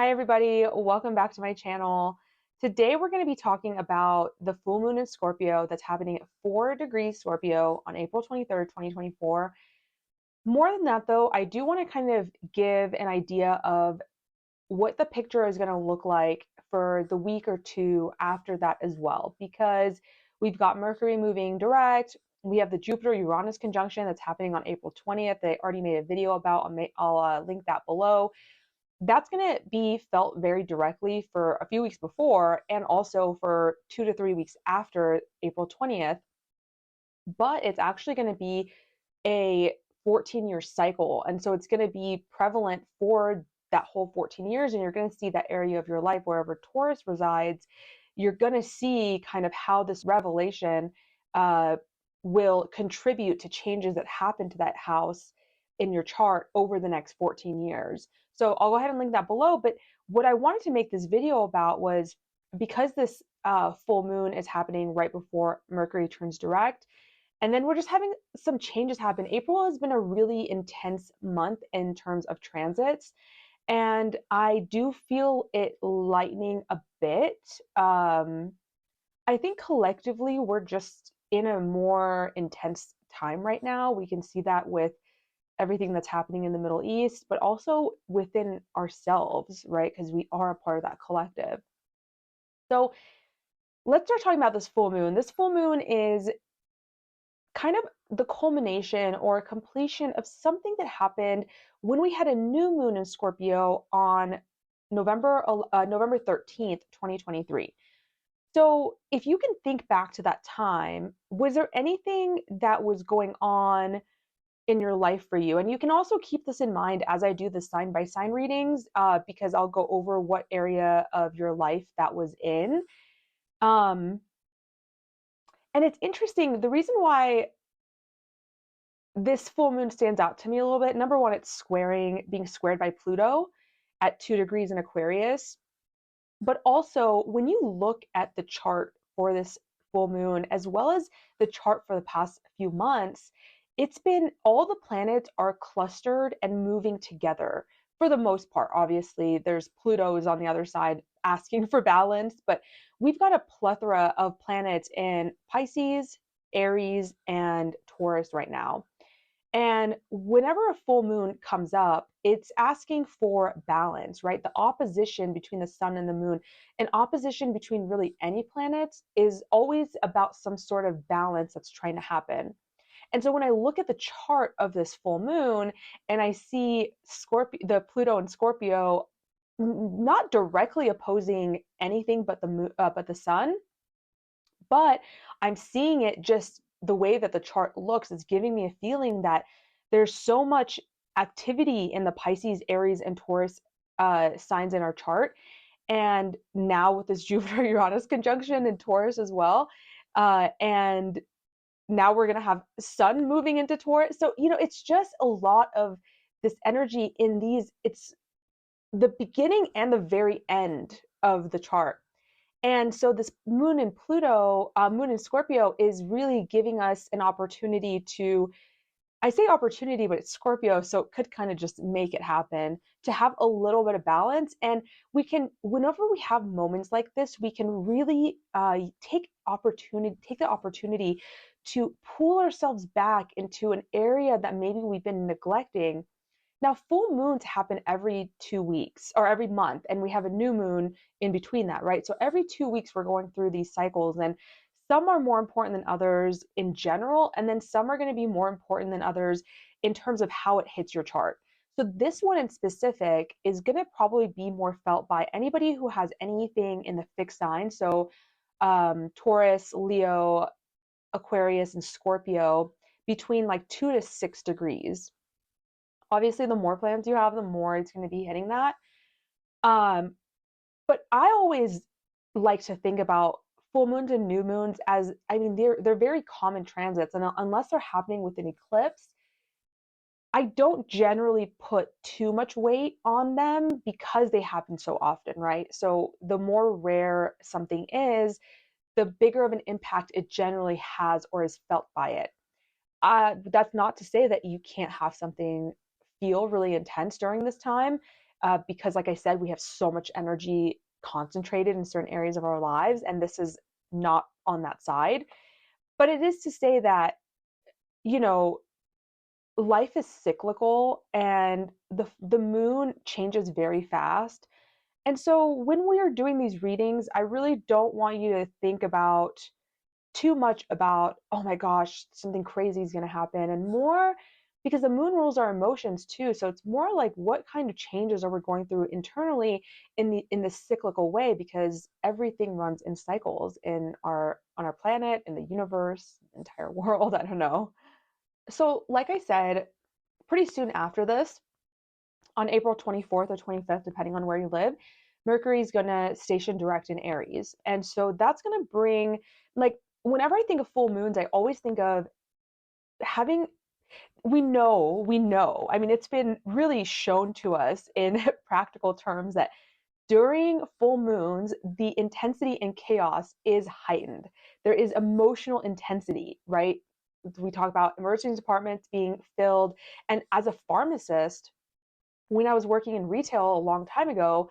Hi everybody, welcome back to my channel. Today we're going to be talking about the full moon in Scorpio that's happening at 4 degrees Scorpio on April 23rd, 2024. More than that though, I do want to kind of give an idea of what the picture is going to look like for the week or two after that as well, because we've got Mercury moving direct. We have the Jupiter-Uranus conjunction that's happening on April 20th that I already made a video about. I'll link that below. That's going to be felt very directly for a few weeks before and also for 2 to 3 weeks after April 20th. But it's actually going to be a 14-year cycle. And so it's going to be prevalent for that whole 14 years. And you're going to see that area of your life, wherever Taurus resides, you're going to see kind of how this revelation will contribute to changes that happen to that house in your chart over the next 14 years. So I'll go ahead and link that below. But what I wanted to make this video about was because this full moon is happening right before Mercury turns direct, and then we're just having some changes happen. April has been a really intense month in terms of transits, and I do feel it lightening a bit. I think collectively we're just in a more intense time right now. We can see that with everything that's happening in the Middle East, but also within ourselves, right? Because we are a part of that collective. So let's start talking about this full moon. This full moon is kind of the culmination or completion of something that happened when we had a new moon in Scorpio on November 13th, 2023. So if you can think back to that time, was there anything that was going on in your life for you? And you can also keep this in mind as I do the sign by sign readings, because I'll go over what area of your life that was in. Um, and it's interesting. The reason why this full moon stands out to me a little bit. Number one, it's being squared by Pluto at 2 degrees in Aquarius. But also, when you look at the chart for this full moon, as well as the chart for the past few months, it's been all the planets are clustered and moving together for the most part. Obviously, there's Pluto is on the other side asking for balance, but we've got a plethora of planets in Pisces, Aries, and Taurus right now. And whenever a full moon comes up, it's asking for balance, right? The opposition between the sun and the moon, and opposition between really any planets is always about some sort of balance that's trying to happen. And so when I look at the chart of this full moon and I see the Pluto and Scorpio not directly opposing anything but the moon, but the sun, but I'm seeing it just the way that the chart looks is giving me a feeling that there's so much activity in the Pisces, Aries, and Taurus signs in our chart. And now with this Jupiter Uranus conjunction in Taurus as well. And now we're going to have Sun moving into Taurus. So, it's just a lot of this energy in these. It's the beginning and the very end of the chart. And so this moon in moon in Scorpio is really giving us an opportunity to, I say opportunity, but it's Scorpio, so it could kind of just make it happen to have a little bit of balance. And whenever we have moments like this, we can really take the opportunity to pull ourselves back into an area that maybe we've been neglecting. Now, full moons happen every 2 weeks or every month, and we have a new moon in between that, right? So every 2 weeks, we're going through these cycles, and some are more important than others in general, and then some are going to be more important than others in terms of how it hits your chart. So this one in specific is going to probably be more felt by anybody who has anything in the fixed sign. So Taurus, Leo, Aquarius, and Scorpio between like 2 to 6 degrees. Obviously, the more plans you have, the more it's going to be hitting that. Um, but I always like to think about full moons and new moons as, I mean, they're very common transits, and unless they're happening with an eclipse, I don't generally put too much weight on them because they happen so often, right? So the more rare something is, the bigger of an impact it generally has or is felt by it. That's not to say that you can't have something feel really intense during this time. because like I said, we have so much energy concentrated in certain areas of our lives, and this is not on that side. But it is to say that, you know, life is cyclical and the moon changes very fast. And so when we are doing these readings, I really don't want you to think about too much about, oh my gosh, something crazy is going to happen, and more because the moon rules our emotions too. So it's more like what kind of changes are we going through internally in the cyclical way, because everything runs in cycles in our on our planet, in the universe, entire world, I don't know. So like I said, pretty soon after this, on April 24th or 25th, depending on where you live, Mercury is going to station direct in Aries. And so that's going to bring, like, whenever I think of full moons, I always think of having, I mean, it's been really shown to us in practical terms that during full moons, the intensity and chaos is heightened. There is emotional intensity, right? We talk about emergency departments being filled. And as a pharmacist, when I was working in retail a long time ago,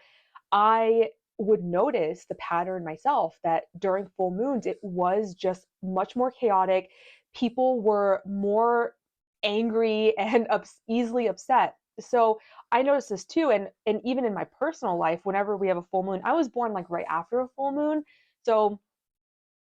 I would notice the pattern myself that during full moons, it was just much more chaotic. People were more angry and easily upset. So I noticed this too. And even in my personal life, whenever we have a full moon, I was born like right after a full moon. So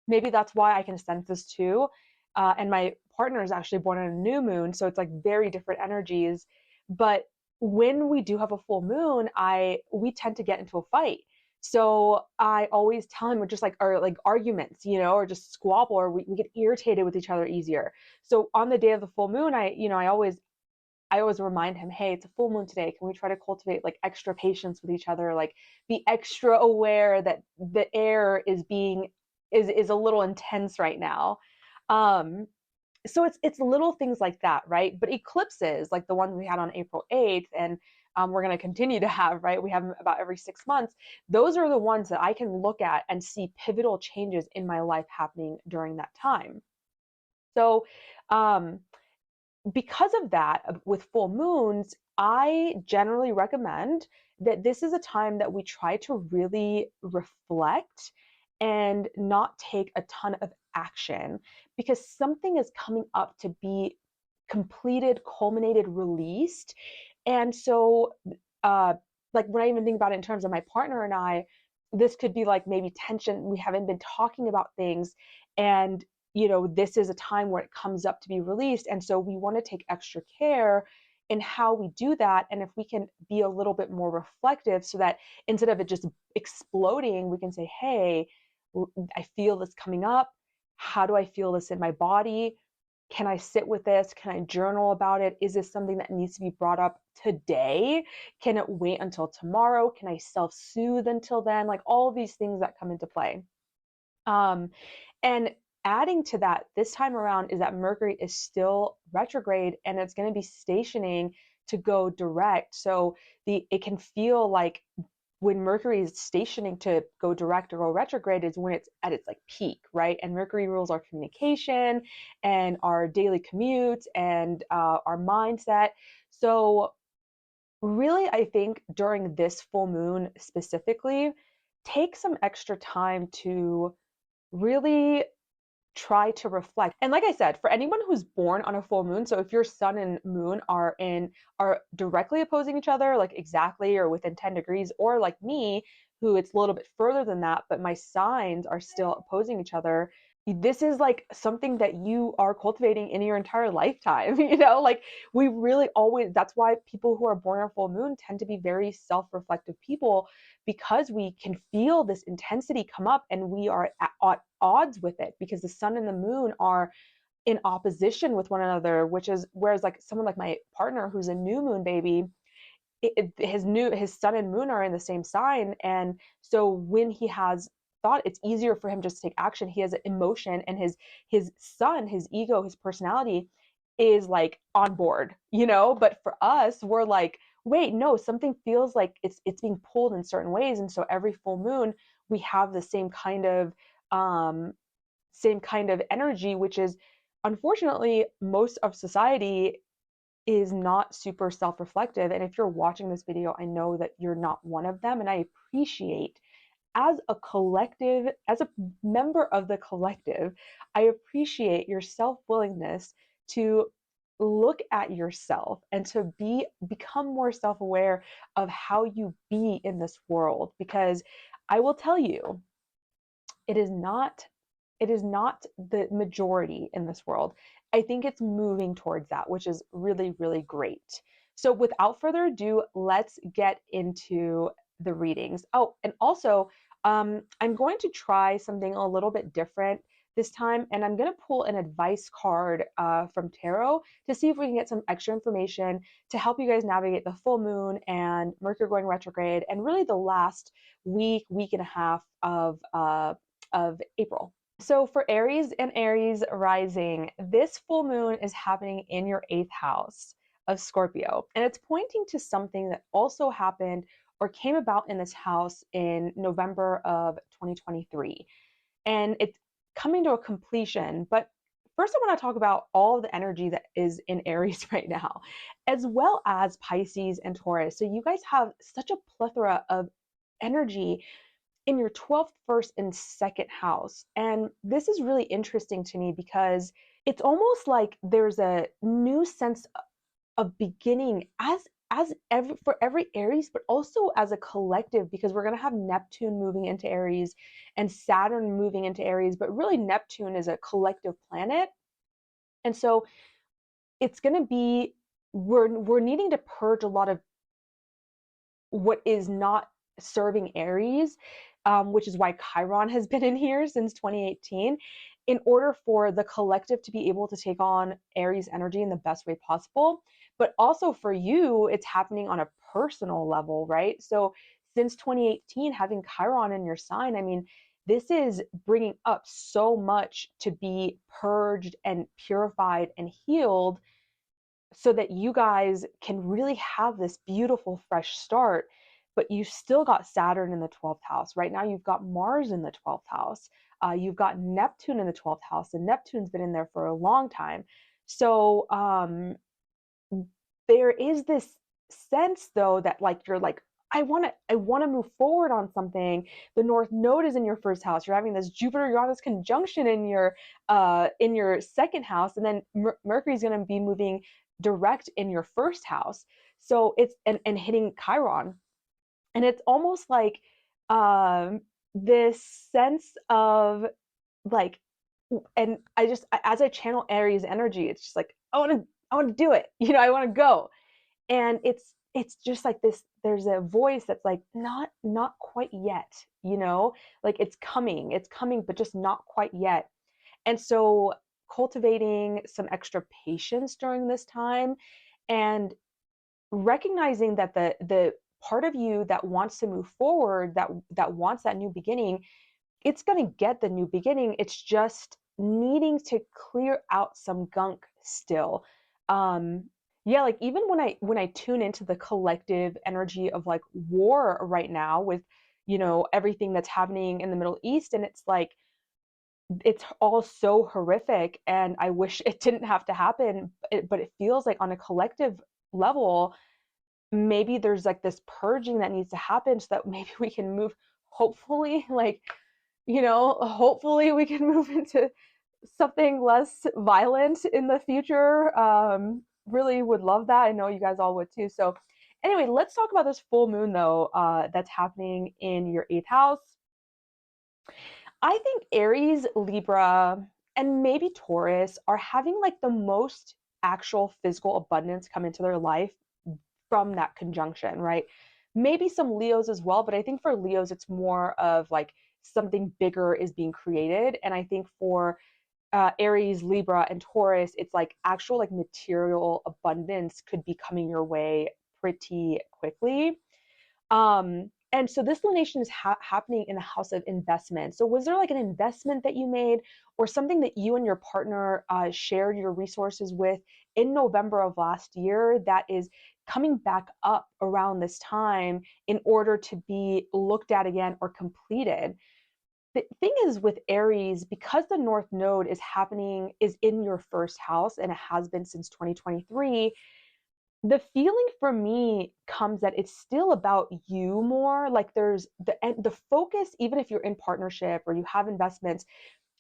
maybe that's why I can sense this too. And my partner is actually born on a new moon, so it's like very different energies. But when we do have a full moon, I we tend to get into a fight. So I always tell him we're just like our like arguments, or just squabble, or we get irritated with each other easier. So on the day of the full moon, I always remind him, hey, it's a full moon today. Can we try to cultivate like extra patience with each other? Like be extra aware that the air is a little intense right now. Um, so it's little things like that, right? But eclipses, like the one we had on April 8th, and we're going to continue to have, right? We have them about every 6 months. Those are the ones that I can look at and see pivotal changes in my life happening during that time. So, um, because of that, with full moons, I generally recommend that this is a time that we try to really reflect and not take a ton of action, because something is coming up to be completed, culminated, released. And so, uh, like when I even think about it in terms of my partner and I, this could be like maybe tension. We haven't been talking about things, and this is a time where it comes up to be released. And so we want to take extra care in how we do that. And if we can be a little bit more reflective so that instead of it just exploding, we can say, hey, I feel this coming up. How do I feel this in my body? Can I sit with this? Can I journal about it? Is this something that needs to be brought up today? Can it wait until tomorrow? Can I self soothe until then? Like all of these things that come into play. And adding to that this time around is that Mercury is still retrograde and it's going to be stationing to go direct. So it can feel like when Mercury is stationing to go direct or go retrograde is when it's at its like peak, right? And Mercury rules our communication and our daily commutes and our mindset. So really, I think during this full moon specifically, take some extra time to really try to reflect. And like I said, for anyone who's born on a full moon, so if your sun and moon are directly opposing each other, like exactly or within 10 degrees, or like me, who it's a little bit further than that, but my signs are still opposing each other, this is like something that you are cultivating in your entire lifetime. Like we really always, that's why people who are born on full moon tend to be very self-reflective people, because we can feel this intensity come up and we are at odds with it, because the sun and the moon are in opposition with one another, which is whereas like someone like my partner who's a new moon baby, his sun and moon are in the same sign, and so when he has thought, it's easier for him just to take action. He has an emotion, and his sun, his ego, his personality is like on board, but for us, we're like, wait, no, something feels like it's being pulled in certain ways. And so every full moon we have the same kind of energy, which is unfortunately most of society is not super self-reflective. And if you're watching this video, I know that you're not one of them. And I appreciate, as a collective, as a member of the collective, I appreciate your self-willingness to look at yourself and to become more self-aware of how you be in this world. Because I will tell you, it is not the majority in this world. I think it's moving towards that, which is really, really great. So without further ado, let's get into the readings. Oh, and also, I'm going to try something a little bit different this time, and I'm going to pull an advice card from tarot to see if we can get some extra information to help you guys navigate the full moon and Mercury going retrograde, and really the last week and a half of April. So for Aries and Aries rising, this full moon is happening in your 8th house of Scorpio. And it's pointing to something that also happened or came about in this house in November of 2023. And it's coming to a completion. But first, I want to talk about all of the energy that is in Aries right now, as well as Pisces and Taurus. So you guys have such a plethora of energy in your 12th, first, and second house. And this is really interesting to me because it's almost like there's a new sense of beginning for every Aries, but also as a collective, because we're going to have Neptune moving into Aries and Saturn moving into Aries, but really Neptune is a collective planet. And so it's going to be, we're needing to purge a lot of what is not serving Aries, which is why Chiron has been in here since 2018, in order for the collective to be able to take on Aries energy in the best way possible. But also for you, it's happening on a personal level, right? So since 2018, having Chiron in your sign, I mean, this is bringing up so much to be purged and purified and healed so that you guys can really have this beautiful fresh start. But you still got Saturn in the 12th house. Right now, you've got Mars in the 12th house. You've got Neptune in the 12th house, and Neptune's been in there for a long time. So there is this sense, though, that like you're like, I want to move forward on something. The North Node is in your first house. You're having this Jupiter-Uranus conjunction in your second house, and then Mercury's going to be moving direct in your first house. So it's and hitting Chiron. And it's almost like this sense of like, and as I channel Aries energy, it's just like, I want to do it. I want to go. And it's just like this, there's a voice that's like, not quite yet, like it's coming, but just not quite yet. And so cultivating some extra patience during this time, and recognizing that the part of you that wants to move forward, that wants that new beginning, it's going to get the new beginning. It's just needing to clear out some gunk still. Yeah, like even when I tune into the collective energy of like war right now with everything that's happening in the Middle East, and it's like it's all so horrific, and I wish it didn't have to happen, but it feels like on a collective level, maybe there's like this purging that needs to happen so that maybe we can move, hopefully, like, hopefully we can move into something less violent in the future. Really would love that. I know you guys all would too. So anyway, let's talk about this full moon though, that's happening in your 8th house. I think Aries, Libra, and maybe Taurus are having like the most actual physical abundance come into their life from that conjunction, right? Maybe some Leos as well, but I think for Leos, it's more of like something bigger is being created. And I think for Aries, Libra, and Taurus, it's like actual like material abundance could be coming your way pretty quickly. And so this lunation is happening in the house of investment. So was there like an investment that you made, or something that you and your partner shared your resources with in November of last year that is coming back up around this time in order to be looked at again or completed? The thing is with Aries, because the North Node is in your first house, and it has been since 2023, The feeling for me comes that it's still about you more. Like there's the focus, even if you're in partnership or you have investments,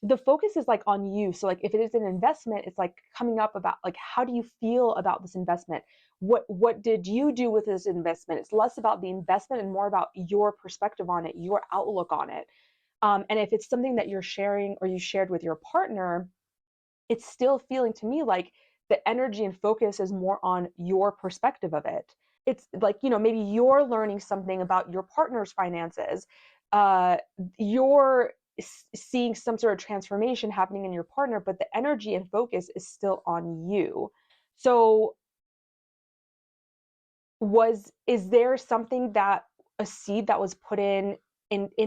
the focus is like on you. So like if it is an investment, it's like coming up about like how do you feel about this investment? What did you do with this investment? It's less about the investment and more about your perspective on it, your outlook on it. And if it's something that you're sharing or you shared with your partner, it's still feeling to me like the energy and focus is more on your perspective of it. It's like, maybe you're learning something about your partner's finances. Uh, you're seeing some sort of transformation happening in your partner, but the energy and focus is still on you. So is there something that a seed that was put in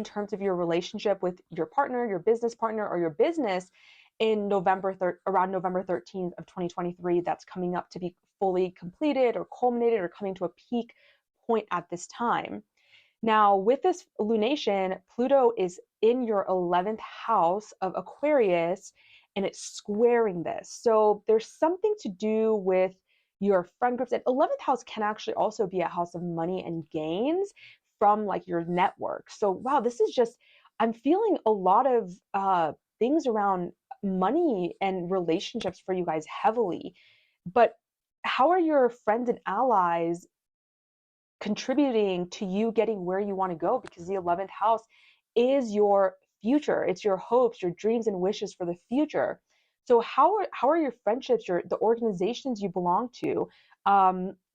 terms of your relationship with your partner, your business partner, or your business in around November 13th of 2023 that's coming up to be fully completed or culminated or coming to a peak point at this time? Now, with this lunation, Pluto is in your 11th house of Aquarius and it's squaring this. So there's something to do with your friend groups. And 11th house can actually also be a house of money and gains from like your network. So, wow, this is just, I'm feeling a lot of things around money and relationships for you guys heavily. But how are your friends and allies contributing to you getting where you want to go? Because the 11th house is your future. It's your hopes, your dreams and wishes for the future. So how are your friendships, the organizations you belong to,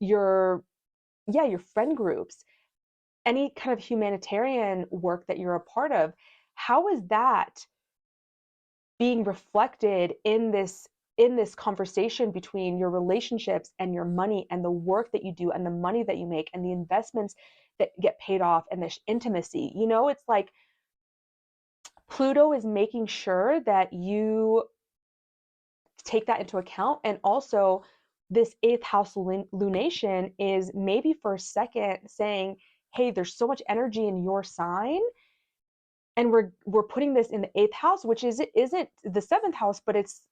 your your friend groups, any kind of humanitarian work that you're a part of, how is that being reflected in this conversation between your relationships and your money and the work that you do and the money that you make and the investments that get paid off and the intimacy? It's like Pluto is making sure that you take that into account. And also, this eighth house lunation is maybe for a second saying, hey, there's so much energy in your sign, and we're putting this in the eighth house, which isn't the seventh house, but it's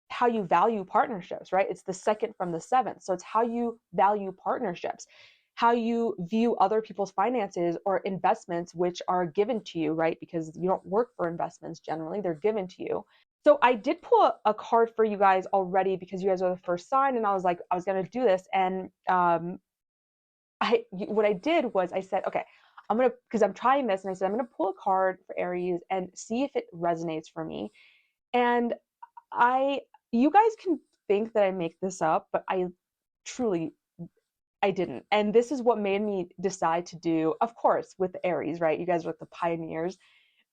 how you value partnerships, right? It's the second from the seventh. So it's how you value partnerships, how you view other people's finances or investments, which are given to you, right? Because you don't work for investments generally, they're given to you. So I did pull a card for you guys already because you guys are the first sign, and I was like, I was going to do this. And what I did was I said, okay, because I'm trying this, and I said, I'm going to pull a card for Aries and see if it resonates for me. And you guys can think that I make this up, but I didn't. And this is what made me decide to do, of course, with Aries, right? You guys are like the pioneers.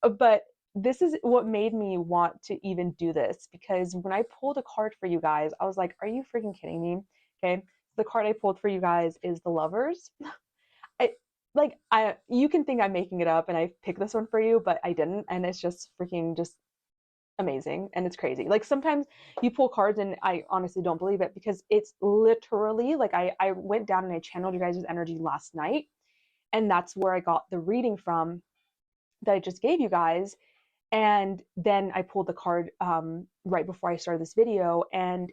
But this is what made me want to even do this, because when I pulled a card for you guys, I was like, are you freaking kidding me? Okay. The card I pulled for you guys is the Lovers. I you can think I'm making it up and I picked this one for you, but I didn't. And it's just freaking just amazing, and it's crazy. Like sometimes you pull cards and I honestly don't believe it, because it's literally like I went down and I channeled you guys' energy last night, and that's where I got the reading from that I just gave you guys. And then I pulled the card right before I started this video, and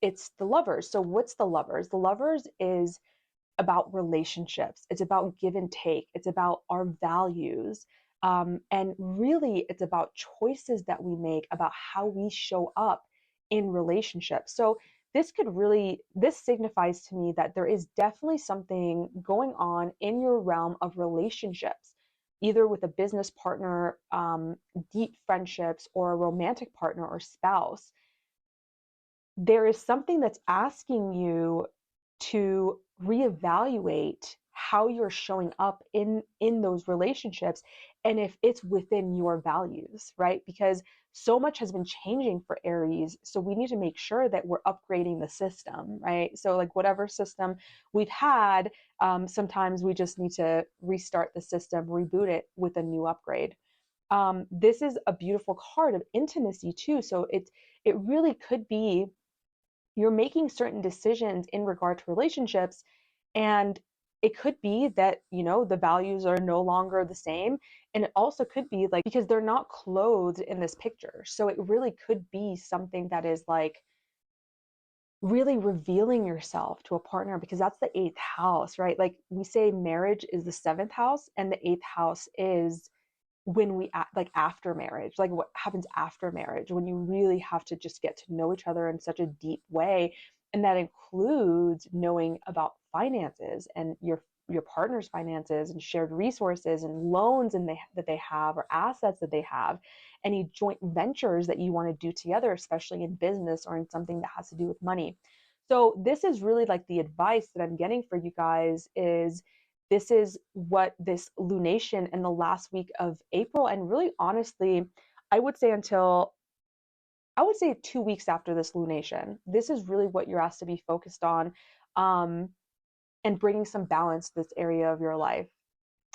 it's the Lovers. So what's the Lovers? The Lovers is about relationships. It's about give and take. It's about our values. And really, it's about choices that we make about how we show up in relationships. So this signifies to me that there is definitely something going on in your realm of relationships, either with a business partner, deep friendships, or a romantic partner or spouse. There is something that's asking you to reevaluate how you're showing up in those relationships, and if it's within your values, right? Because so much has been changing for Aries, so we need to make sure that we're upgrading the system, right? So like whatever system we've had, sometimes we just need to restart the system, reboot it with a new upgrade. This is a beautiful card of intimacy too, so it really could be you're making certain decisions in regard to relationships, and it could be that the values are no longer the same, and it also could be like because they're not clothed in this picture, so it really could be something that is like really revealing yourself to a partner, because that's the eighth house, right? Like we say marriage is the seventh house, and the eighth house is when we like after marriage, like what happens after marriage, when you really have to just get to know each other in such a deep way. And that includes knowing about finances and your partner's finances and shared resources and loans and that they have, or assets that they have, any joint ventures that you want to do together, especially in business or in something that has to do with money. So this is really like the advice that I'm getting for you guys is this is what this lunation in the last week of April, and really honestly, I would say until I would say 2 weeks after this lunation, this is really what you're asked to be focused on, um, and bringing some balance to this area of your life.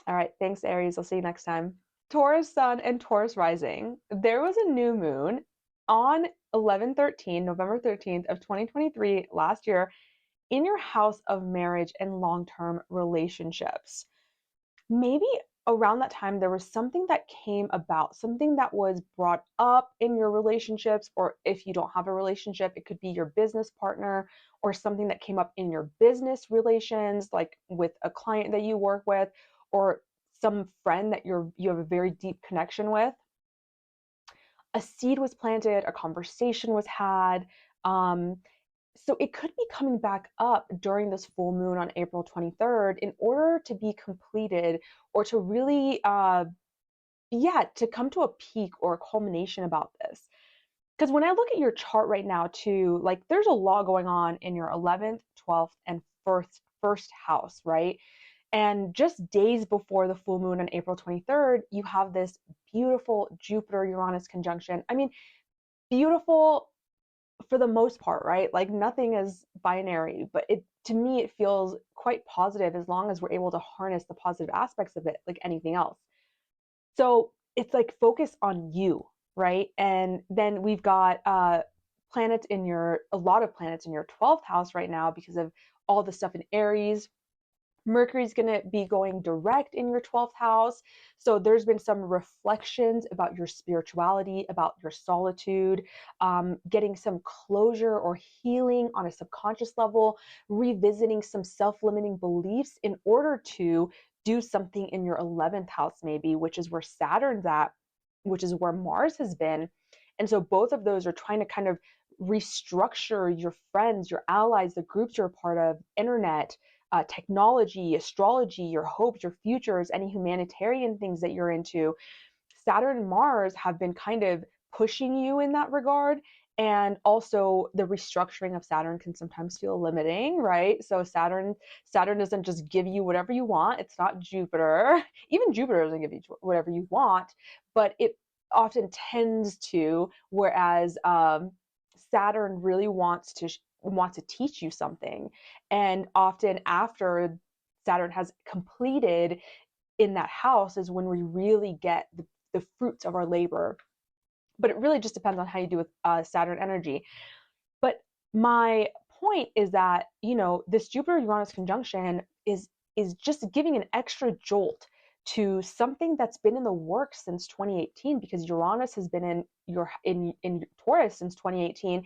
All right, thanks, Aries. I'll see you next time. Taurus sun and Taurus rising. There was a new moon on 11/13, November 13th of 2023 last year in your house of marriage and long-term relationships. Maybe around that time there was something that came about, something that was brought up in your relationships, or if you don't have a relationship, it could be your business partner, or something that came up in your business relations, like with a client that you work with, or some friend that you have a very deep connection with. A seed was planted, a conversation was had. So it could be coming back up during this full moon on April 23rd in order to be completed, or to really, yeah, to come to a peak or a culmination about this. Because when I look at your chart right now, too, like there's a lot going on in your 11th, 12th, and first house, right? And just days before the full moon on April 23rd, you have this beautiful Jupiter Uranus conjunction. I mean, beautiful for the most part, right? Like nothing is binary, but it to me it feels quite positive as long as we're able to harness the positive aspects of it, like anything else. So it's like focus on you, right? And then we've got planets in your a lot of planets in your 12th house right now because of all the stuff in Aries. Mercury's going to be going direct in your 12th house. So there's been some reflections about your spirituality, about your solitude, getting some closure or healing on a subconscious level, revisiting some self limiting beliefs in order to do something in your 11th house, maybe, which is where Saturn's at, which is where Mars has been. And so both of those are trying to kind of restructure your friends, your allies, the groups you're a part of, internet, technology, astrology, your hopes, your futures, any humanitarian things that you're into. Saturn and Mars have been kind of pushing you in that regard. And also the restructuring of Saturn can sometimes feel limiting, right? So Saturn doesn't just give you whatever you want. It's not Jupiter. Even Jupiter doesn't give you whatever you want, but it often tends to, whereas Saturn really wants to teach you something. And often after Saturn has completed in that house is when we really get the fruits of our labor. But it really just depends on how you do with Saturn energy. But my point is that, this Jupiter Uranus conjunction is just giving an extra jolt to something that's been in the works since 2018, because Uranus has been in Taurus since 2018,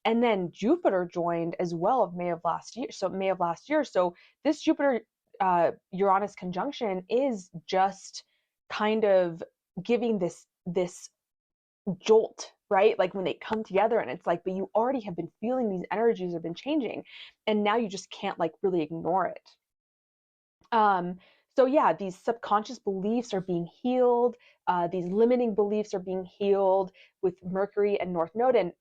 and then Jupiter joined as well of May of last year. So this Jupiter Uranus conjunction is just kind of giving this jolt, right? Like when they come together, and it's like, but you already have been feeling these energies have been changing, and now you just can't like really ignore it. So yeah, these subconscious beliefs are being healed. These limiting beliefs are being healed with Mercury and North Node. And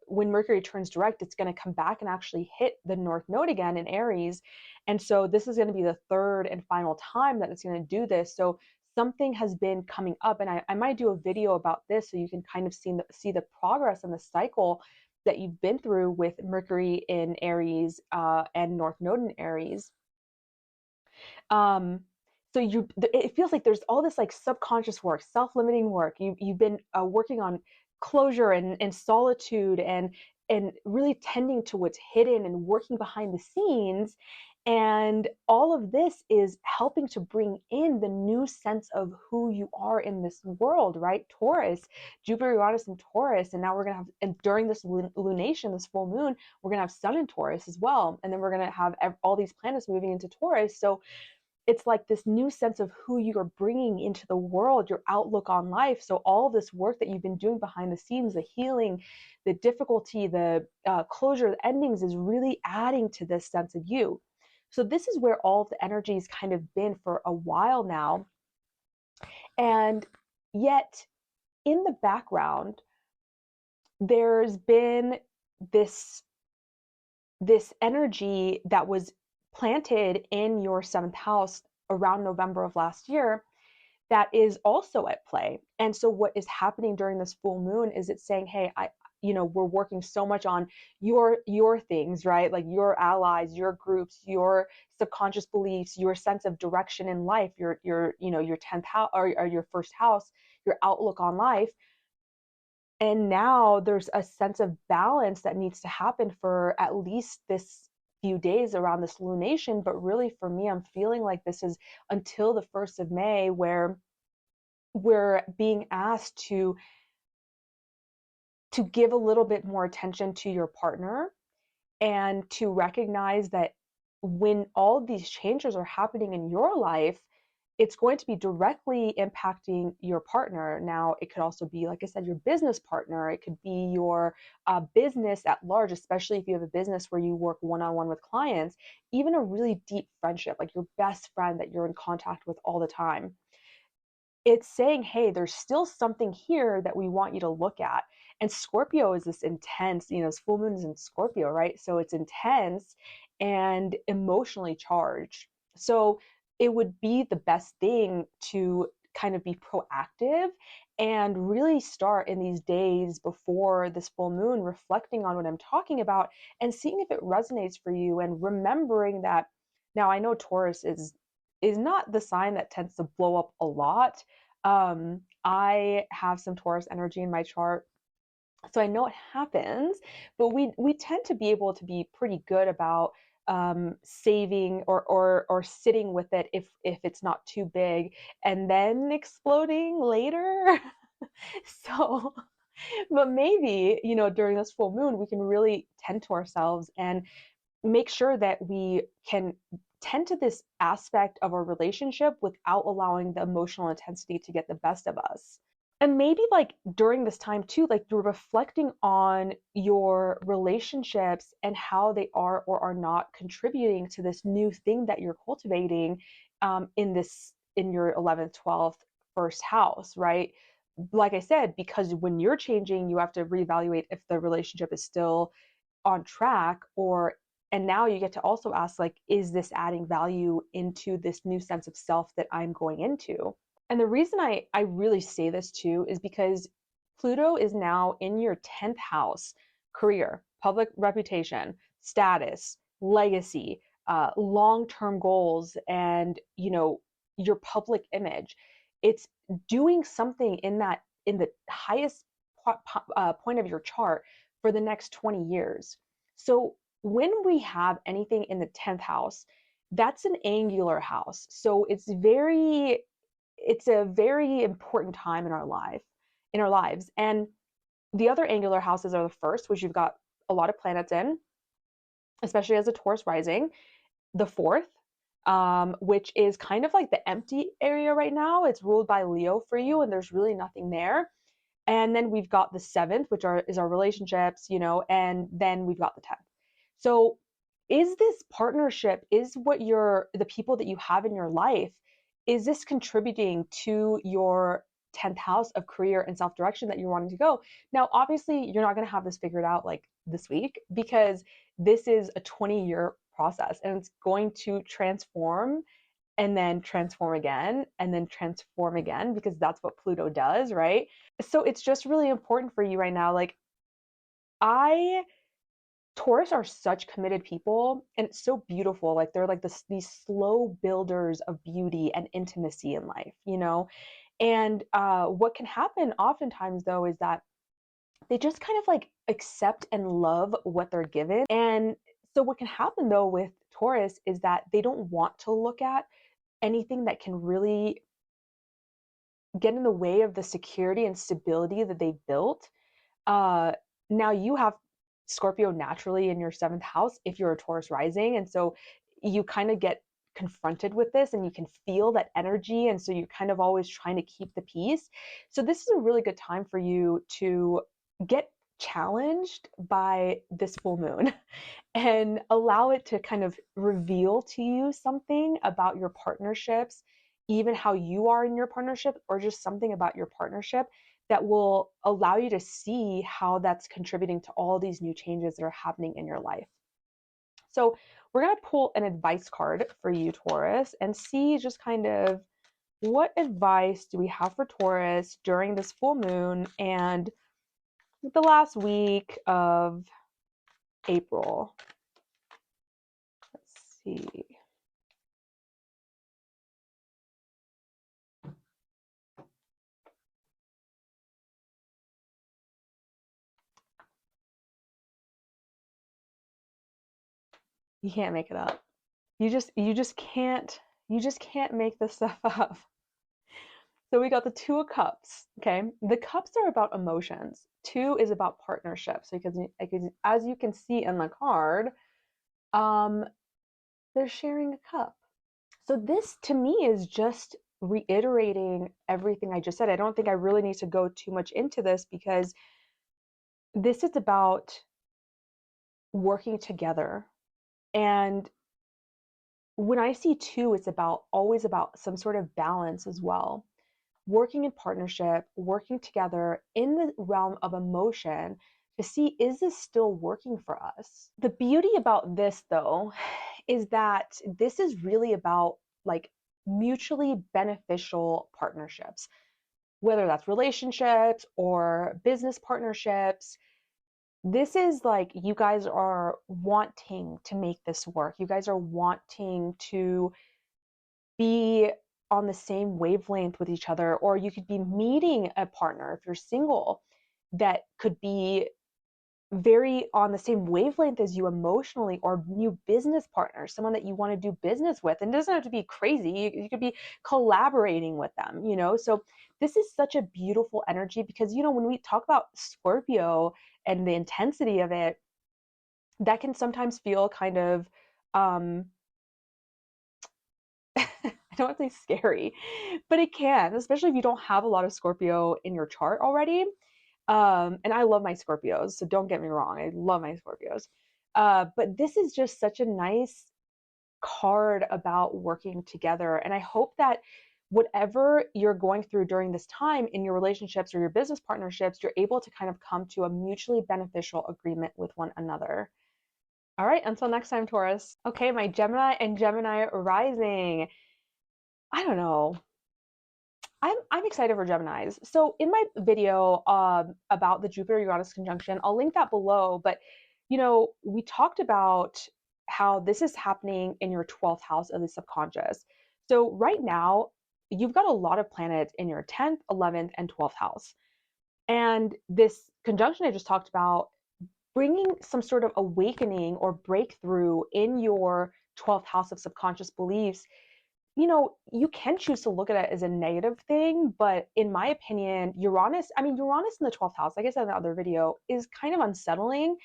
when Mercury turns direct, it's going to come back and actually hit the North Node again in Aries. And so this is going to be the third and final time that it's going to do this. So something has been coming up, and I might do a video about this so you can kind of see the progress and the cycle that you've been through with Mercury in Aries and North Node in Aries. So it feels like there's all this like subconscious work, self-limiting work. You've been working on closure and solitude and really tending to what's hidden and working behind the scenes. And all of this is helping to bring in the new sense of who you are in this world, right? Taurus, Jupiter, Uranus, and Taurus. And now we're going to have, and during this lunation, this full moon, we're going to have Sun in Taurus as well. And then we're going to have all these planets moving into Taurus. So it's like this new sense of who you're bringing into the world, your outlook on life. So all of this work that you've been doing behind the scenes, the healing, the difficulty, the closure, the endings is really adding to this sense of you. So this is where all of the energy's kind of been for a while now. And yet in the background, there's been this energy that was planted in your seventh house around November of last year that is also at play. And so what is happening during this full moon is it's saying, hey, we're working so much on your things, right? Like your allies, your groups, your subconscious beliefs, your sense of direction in life, your 10th house or your first house, your outlook on life. And now there's a sense of balance that needs to happen for at least this few days around this lunation. But really for me, I'm feeling like this is until the 1st of May, where we're being asked to give a little bit more attention to your partner and to recognize that when all of these changes are happening in your life, it's going to be directly impacting your partner. Now, it could also be, like I said, your business partner. It could be your business at large, especially if you have a business where you work one-on-one with clients, even a really deep friendship, like your best friend that you're in contact with all the time. It's saying, hey, there's still something here that we want you to look at. And Scorpio is this intense, this full moon is in Scorpio, right? So it's intense and emotionally charged. So it would be the best thing to kind of be proactive and really start in these days before this full moon, reflecting on what I'm talking about and seeing if it resonates for you, and remembering that. Now, I know Taurus is not the sign that tends to blow up a lot. I have some Taurus energy in my chart, so I know it happens, but we tend to be able to be pretty good about saving or sitting with it if it's not too big, and then exploding later. So, but maybe, during this full moon, we can really tend to ourselves and make sure that we can tend to this aspect of our relationship without allowing the emotional intensity to get the best of us. And maybe like during this time too, like you're reflecting on your relationships and how they are or are not contributing to this new thing that you're cultivating in your 11th, 12th, first house, right? Like I said, because when you're changing, you have to reevaluate if the relationship is still on track, and now you get to also ask, like, is this adding value into this new sense of self that I'm going into? And the reason I really say this too is because Pluto is now in your 10th house: career, public reputation, status, legacy, long-term goals, and your public image. It's doing something in the highest point of your chart for the next 20 years. So when we have anything in the 10th house, that's an angular house. So it's a very important time in our lives. And the other angular houses are the first, which you've got a lot of planets in, especially as a Taurus rising. The fourth, which is kind of like the empty area right now. It's ruled by Leo for you, and there's really nothing there. And then we've got the seventh, which is our relationships, and then we've got the 10th. So is this partnership, is the people that you have in your life, is this contributing to your 10th house of career and self-direction that you're wanting to go? Now, obviously, you're not going to have this figured out like this week, because this is a 20-year process, and it's going to transform and then transform again and then transform again, because that's what Pluto does, right? So it's just really important for you right now. Like, Taurus are such committed people, and it's so beautiful. Like, they're like these slow builders of beauty and intimacy in life, And what can happen oftentimes, though, is that they just kind of like accept and love what they're given. And so what can happen, though, with Taurus is that they don't want to look at anything that can really get in the way of the security and stability that they built. Uh, Now you have Scorpio naturally in your seventh house if you're a Taurus rising. And so you kind of get confronted with this and you can feel that energy. And so you're kind of always trying to keep the peace. So this is a really good time for you to get challenged by this full moon and allow it to kind of reveal to you something about your partnerships, even how you are in your partnership, or just something about your partnership that will allow you to see how that's contributing to all these new changes that are happening in your life. So, we're going to pull an advice card for you, Taurus, and see just kind of what advice do we have for Taurus during this full moon and the last week of April. Let's see. You can't make it up. You just can't make this stuff up. So we got the Two of Cups. Okay, the cups are about emotions. Two is about partnerships because as you can see in the card, um, they're sharing a cup. So this to me is just reiterating everything I just said. I don't think I really need to go too much into this because this is about working together. And when I see two, it's about always about some sort of balance as well. Working in partnership, working together in the realm of emotion to see, is this still working for us? The beauty about this, though, is that this is really about like mutually beneficial partnerships, whether that's relationships or business partnerships. This is like you guys are wanting to make this work. You guys are wanting to be on the same wavelength with each other, or you could be meeting a partner if you're single that could be very on the same wavelength as you emotionally, or new business partners, someone that you want to do business with. And it doesn't have to be crazy. You could be collaborating with them, you know? So this is such a beautiful energy because, you know, when we talk about Scorpio and the intensity of it, that can sometimes feel kind of, I don't want to say scary, but it can, especially if you don't have a lot of Scorpio in your chart already. And I love my Scorpios, so don't get me wrong, I love my Scorpios. But this is just such a nice card about working together. And I hope that whatever you're going through during this time in your relationships or your business partnerships, you're able to kind of come to a mutually beneficial agreement with one another. All right, until next time, Taurus. Okay, my Gemini and Gemini rising. I don't know. I'm excited for Geminis. So in my video about the Jupiter Uranus conjunction, I'll link that below. But you know, we talked about how this is happening in your 12th house of the subconscious. So right now, you've got a lot of planets in your 10th, 11th, and 12th house. And this conjunction I just talked about bringing some sort of awakening or breakthrough in your 12th house of subconscious beliefs. You know, you can choose to look at it as a negative thing, but in my opinion, Uranus, I mean, Uranus in the 12th house, like I said in the other video, is kind of unsettling.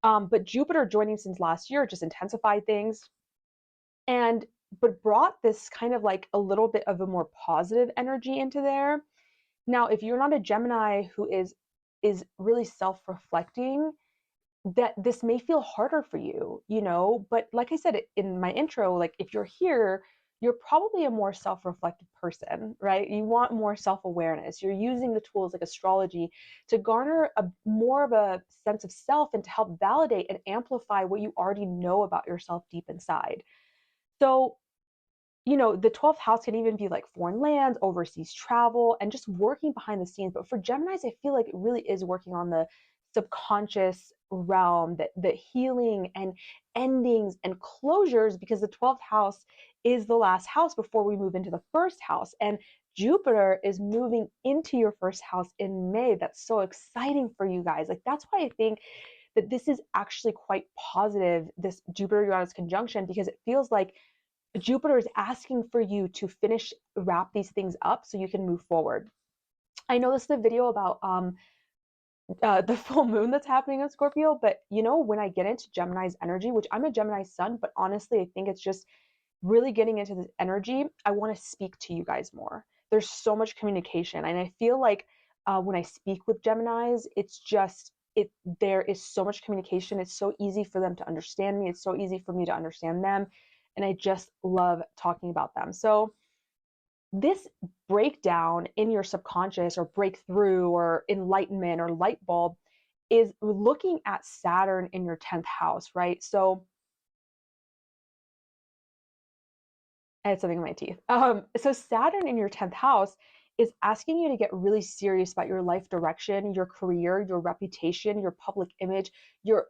But Jupiter joining since last year just intensified things and but brought this kind of like a little bit of a more positive energy into there. Now, if you're not a Gemini who is really self-reflecting, that this may feel harder for you, you know, but like I said in my intro, like if you're here, you're probably a more self-reflective person, right? You want more self-awareness. You're using the tools like astrology to garner a more of a sense of self and to help validate and amplify what you already know about yourself deep inside. So, you know, the 12th house can even be like foreign lands, overseas travel, and just working behind the scenes. But for Geminis, I feel like it really is working on the subconscious realm, that the healing and endings and closures, because the 12th house is the last house before we move into the first house. And Jupiter is moving into your first house in May. That's so exciting for you guys. Like, that's why I think that this is actually quite positive, this Jupiter-Uranus conjunction, because it feels like Jupiter is asking for you to wrap these things up so you can move forward. I know this is a video about the full moon that's happening in Scorpio, but when I get into Gemini's energy, which I'm a Gemini sun, but honestly, I think it's just really getting into this energy, I want to speak to you guys more. There's so much communication, and I feel like when I speak with Geminis, there is so much communication. It's so easy for them to understand me. It's so easy for me to understand them, and I just love talking about them. So this breakdown in your subconscious, or breakthrough, or enlightenment, or light bulb, is looking at Saturn in your 10th house, right? So I had something in my teeth. So Saturn in your 10th house is asking you to get really serious about your life direction, your career, your reputation, your public image, your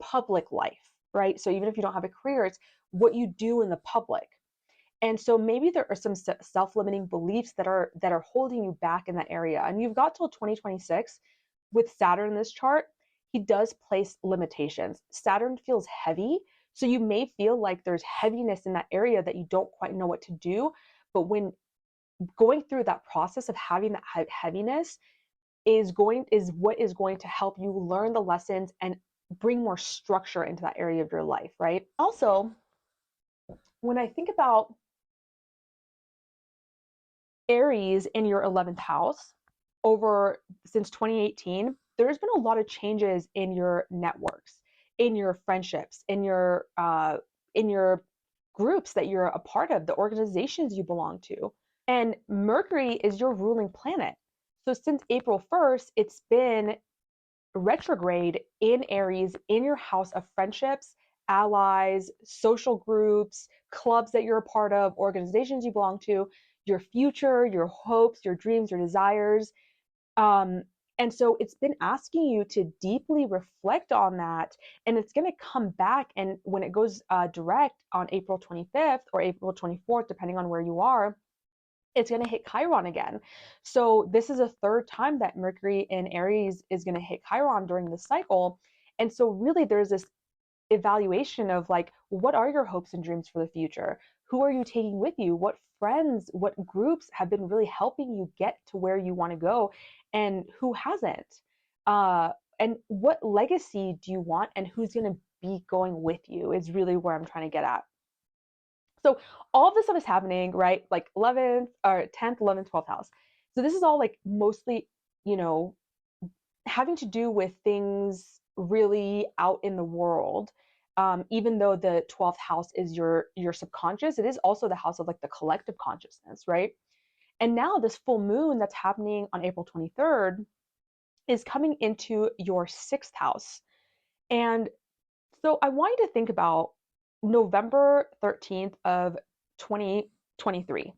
public life, right? So even if you don't have a career, it's what you do in the public. And so maybe there are some self-limiting beliefs that are holding you back in that area. And you've got till 2026 with Saturn in this chart. He does place limitations. Saturn feels heavy. So you may feel like there's heaviness in that area that you don't quite know what to do. But when going through that process of having that heaviness is what is going to help you learn the lessons and bring more structure into that area of your life, right? Also, when I think about Aries in your 11th house since 2018, there's been a lot of changes in your networks, in your friendships, in your groups that you're a part of, the organizations you belong to. And Mercury is your ruling planet. So since April 1st, it's been retrograde in Aries, in your house of friendships, allies, social groups, clubs that you're a part of, organizations you belong to, your future, your hopes, your dreams, your desires. And so it's been asking you to deeply reflect on that. And it's going to come back. And when it goes direct on April 25th or April 24th, depending on where you are, it's going to hit Chiron again. So this is a third time that Mercury in Aries is going to hit Chiron during this cycle. And so really there's this evaluation of like, what are your hopes and dreams for the future? Who are you taking with you? What friends, what groups have been really helping you get to where you want to go, and who hasn't? And what legacy do you want, and who's going to be going with you is really where I'm trying to get at. So all of this stuff is happening, right? Like 11th or 10th, 11th, 12th house. So this is all like mostly, having to do with things really out in the world. Even though the 12th house is your subconscious, it is also the house of like the collective consciousness, right? And now this full moon that's happening on April 23rd is coming into your 6th house. And so I want you to think about November 13th of 2023.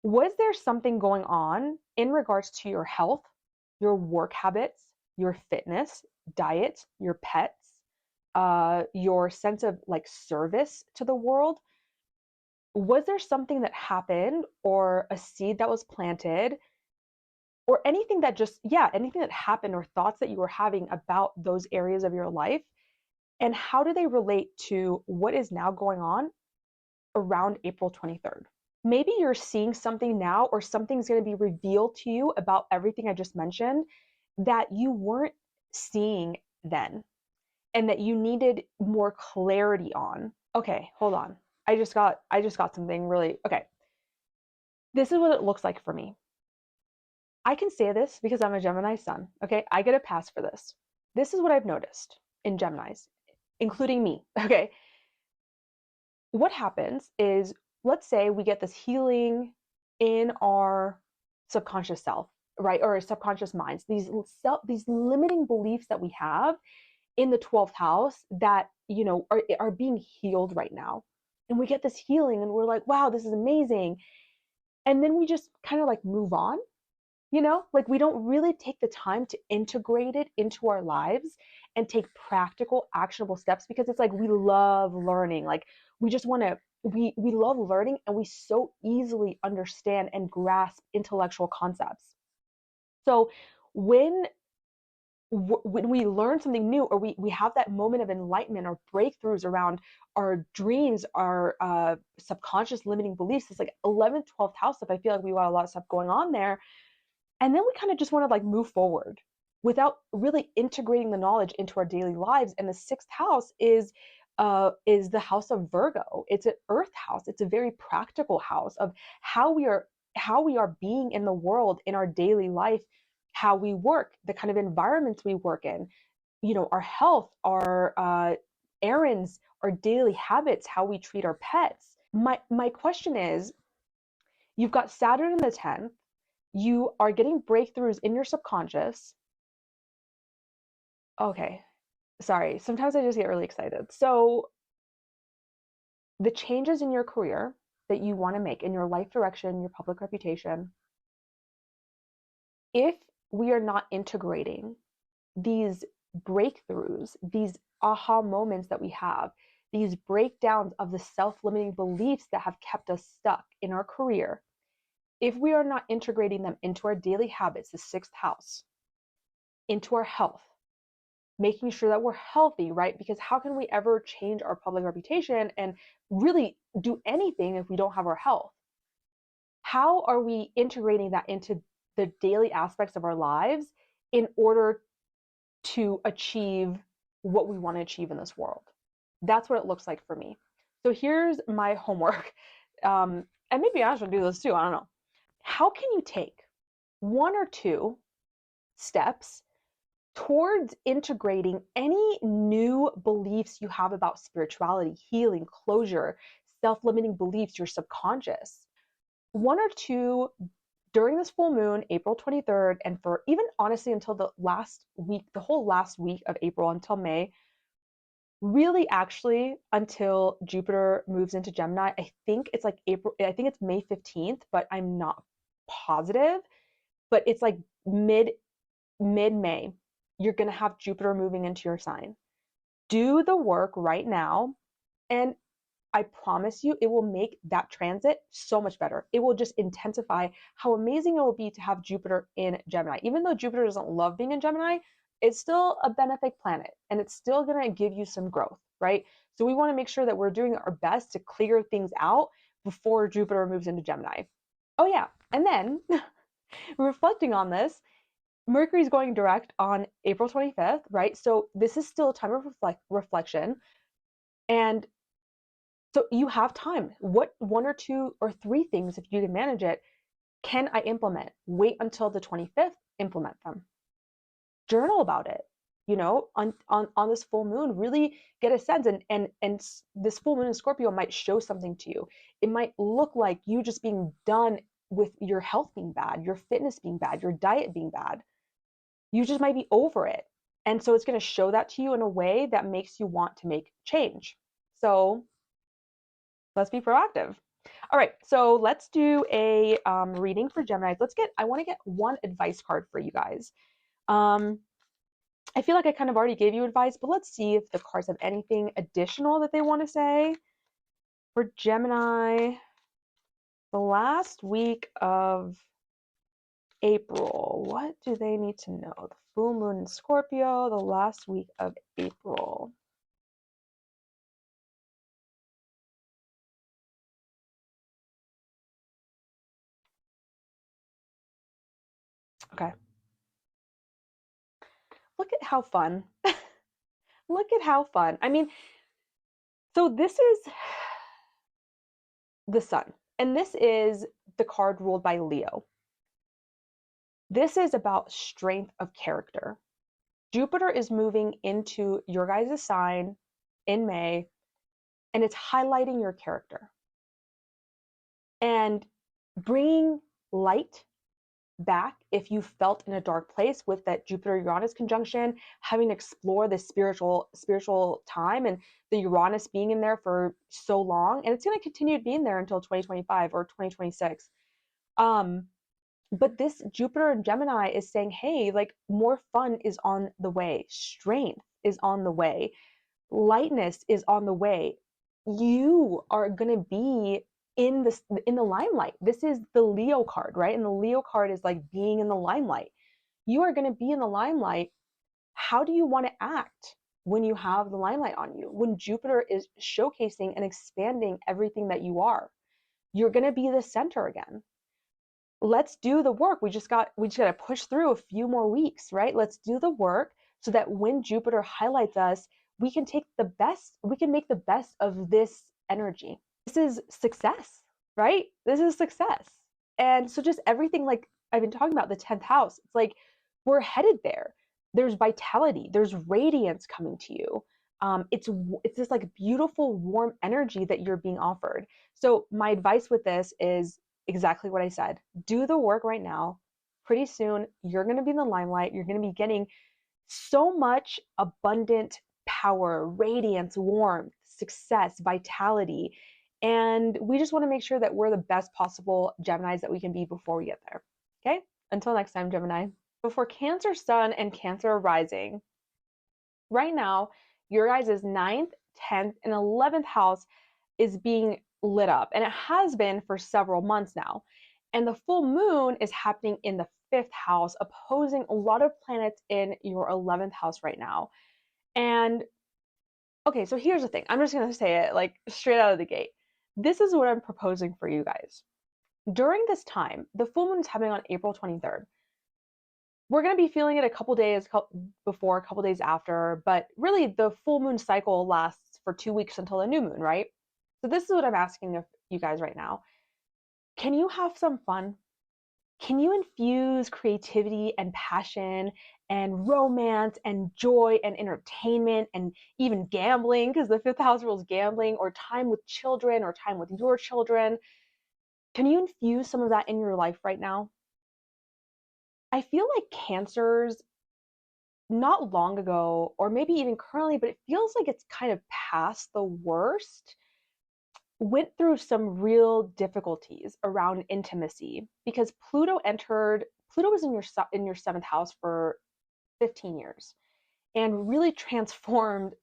Was there something going on in regards to your health, your work habits, your fitness, diet, your pets, your sense of like service to the world? Was there something that happened, or a seed that was planted, or anything that happened, or thoughts that you were having about those areas of your life? And how do they relate to what is now going on around April 23rd? Maybe you're seeing something now, or something's going to be revealed to you about everything I just mentioned that you weren't seeing then, and that you needed more clarity on. Okay, hold on. I just got something really, okay. This is what it looks like for me. I can say this because I'm a Gemini sun, okay? I get a pass for this. This is what I've noticed in Geminis, including me, okay? What happens is, let's say we get this healing in our subconscious self, right? Or our subconscious minds, these limiting beliefs that we have in the 12th house that, are being healed right now. And we get this healing and we're like, wow, this is amazing. And then we just kind of like move on, like we don't really take the time to integrate it into our lives and take practical, actionable steps, because it's like we love learning. Like we just want to, we love learning, and we so easily understand and grasp intellectual concepts. So when when we learn something new, or we have that moment of enlightenment or breakthroughs around our dreams, our subconscious limiting beliefs, it's like 11th, 12th house stuff. I feel like we got a lot of stuff going on there. And then we kind of just want to like move forward without really integrating the knowledge into our daily lives. And the sixth house is the house of Virgo. It's an earth house. It's a very practical house of how we are being in the world, in our daily life, how we work, the kind of environments we work in, our health, our errands, our daily habits, how we treat our pets. My question is, you've got Saturn in the 10th, you are getting breakthroughs in your subconscious. Okay, sorry, sometimes I just get really excited. So the changes in your career that you want to make, in your life direction, your public reputation, if we are not integrating these breakthroughs, these aha moments that we have, these breakdowns of the self-limiting beliefs that have kept us stuck in our career, if we are not integrating them into our daily habits, the sixth house, into our health, making sure that we're healthy, right? Because how can we ever change our public reputation and really do anything if we don't have our health? How are we integrating that into the daily aspects of our lives in order to achieve what we want to achieve in this world? That's what it looks like for me. So here's my homework. And maybe I should do this too. I don't know. How can you take one or two steps towards integrating any new beliefs you have about spirituality, healing, closure, self-limiting beliefs, your subconscious? One or two during this full moon, April 23rd, and for even honestly until the last week, the whole last week of April until May, really actually until Jupiter moves into Gemini. I think it's like I think it's May 15th, but I'm not positive. But it's like mid-May, you're going to have Jupiter moving into your sign. Do the work right now, and I promise you, it will make that transit so much better. It will just intensify how amazing it will be to have Jupiter in Gemini. Even though Jupiter doesn't love being in Gemini, it's still a benefic planet, and it's still going to give you some growth, right? So we want to make sure that we're doing our best to clear things out before Jupiter moves into Gemini. Oh yeah, and then reflecting on this, Mercury is going direct on April 25th, right? So this is still a time of reflection. And so you have time. What one or two or three things, if you can manage it, can I implement? Wait until the 25th, implement them. Journal about it. On this full moon, really get a sense. And this full moon in Scorpio might show something to you. It might look like you just being done with your health being bad, your fitness being bad, your diet being bad. You just might be over it. And so it's going to show that to you in a way that makes you want to make change. So let's be proactive. All right, so let's do a reading for Gemini. I want to get one advice card for you guys. I feel like I kind of already gave you advice, but let's see if the cards have anything additional that they want to say. For Gemini, the last week of April, what do they need to know? The full moon in Scorpio, the last week of April. Okay. Look at how fun. Look at how fun. I mean, so this is the sun, and this is the card ruled by Leo. This is about strength of character. Jupiter is moving into your guys' sign in May, and it's highlighting your character and bringing light back if you felt in a dark place with that Jupiter-Uranus conjunction, having to explore this spiritual time and the Uranus being in there for so long, and it's going to continue being there until 2025 or 2026. But this Jupiter and Gemini is saying, hey, like more fun is on the way, strength is on the way, lightness is on the way. You are going to be in the limelight. This is the Leo card, right? And the Leo card is like being in the limelight. You are going to be in the limelight How do you want to act when you have the limelight on you? When Jupiter is showcasing and expanding everything that you are, you're going to be the center again. Let's do the work. We just got to push through a few more weeks, right? Let's do the work so that when Jupiter highlights us, we can make the best of this energy. This is success, right? This is success. And so just everything, like I've been talking about, the 10th house, it's like we're headed there. There's vitality, there's radiance coming to you. It's this like beautiful warm energy that you're being offered. So my advice with this is exactly what I said. Do the work right now. Pretty soon you're going to be in the limelight. You're going to be getting so much abundant power, radiance, warmth, success, vitality. And we just want to make sure that we're the best possible Geminis that we can be before we get there. Okay? Until next time, Gemini. Before Cancer Sun and Cancer Rising, right now, your guys' 9th, 10th, and 11th house is being lit up. And it has been for several months now. And the full moon is happening in the 5th house, opposing a lot of planets in your 11th house right now. And okay, so here's the thing. I'm just going to say it like straight out of the gate. This is what I'm proposing for you guys. During this time, the full moon is happening on April 23rd. We're going to be feeling it a couple days before, a couple days after, but really the full moon cycle lasts for 2 weeks until the new moon, right? So this is what I'm asking of you guys right now. Can you have some fun? Can you infuse creativity and passion and romance and joy and entertainment and even gambling, because the 5th house rules gambling, or time with children or time with your children? Can you infuse some of that in your life right now? I feel like Cancers not long ago, or maybe even currently, but it feels like it's kind of past the worst, went through some real difficulties around intimacy because Pluto was in your 7th house for 15 years and really transformed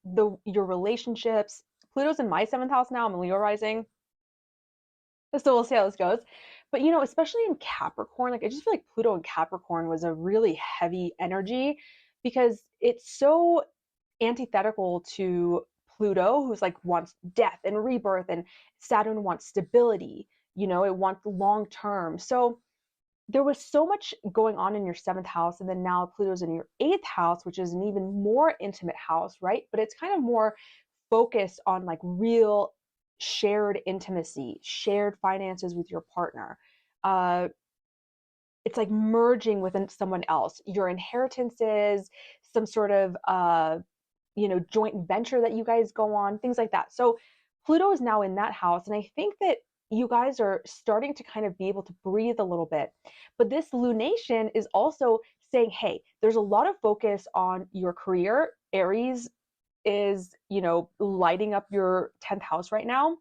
your relationships. Pluto's in my 7th house now. I'm a Leo rising. So we'll see how this goes. But especially in Capricorn, like I just feel like Pluto in Capricorn was a really heavy energy because it's so antithetical to Pluto, who's like wants death and rebirth, and Saturn wants stability. It wants long term. So there was so much going on in your 7th house, and then now Pluto's in your 8th house, which is an even more intimate house, right? But it's kind of more focused on like real shared intimacy, shared finances with your partner. Uh, it's like merging with someone else, your inheritances, some sort of joint venture that you guys go on, things like that. So Pluto is now in that house, and I think that you guys are starting to kind of be able to breathe a little bit. But this lunation is also saying, hey, there's a lot of focus on your career. Aries is, lighting up your 10th house right now.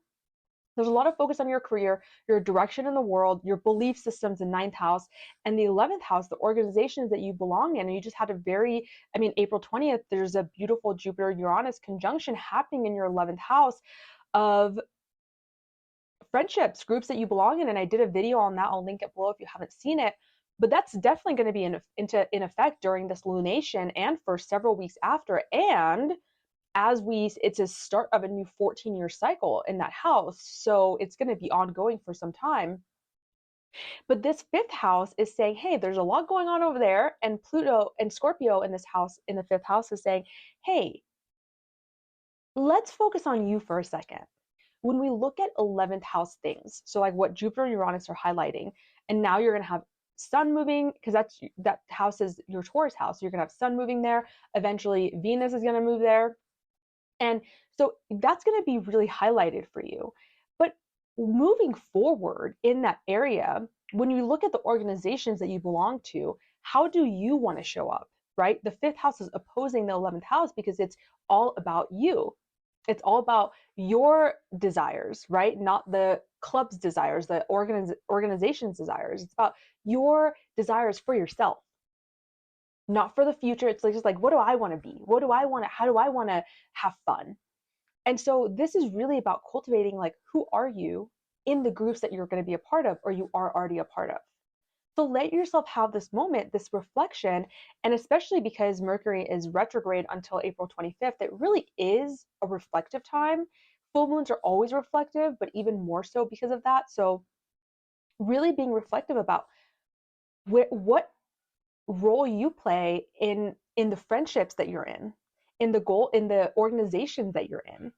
There's a lot of focus on your career, your direction in the world, your belief systems in 9th house, and the 11th house, the organizations that you belong in. And you just had April 20th, there's a beautiful Jupiter Uranus conjunction happening in your 11th house of friendships, groups that you belong in. And I did a video on that. I'll link it below if you haven't seen it. But that's definitely going to be in effect during this lunation and for several weeks after. And it's a start of a new 14-year cycle in that house. So it's going to be ongoing for some time. But this 5th house is saying, hey, there's a lot going on over there. And Pluto and Scorpio in this house, in the 5th house, is saying, hey, let's focus on you for a second. When we look at 11th house things, so like what Jupiter and Uranus are highlighting, and now you're going to have Sun moving, because that house is your Taurus house. You're going to have Sun moving there. Eventually, Venus is going to move there. And so that's going to be really highlighted for you. But moving forward in that area, when you look at the organizations that you belong to, how do you want to show up, right? The 5th house is opposing the 11th house because it's all about you. It's all about your desires, right? Not the club's desires, the organization's desires. It's about your desires for yourself, not for the future. It's like just like, what do I want to be? What do I want to, how do I want to have fun? And so this is really about cultivating, like, who are you in the groups that you're going to be a part of, or you are already a part of? So let yourself have this moment, this reflection, and especially because Mercury is retrograde until April 25th, it really is a reflective time. Full moons are always reflective, but even more so because of that. So really being reflective about what role you play in the friendships that you're in the organizations that you're in,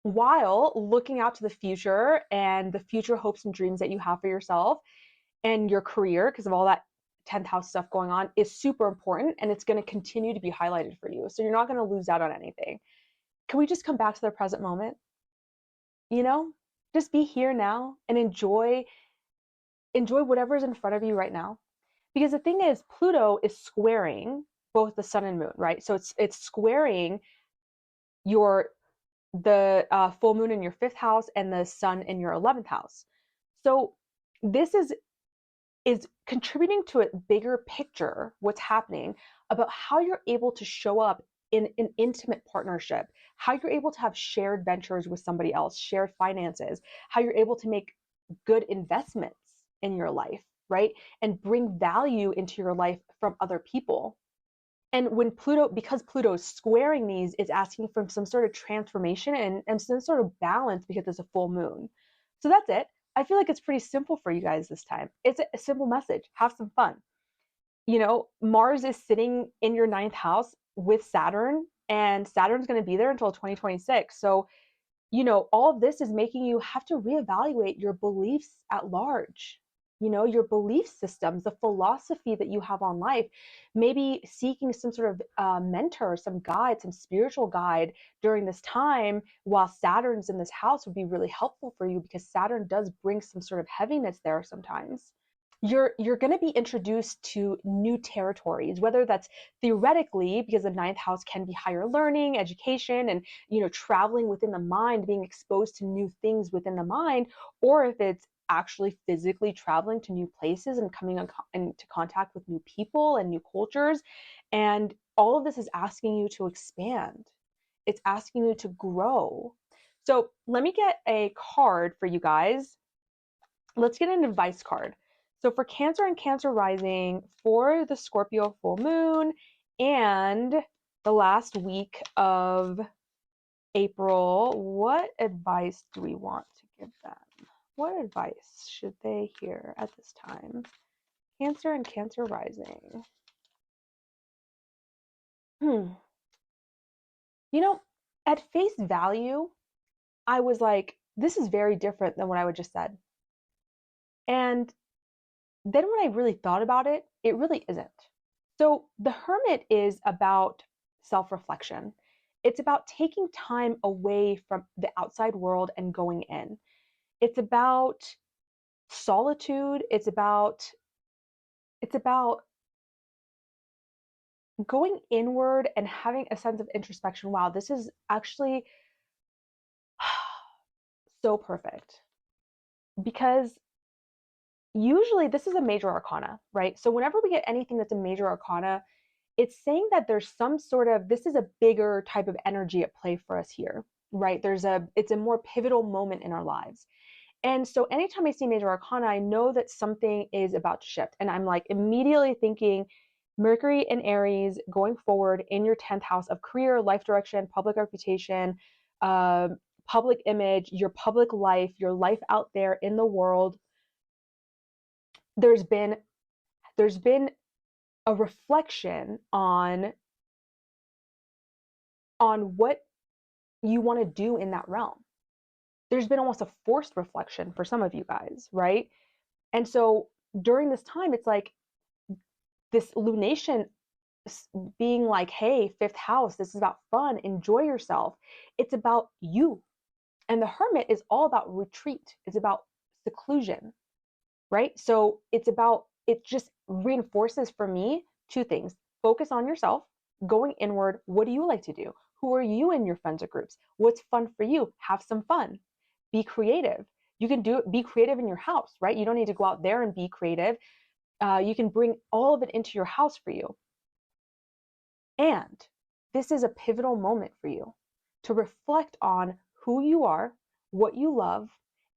while looking out to the future and the future hopes and dreams that you have for yourself and your career, because of all that 10th house stuff going on, is super important, and it's going to continue to be highlighted for you. So you're not going to lose out on anything. Can we just come back to the present moment? You know, just be here now and enjoy whatever's in front of you right now. Because the thing is, Pluto is squaring both the sun and moon, right? So it's squaring your the full moon in your fifth house and the sun in your 11th house. So this is contributing to a bigger picture, what's happening about how you're able to show up in an intimate partnership, how you're able to have shared ventures with somebody else, shared finances, how you're able to make good investments in your life, right? And bring value into your life from other people. And when Pluto, because Pluto is squaring these, it's asking for some sort of transformation and some sort of balance because it's a full moon. So that's it. I feel like it's pretty simple for you guys this time. It's a simple message. Have some fun. You know, Mars is sitting in your ninth house with Saturn, and Saturn's going to be there until 2026. So, you know, all of this is making you have to reevaluate your beliefs at large. You know, your belief systems, the philosophy that you have on life, maybe seeking some sort of mentor, some guide, some spiritual guide during this time while Saturn's in this house would be really helpful for you, because Saturn does bring some sort of heaviness there sometimes. You're going to be introduced to new territories, whether that's theoretically, because the ninth house can be higher learning, education, and, you know, traveling within the mind, being exposed to new things within the mind, or if it's actually physically traveling to new places and coming into contact with new people and new cultures. And all of this is asking you to expand. It's asking you to grow. So let me get a card for you guys. Let's get an advice card. So for Cancer and Cancer rising, for the Scorpio full moon and the last week of April, what advice do we want to give them? What advice should they hear at this time? Cancer and Cancer rising. You know, at face value, I was like, this is very different than what I would just said. And then when I really thought about it, it really isn't. So the Hermit is about self-reflection. It's about taking time away from the outside world and going in. It's about solitude. It's about going inward and having a sense of introspection. Wow, this is actually so perfect, because usually this is a major arcana, right? So whenever we get anything that's a major arcana, it's saying that there's some sort of, this is a bigger type of energy at play for us here, right? It's a more pivotal moment in our lives. And so anytime I see major arcana, I know that something is about to shift. And I'm like immediately thinking Mercury and Aries going forward in your 10th house of career, life direction, public reputation, uh, public image, your public life, your life out there in the world. There's been a reflection on what you want to do in that realm. There's been almost a forced reflection for some of you guys, right? And so during this time, it's like this lunation being like, hey, fifth house, this is about fun, enjoy yourself. It's about you. And the Hermit is all about retreat, it's about seclusion, right? So it just reinforces for me two things: focus on yourself, going inward. What do you like to do? Who are you in your friends or groups? What's fun for you? Have some fun. Be creative. You can do it, be creative in your house, right? You don't need to go out there and be creative. You can bring all of it into your house for you. And this is a pivotal moment for you to reflect on who you are, what you love,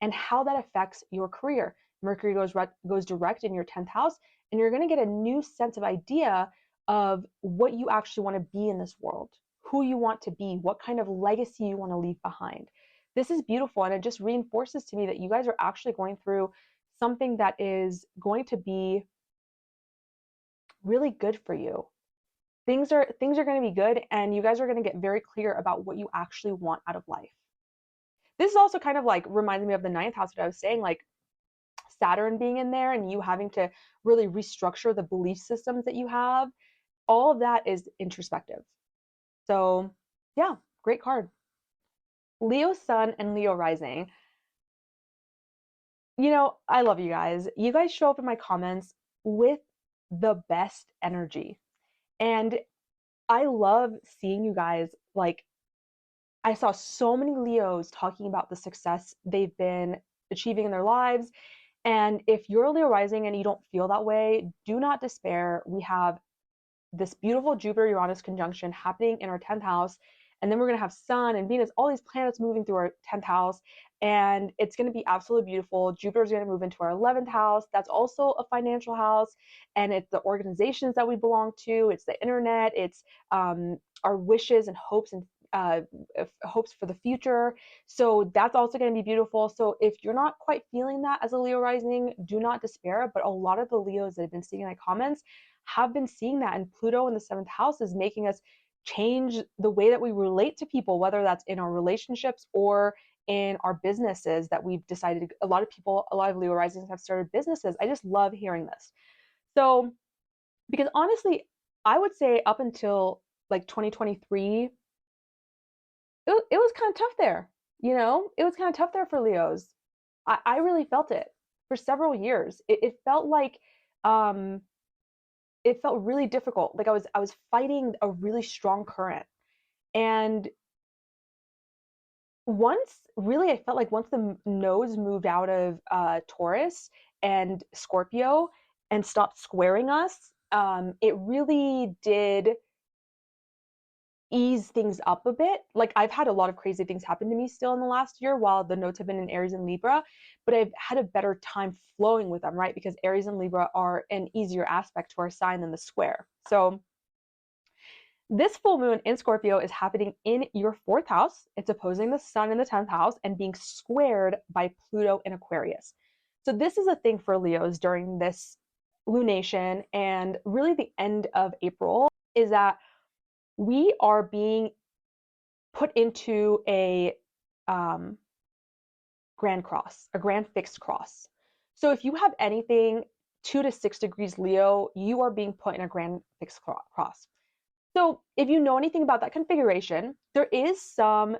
and how that affects your career. Mercury goes direct in your 10th house, and you're going to get a new sense of idea of what you actually want to be in this world, who you want to be, what kind of legacy you want to leave behind. This is beautiful, and it just reinforces to me that you guys are actually going through something that is going to be really good for you. Things are going to be good, and you guys are going to get very clear about what you actually want out of life. This is also kind of like reminds me of the 9th house that I was saying, like Saturn being in there and you having to really restructure the belief systems that you have. All of that is introspective. So yeah, great card. Leo sun and Leo rising. You know, I love you guys. You guys show up in my comments with the best energy. And I love seeing you guys. Like, I saw so many Leos talking about the success they've been achieving in their lives. And if you're a Leo rising and you don't feel that way, do not despair. We have this beautiful Jupiter-Uranus conjunction happening in our 10th house. And then we're going to have Sun and Venus, all these planets moving through our 10th house. And it's going to be absolutely beautiful. Jupiter's going to move into our 11th house. That's also a financial house. And it's the organizations that we belong to. It's the internet. It's our wishes and hopes and hopes for the future. So that's also going to be beautiful. So if you're not quite feeling that as a Leo rising, do not despair. But a lot of the Leos that have been seeing my comments have been seeing that. And Pluto in the 7th house is making us change the way that we relate to people, whether that's in our relationships or in our businesses that we've decided. A lot of Leo risings have started businesses. I just love hearing this. So, because honestly, I would say up until like 2023, it was kind of tough there. You know, it was kind of tough there for Leos. I really felt it for several years. It felt like it felt really difficult. Like I was fighting a really strong current. And I felt like once the nodes moved out of Taurus and Scorpio and stopped squaring us, it really did ease things up a bit. Like I've had a lot of crazy things happen to me still in the last year while the nodes have been in Aries and Libra, but I've had a better time flowing with them, right? Because Aries and Libra are an easier aspect to our sign than the square. So this full moon in Scorpio is happening in your 4th house. It's opposing the sun in the 10th house and being squared by Pluto in Aquarius. So this is a thing for Leos during this lunation and really the end of April, is that we are being put into a grand cross, a grand fixed cross. So if you have anything 2 to 6 degrees Leo, you are being put in a grand fixed cross. So if you know anything about that configuration, there is some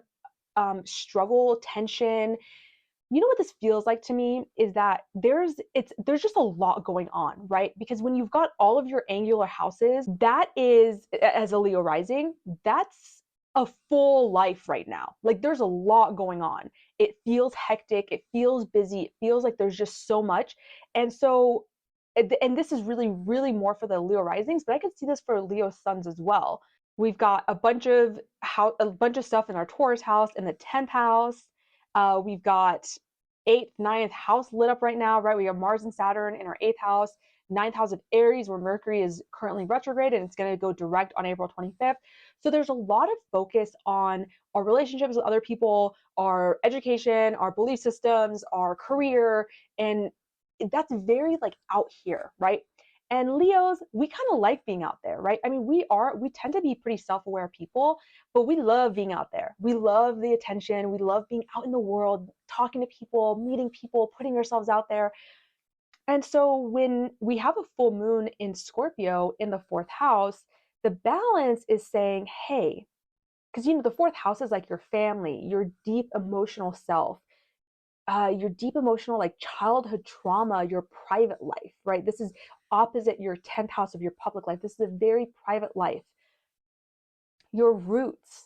struggle, tension. You know what this feels like to me is that there's just a lot going on, right? Because when you've got all of your angular houses, that is, as a Leo rising, that's a full life right now. Like there's a lot going on. It feels hectic, it feels busy, it feels like there's just so much. And so and this is really, really more for the Leo risings, but I could see this for Leo suns as well. We've got a bunch of stuff in our Taurus house in the 10th house. We've got 8th, 9th house lit up right now, right? We have Mars and Saturn in our 8th house, 9th house of Aries, where Mercury is currently retrograde and it's going to go direct on April 25th. So there's a lot of focus on our relationships with other people, our education, our belief systems, our career, and that's very like out here, right? And Leos, we kind of like being out there, right? I mean, we tend to be pretty self-aware people, but we love being out there. We love the attention. We love being out in the world, talking to people, meeting people, putting ourselves out there. And so when we have a full moon in Scorpio in the 4th house, the balance is saying, hey, because you know, the 4th house is like your family, your deep emotional self, your deep emotional, like childhood trauma, your private life, right? This is opposite your 10th house of your public life. This is a very private life, your roots.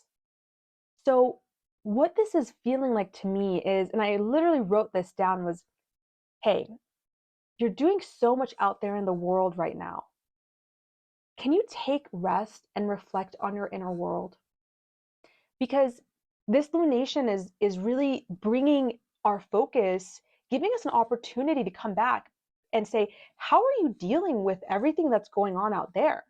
So what this is feeling like to me is, and I literally wrote this down, was, hey, you're doing so much out there in the world right now. Can you take rest and reflect on your inner world? Because this lunation is really bringing our focus giving us an opportunity to come back and say, how are you dealing with everything that's going on out there?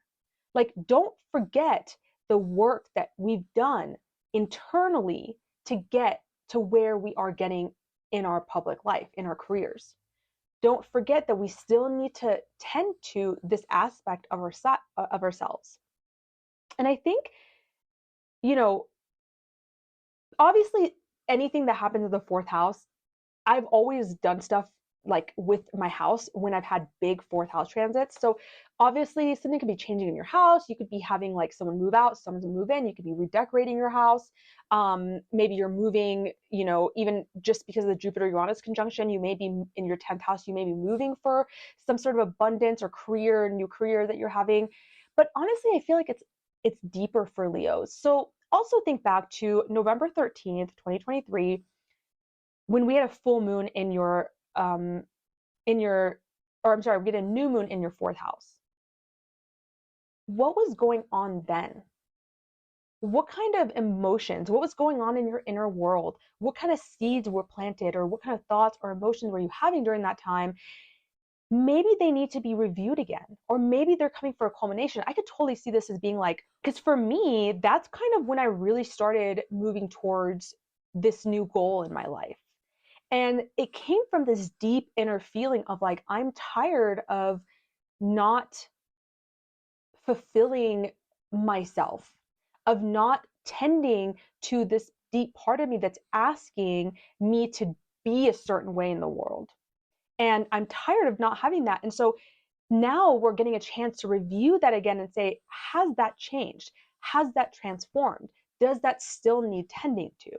Like, don't forget the work that we've done internally to get to where we are getting in our public life, in our careers. Don't forget that we still need to tend to this aspect of ourselves. And I think, you know, obviously anything that happens in the fourth house, I've always done stuff like with my house when I've had big fourth house transits. So obviously something could be changing in your house. You could be having like someone move out, someone move in. You could be redecorating your house. Maybe you're moving, even just because of the Jupiter Uranus conjunction, you may be in your 10th house, you may be moving for some sort of abundance or new career that you're having. But honestly, I feel like it's deeper for Leos. So also think back to November 13th, 2023, when we had a full moon we had a new moon in your fourth house. What was going on then? What kind of emotions, what was going on in your inner world? What kind of seeds were planted, or what kind of thoughts or emotions were you having during that time? Maybe they need to be reviewed again, or maybe they're coming for a culmination. I could totally see this as being like, because for me, that's kind of when I really started moving towards this new goal in my life. And it came from this deep inner feeling of like, I'm tired of not fulfilling myself, of not tending to this deep part of me that's asking me to be a certain way in the world. And I'm tired of not having that. And so now we're getting a chance to review that again and say, has that changed? Has that transformed? Does that still need tending to?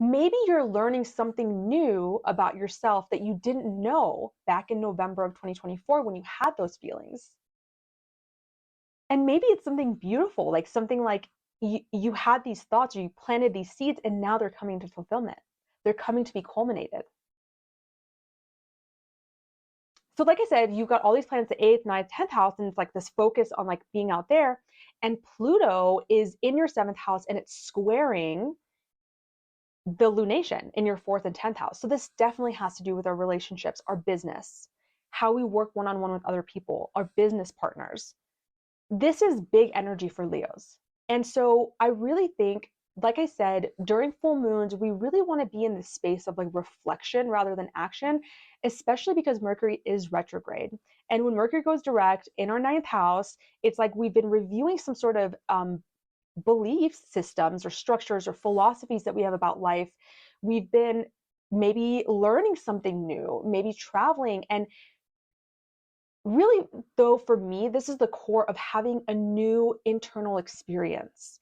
Maybe you're learning something new about yourself that you didn't know back in November of 2024 when you had those feelings. And maybe it's something beautiful, like something like you had these thoughts or you planted these seeds and now they're coming to fulfillment. They're coming to be culminated. So like I said, you've got all these planets, the 8th, 9th, 10th house, and it's like this focus on like being out there. And Pluto is in your 7th house and it's squaring the lunation in your 4th and 10th house. So this definitely has to do with our relationships, our business, how we work one-on-one with other people, our business partners. This is big energy for Leos. And so I really think, like I said, during full moons, we really want to be in this space of like reflection rather than action, especially because Mercury is retrograde. And when Mercury goes direct in our 9th house, it's like we've been reviewing some sort of belief systems or structures or philosophies that we have about life. We've been maybe learning something new, maybe traveling. And really, though, for me, this is the core of having a new internal experience.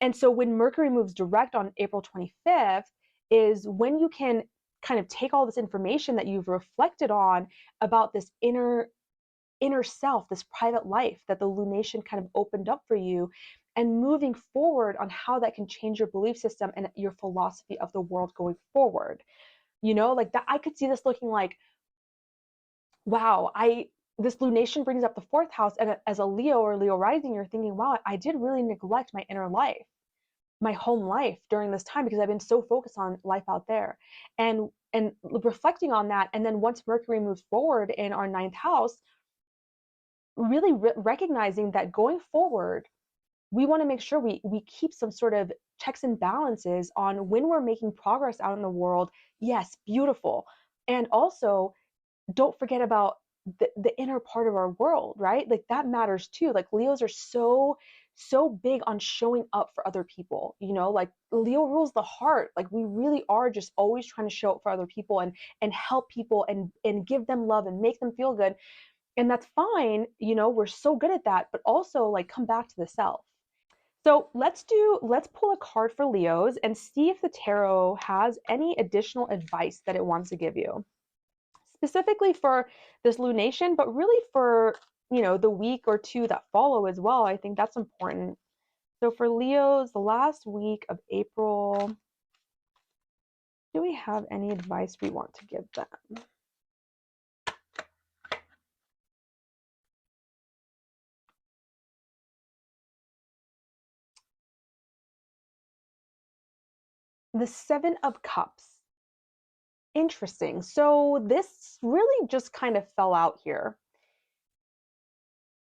And so when Mercury moves direct on April 25th is when you can kind of take all this information that you've reflected on about this inner self, this private life that the lunation kind of opened up for you, and moving forward on how that can change your belief system and your philosophy of the world going forward. Like that, I could see this looking like, wow, this lunation brings up the 4th house, and as a Leo or Leo rising, you're thinking, wow, I did really neglect my inner life, my home life during this time because I've been so focused on life out there. And reflecting on that, and then once Mercury moves forward in our 9th house, really recognizing that going forward, we want to make sure we keep some sort of checks and balances on when we're making progress out in the world. Yes, beautiful. And also, don't forget about the inner part of our world, right? Like that matters too. Like Leos are so big on showing up for other people, like Leo rules the heart. Like we really are just always trying to show up for other people and help people and give them love and make them feel good. And that's fine, we're so good at that, but also like come back to the self. So let's pull a card for Leos and see if the tarot has any additional advice that it wants to give you, specifically for this lunation, but really for, the week or two that follow as well. I think that's important. So for Leos, the last week of April, do we have any advice we want to give them? The 7 of Cups Interesting. So this really just kind of fell out here.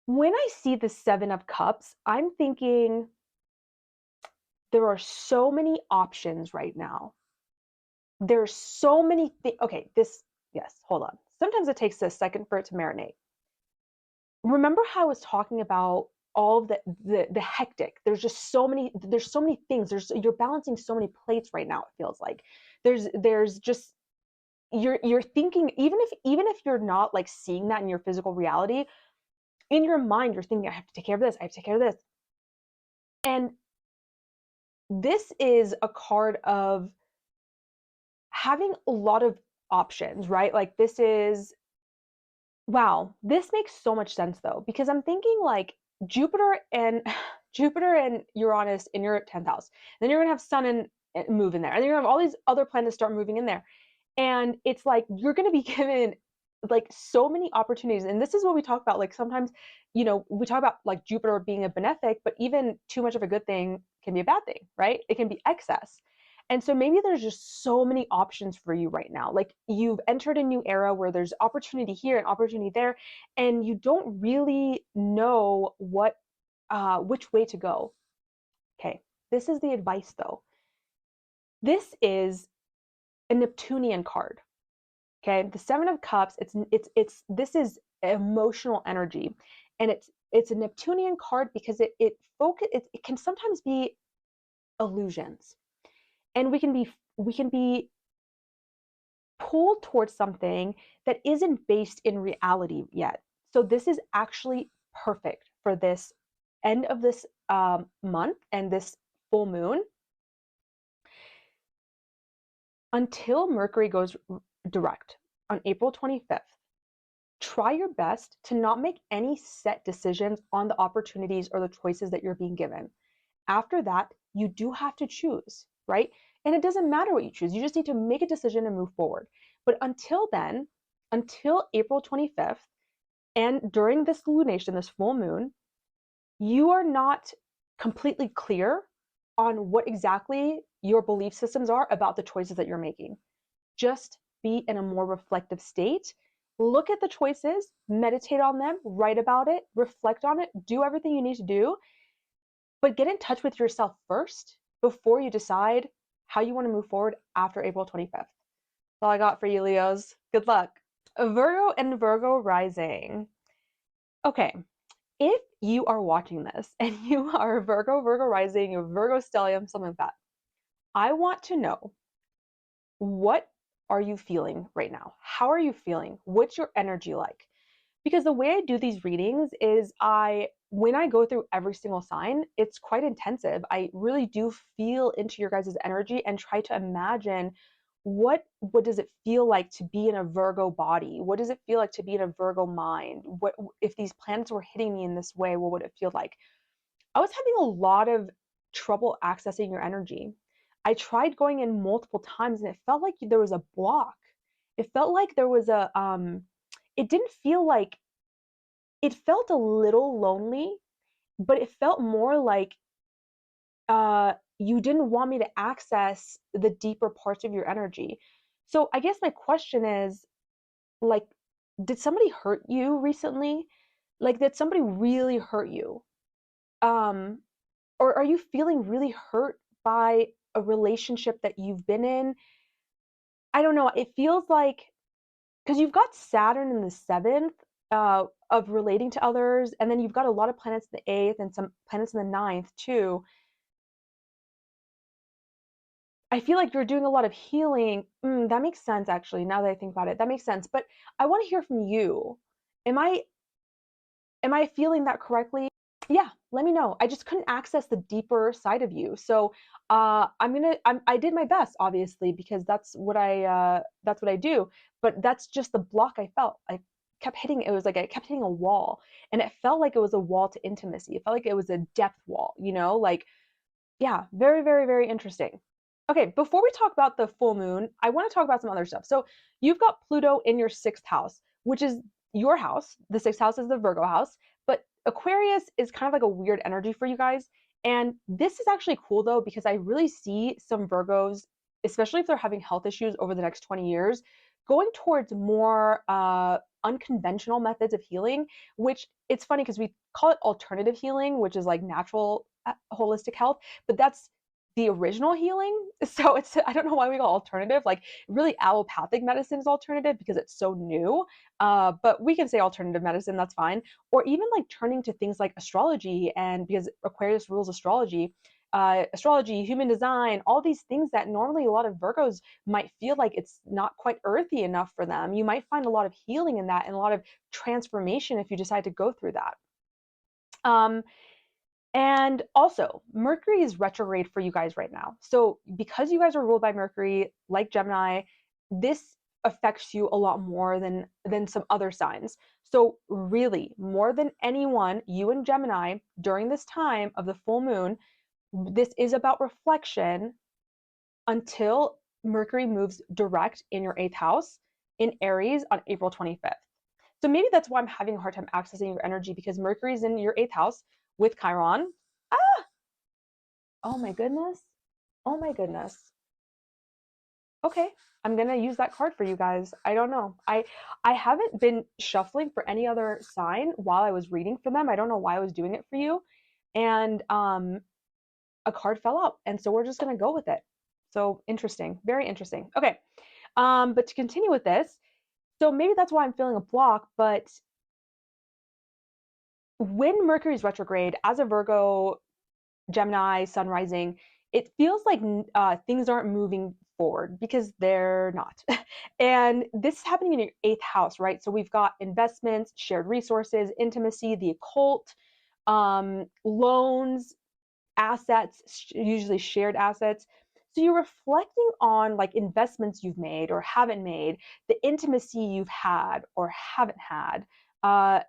When I see the Seven of Cups, I'm thinking there are so many options right now. There's so many things. Okay, yes, hold on. Sometimes it takes a second for it to marinate. Remember how I was talking about all of the hectic. There's so many things. You're balancing so many plates right now, it feels like. There's just you're thinking, even if you're not like seeing that in your physical reality, in your mind you're thinking, I have to take care of this, I have to take care of this. And this is a card of having a lot of options, right? Like this is, wow, this makes so much sense though, because I'm thinking like Jupiter and Jupiter and Uranus in your 10th house. Then you're gonna have Sun and move in there. And then you're gonna have all these other planets start moving in there. And it's like you're gonna be given like so many opportunities. And this is what we talk about. Like sometimes, we talk about like Jupiter being a benefic, but even too much of a good thing can be a bad thing, right? It can be excess. And so maybe there's just so many options for you right now. Like you've entered a new era where there's opportunity here and opportunity there, and you don't really know which way to go. Okay, this is the advice though. This is a Neptunian card. Okay, the Seven of Cups. It's this is emotional energy, and it's a Neptunian card because it can sometimes be illusions, and we can be pulled towards something that isn't based in reality yet. So this is actually perfect for this end of this month and this full moon until Mercury goes direct on April 25th. Try your best to not make any set decisions on the opportunities or the choices that you're being given. After that, you do have to choose, right? And it doesn't matter what you choose. You just need to make a decision and move forward. But until then, until April 25th, and during this lunation, this full moon, you are not completely clear on what exactly your belief systems are about the choices that you're making. Just be in a more reflective state. Look at the choices, meditate on them, write about it, reflect on it, do everything you need to do, but get in touch with yourself first before you decide how you want to move forward after April 25th. That's all I got for you, Leos. Good luck. Virgo and Virgo rising. Okay, if you are watching this and you are Virgo, Virgo rising, or Virgo stellium, something like that, I want to know, what are you feeling right now? How are you feeling? What's your energy like? Because the way I do these readings is when I go through every single sign, it's quite intensive. I really do feel into your guys' energy and try to imagine what does it feel like to be in a Virgo body? What does it feel like to be in a Virgo mind? What if these planets were hitting me in this way, what would it feel like? I was having a lot of trouble accessing your energy. I tried going in multiple times and it felt like there was a block. It felt like there was it didn't feel like, it felt a little lonely, but it felt more like you didn't want me to access the deeper parts of your energy. So I guess my question is, like, did somebody hurt you recently? Like, did somebody really hurt you? Um, or are you feeling really hurt by a relationship that you've been in? I don't know. It feels like, because you've got Saturn in the seventh of relating to others, and then you've got a lot of planets in the eighth and some planets in the ninth too. I feel like you're doing a lot of healing. That makes sense, actually. Now that I think about it, that makes sense. But I want to hear from you. Am I feeling that correctly? Yeah, let me know. I just couldn't access the deeper side of you. So I did my best, obviously, because that's what I do. But that's just the block I felt. I kept hitting, it was like I kept hitting a wall, and it felt like it was a wall to intimacy. It felt like it was a depth wall, like, yeah, very, very, very interesting. Okay, before we talk about the full moon, I want to talk about some other stuff. So you've got Pluto in your sixth house, which is your house. The sixth house is the Virgo house, but Aquarius is kind of like a weird energy for you guys. And this is actually cool though, because I really see some Virgos especially if they're having health issues over the next 20 years, going towards more unconventional methods of healing, which it's funny because we call it alternative healing, which is like natural holistic health, but that's the original healing. So it's, I don't know why we call alternative. Like really allopathic medicine is alternative because it's so new. But we can say alternative medicine, that's fine. Or even like turning to things like astrology, and because Aquarius rules astrology, astrology, human design, all these things that normally a lot of Virgos might feel like it's not quite earthy enough for them. You might find a lot of healing in that and a lot of transformation if you decide to go through that. And also, Mercury is retrograde for you guys right now. So, because you guys are ruled by Mercury, like Gemini, this affects you a lot more than some other signs. So, really, more than anyone, you and Gemini during this time of the full moon, this is about reflection until Mercury moves direct in your 8th house in Aries on April 25th. So maybe that's why I'm having a hard time accessing your energy, because Mercury's in your 8th house with Chiron. Ah, oh my goodness. Oh my goodness. Okay, I'm gonna use that card for you guys. I don't know. I haven't been shuffling for any other sign while I was reading for them. I don't know why I was doing it for you. And a card fell out, and so we're just gonna go with it. So interesting, very interesting. Okay, but to continue with this, so maybe that's why I'm feeling a block, but when Mercury's retrograde, as a Virgo, Gemini, Sun rising, it feels like things aren't moving forward because they're not. And this is happening in your 8th house, right? So we've got investments, shared resources, intimacy, the occult, loans, assets, usually shared assets. So you're reflecting on like investments you've made or haven't made, the intimacy you've had or haven't had. Uh,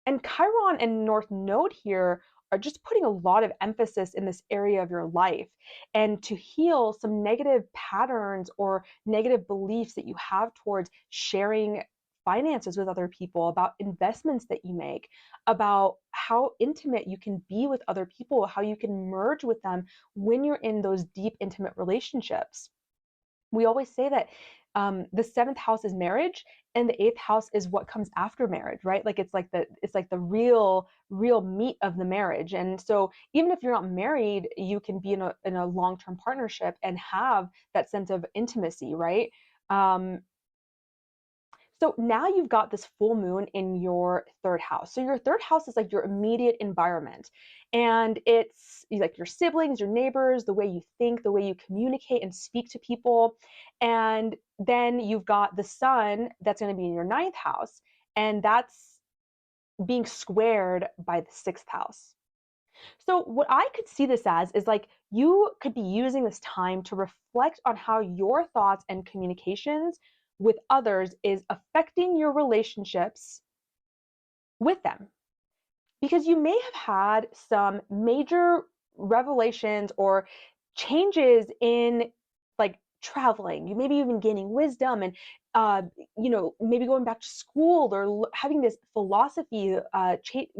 and Chiron and North Node here are just putting a lot of emphasis in this area of your life, and to heal some negative patterns or negative beliefs that you have towards sharing finances with other people, about investments that you make, about how intimate you can be with other people, how you can merge with them when you're in those deep, intimate relationships. We always say that the 7th house is marriage, and the 8th house is what comes after marriage, right? Like it's like the real meat of the marriage. And so even if you're not married, you can be in a long-term partnership and have that sense of intimacy, right? Um, so now you've got this full moon in your 3rd house. So your 3rd house is like your immediate environment. And it's like your siblings, your neighbors, the way you think, the way you communicate and speak to people. And then you've got the sun that's going to be in your 9th house. And that's being squared by the 6th house. So, what I could see this as is like you could be using this time to reflect on how your thoughts and communications with others is affecting your relationships with them. Because you may have had some major revelations or changes in like traveling. You maybe even gaining wisdom and maybe going back to school or having this philosophy,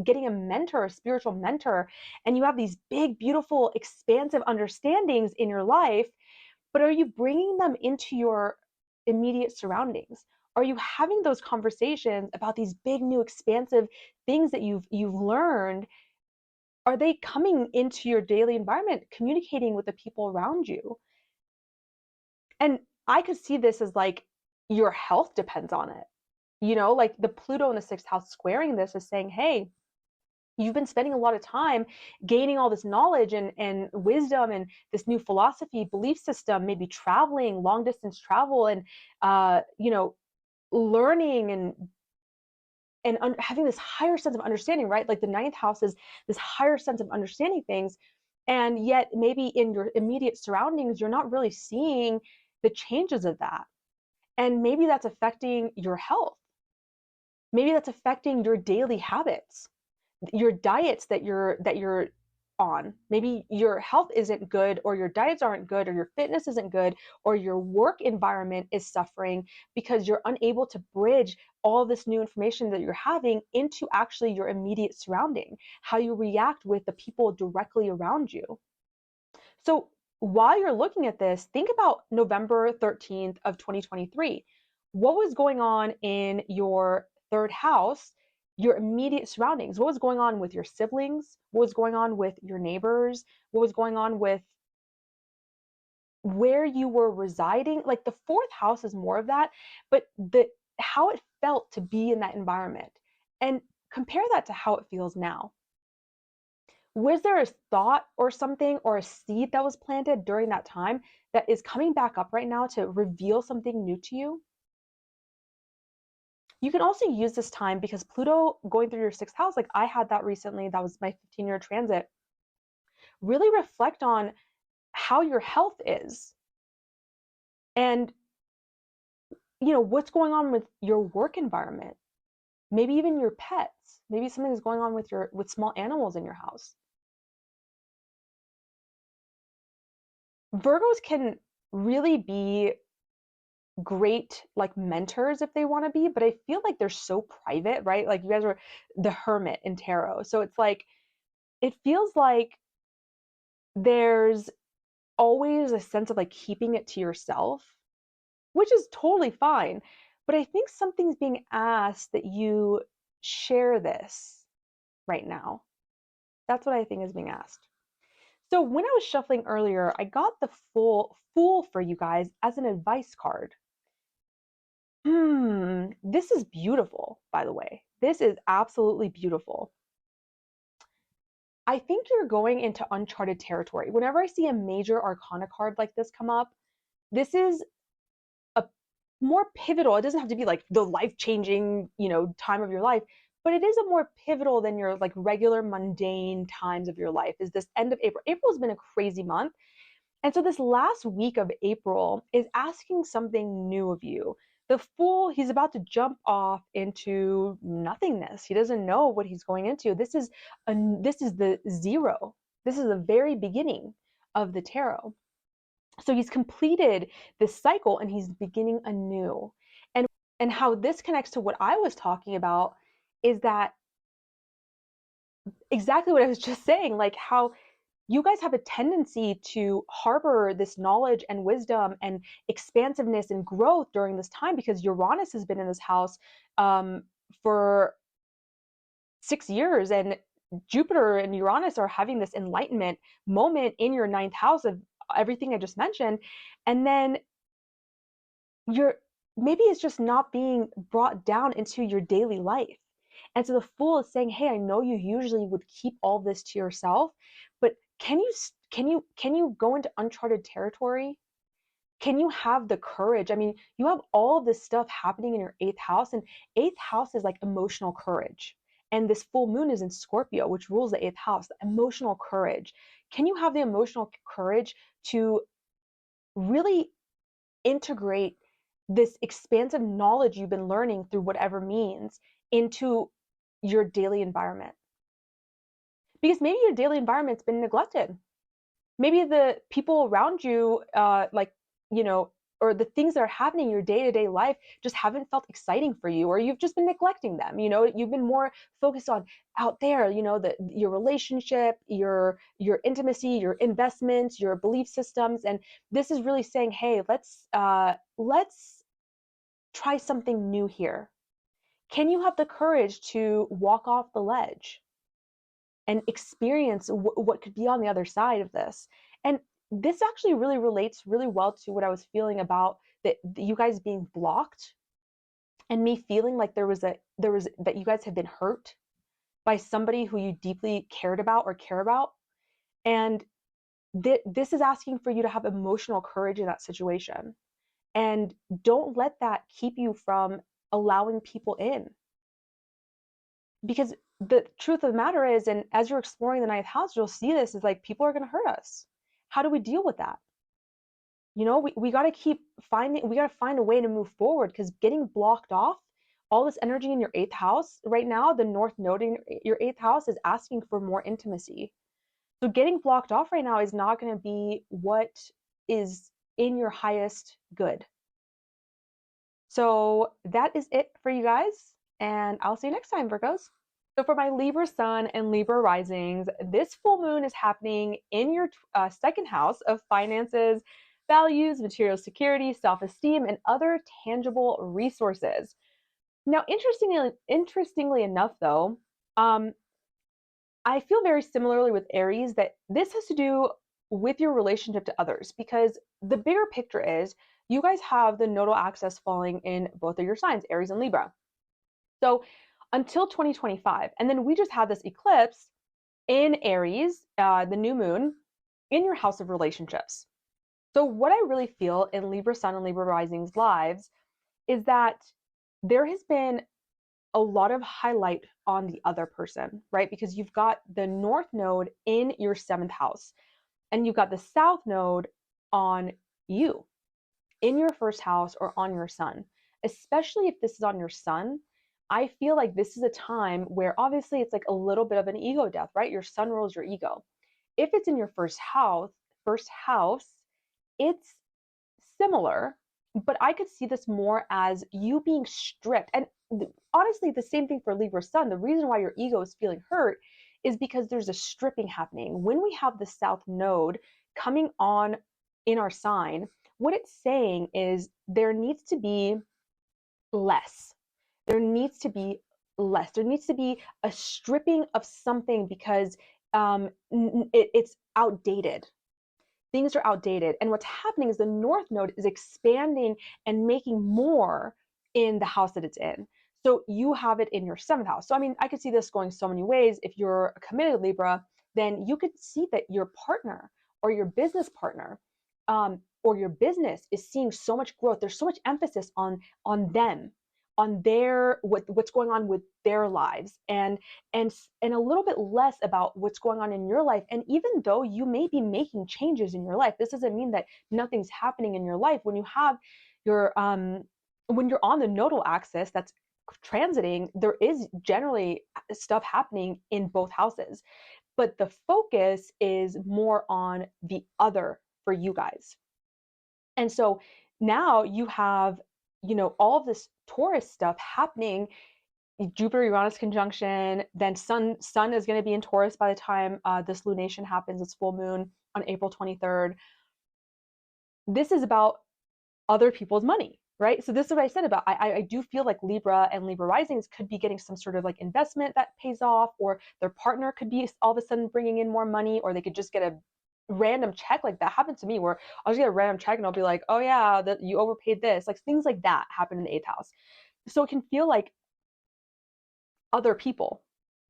getting a mentor, a spiritual mentor, and you have these big, beautiful, expansive understandings in your life. But are you bringing them into your immediate surroundings? Are you having those conversations about these big, new, expansive things that you've learned? Are they coming into your daily environment, communicating with the people around you? And I could see this as like your health depends on it. Like the Pluto in the 6th house squaring this is saying, hey, you've been spending a lot of time gaining all this knowledge and wisdom and this new philosophy, belief system, maybe traveling, long distance travel, and learning and having this higher sense of understanding, right? Like the 9th house is this higher sense of understanding things. And yet maybe in your immediate surroundings, you're not really seeing the changes of that. And maybe that's affecting your health. Maybe that's affecting your daily habits, your diets that you're on. Maybe your health isn't good, or your diets aren't good, or your fitness isn't good, or your work environment is suffering because you're unable to bridge all this new information that you're having into actually your immediate surrounding, how you react with the people directly around you. So while you're looking at this, think about November 13th of 2023. What was going on in your third house, your immediate surroundings? What was going on with your siblings? What was going on with your neighbors? What was going on with where you were residing? Like the fourth house is more of that, but the how it felt to be in that environment. And compare that to how it feels now. Was there a thought or something or a seed that was planted during that time that is coming back up right now to reveal something new to you? You can also use this time because Pluto going through your sixth house, like I had that recently, that was my 15-year transit. Really reflect on how your health is and what's going on with your work environment, maybe even your pets, maybe something is going on with small animals in your house. Virgos can really be great like mentors if they want to be, but I feel like they're so private, right? Like you guys are the hermit in tarot. So it's like it feels like there's always a sense of like keeping it to yourself, which is totally fine. But I think something's being asked that you share this right now. That's what I think is being asked. So when I was shuffling earlier, I got the full Fool for you guys as an advice card. This is beautiful, by the way. This is absolutely beautiful. I think you're going into uncharted territory. Whenever I see a major arcana card like this come up, this is a more pivotal. It doesn't have to be like the life-changing, time of your life, but it is a more pivotal than your like regular mundane times of your life. Is this end of April? April has been a crazy month. And so this last week of April is asking something new of you. The Fool, he's about to jump off into nothingness. He doesn't know what he's going into. This is the zero. This is the very beginning of the tarot. So he's completed this cycle and he's beginning anew. And how this connects to what I was talking about is that exactly what I was just saying, like how you guys have a tendency to harbor this knowledge and wisdom and expansiveness and growth during this time because Uranus has been in this house for 6 years, and Jupiter and Uranus are having this enlightenment moment in your ninth house of everything I just mentioned. And then maybe it's just not being brought down into your daily life. And so the Fool is saying, hey, I know you usually would keep all this to yourself, but can you go into uncharted territory? Can you have the courage? I mean, you have all of this stuff happening in your eighth house, and eighth house is like emotional courage. And this full moon is in Scorpio, which rules the eighth house, the emotional courage. Can you have the emotional courage to really integrate this expansive knowledge you've been learning through whatever means into your daily environment? Because maybe your daily environment's been neglected. Maybe the people around you, or the things that are happening in your day-to-day life just haven't felt exciting for you, or you've just been neglecting them. You've been more focused on out there, your relationship, your intimacy, your investments, your belief systems. And this is really saying, hey, let's try something new here. Can you have the courage to walk off the ledge and experience what could be on the other side of this? And this actually really relates really well to what I was feeling about that you guys being blocked, and me feeling like there was that you guys had been hurt by somebody who you deeply cared about or care about. And this is asking for you to have emotional courage in that situation, and don't let that keep you from allowing people in. Because the truth of the matter is, and as you're exploring the ninth house, you'll see this is like people are going to hurt us. How do we deal with that? We got to we got to find a way to move forward, because getting blocked off, all this energy in your eighth house right now, the North Node in your eighth house is asking for more intimacy. So getting blocked off right now is not going to be what is in your highest good. So that is it for you guys, and I'll see you next time, Virgos. So for my Libra sun and Libra risings, this full moon is happening in your second house of finances, values, material security, self-esteem, and other tangible resources. Now, interestingly enough, though, um, I feel very similarly with Aries that this has to do with your relationship to others, because the bigger picture is you guys have the nodal axis falling in both of your signs, Aries and Libra. So until 2025, and then we just had this eclipse in Aries, the new moon, in your house of relationships. So what I really feel in Libra Sun and Libra Rising's lives is that there has been a lot of highlight on the other person, right? Because you've got the North Node in your seventh house, and you've got the South Node on you in your first house or on your sun. Especially if this is on your sun, I feel like this is a time where obviously it's like a little bit of an ego death, right? Your sun rules your ego. If it's in your first house, it's similar, but I could see this more as you being stripped. And honestly, the same thing for Libra Sun. The reason why your ego is feeling hurt is because there's a stripping happening. When we have the South Node coming on in our sign, what it's saying is there needs to be less. There needs to be less. There needs to be a stripping of something because it's outdated. Things are outdated. And what's happening is the North Node is expanding and making more in the house that it's in. So you have it in your seventh house. So, I mean, I could see this going so many ways. If you're a committed Libra, then you could see that your partner or your business partner or your business is seeing so much growth. There's so much emphasis on them, on their what's going on with their lives, and a little bit less about what's going on in your life. And even though you may be making changes in your life, this doesn't mean that nothing's happening in your life. When you have your when you're on the nodal axis that's transiting, there is generally stuff happening in both houses, but the focus is more on the other for you guys. And so now you have, all of this Taurus stuff happening, Jupiter Uranus conjunction, then sun is going to be in Taurus by the time this lunation happens. It's full moon on April 23rd. This is about other people's money, right? So this is what I said about I do feel like Libra and Libra risings could be getting some sort of like investment that pays off, or their partner could be all of a sudden bringing in more money, or they could just get a random check. Like that happened to me where I'll just get a random check and I'll be like, oh yeah, that you overpaid this. Like things like that happen in the eighth house. So it can feel like other people,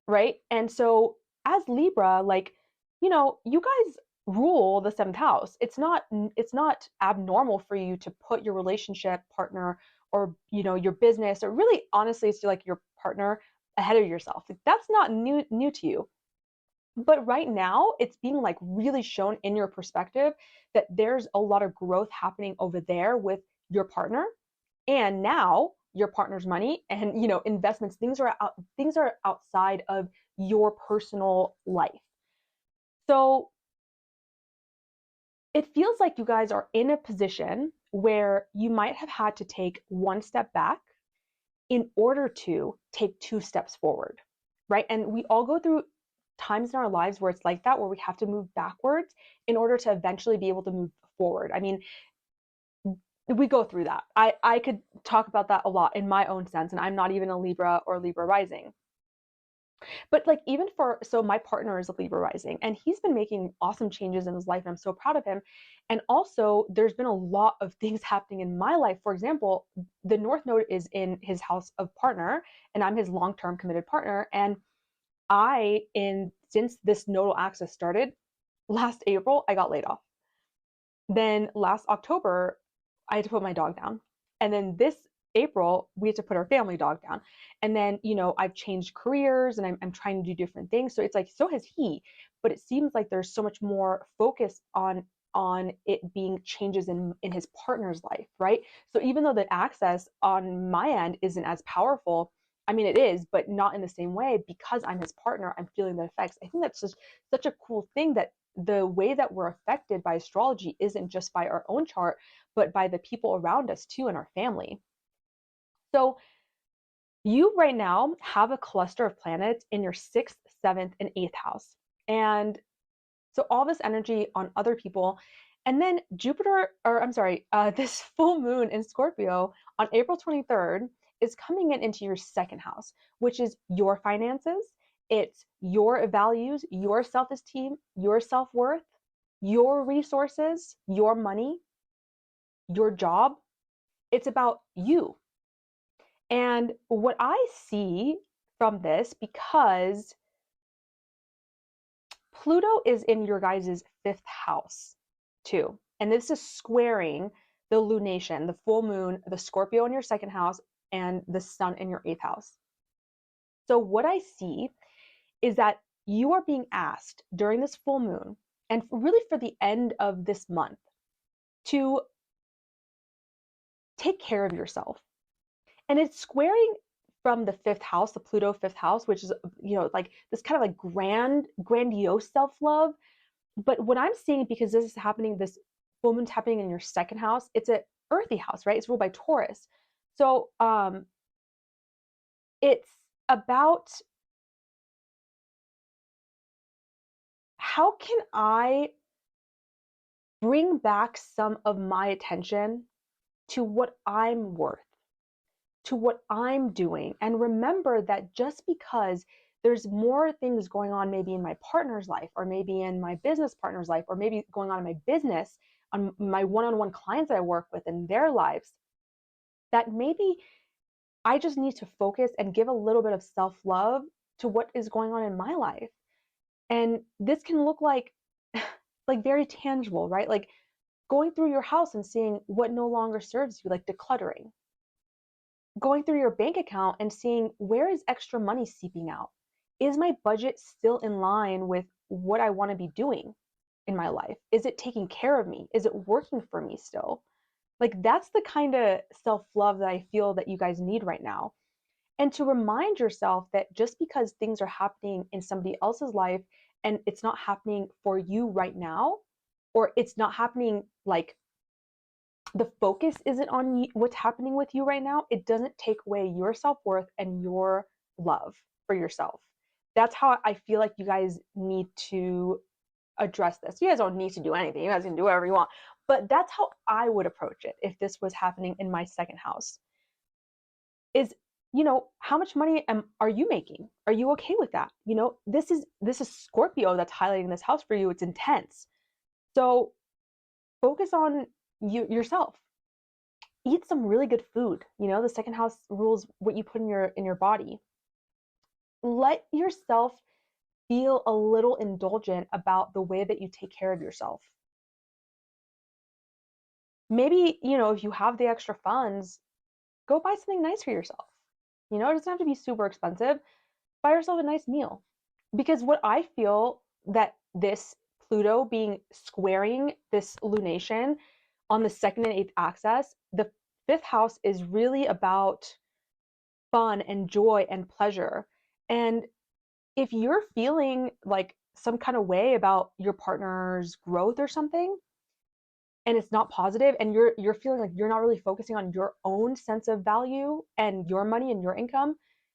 right? And so as Libra, like, you guys rule the seventh house. It's not abnormal for you to put your relationship partner or your business, or really honestly it's like your partner, ahead of yourself. Like, that's not new to you. But right now it's being like really shown in your perspective that there's a lot of growth happening over there with your partner, and now your partner's money and investments. Things are outside of your personal life. So it feels like you guys are in a position where you might have had to take one step back in order to take two steps forward, right? And we all go through times in our lives where it's like that, where we have to move backwards in order to eventually be able to move forward. I mean, we go through that. I could talk about that a lot in my own sense, and I'm not even a Libra or Libra rising. But like so my partner is a Libra rising, and he's been making awesome changes in his life, and I'm so proud of him. And also there's been a lot of things happening in my life. For example, the North Node is in his house of partner, and I'm his long-term committed partner. And since this nodal axis started last April, I got laid off. Then last October, I had to put my dog down. And then this April, we had to put our family dog down. And then, I've changed careers and I'm trying to do different things. So it's like, so has he. But it seems like there's so much more focus on it being changes in his partner's life, right? So even though the access on my end isn't as powerful, I mean, it is, but not in the same way. Because I'm his partner, I'm feeling the effects. I think that's just such a cool thing, that the way that we're affected by astrology isn't just by our own chart, but by the people around us too, in our family. So You right now have a cluster of planets in your 6th, 7th, and 8th house. And so all this energy on other people. And then this full moon in Scorpio on April 23rd is coming into your 2nd house, which is your finances. It's your values, your self esteem, your self worth, your resources, your money, your job. It's about you. And what I see from this, because Pluto is in your guys' 5th house too. And this is squaring the lunation, the full moon, the Scorpio in your 2nd house, and the sun in your 8th house. So what I see is that you are being asked during this full moon, and really for the end of this month, to take care of yourself. And it's squaring from the 5th house, the Pluto 5th house, which is, like this kind of like grandiose self-love. But what I'm seeing, because this is happening, this full moon's happening in your 2nd house, it's an earthy house, right? It's ruled by Taurus. So it's about, how can I bring back some of my attention to what I'm worth, to what I'm doing. And remember that just because there's more things going on, maybe in my partner's life, or maybe in my business partner's life, or maybe going on in my business, on my one-on-one clients that I work with in their lives, that maybe I just need to focus and give a little bit of self-love to what is going on in my life. And this can look like like very tangible, right? Like going through your house and seeing what no longer serves you, like decluttering. Going through your bank account and seeing, where is extra money seeping out? Is my budget still in line with what I want to be doing in my life? Is it taking care of me? Is it working for me still? Like, that's the kind of self-love that I feel that you guys need right now. And to remind yourself that just because things are happening in somebody else's life and it's not happening for you right now, or it's not happening, like the focus isn't on what's happening with you right now, it doesn't take away your self-worth and your love for yourself. That's how I feel like you guys need to address this. You guys don't need to do anything. You guys can do whatever you want. But that's how I would approach it if this was happening in my 2nd house. Is, how much money are you making? Are you okay with that? This is Scorpio that's highlighting this house for you. It's intense. So focus on yourself. Eat some really good food. The 2nd house rules what you put in your body. Let yourself feel a little indulgent about the way that you take care of yourself. Maybe, if you have the extra funds, go buy something nice for yourself. It doesn't have to be super expensive. Buy yourself a nice meal. Because what I feel that this Pluto being squaring this lunation on the 2nd and 8th axis, the 5th house is really about fun and joy and pleasure. And if you're feeling like some kind of way about your partner's growth or something, and it's not positive, and you're feeling like you're not really focusing on your own sense of value and your money and your income,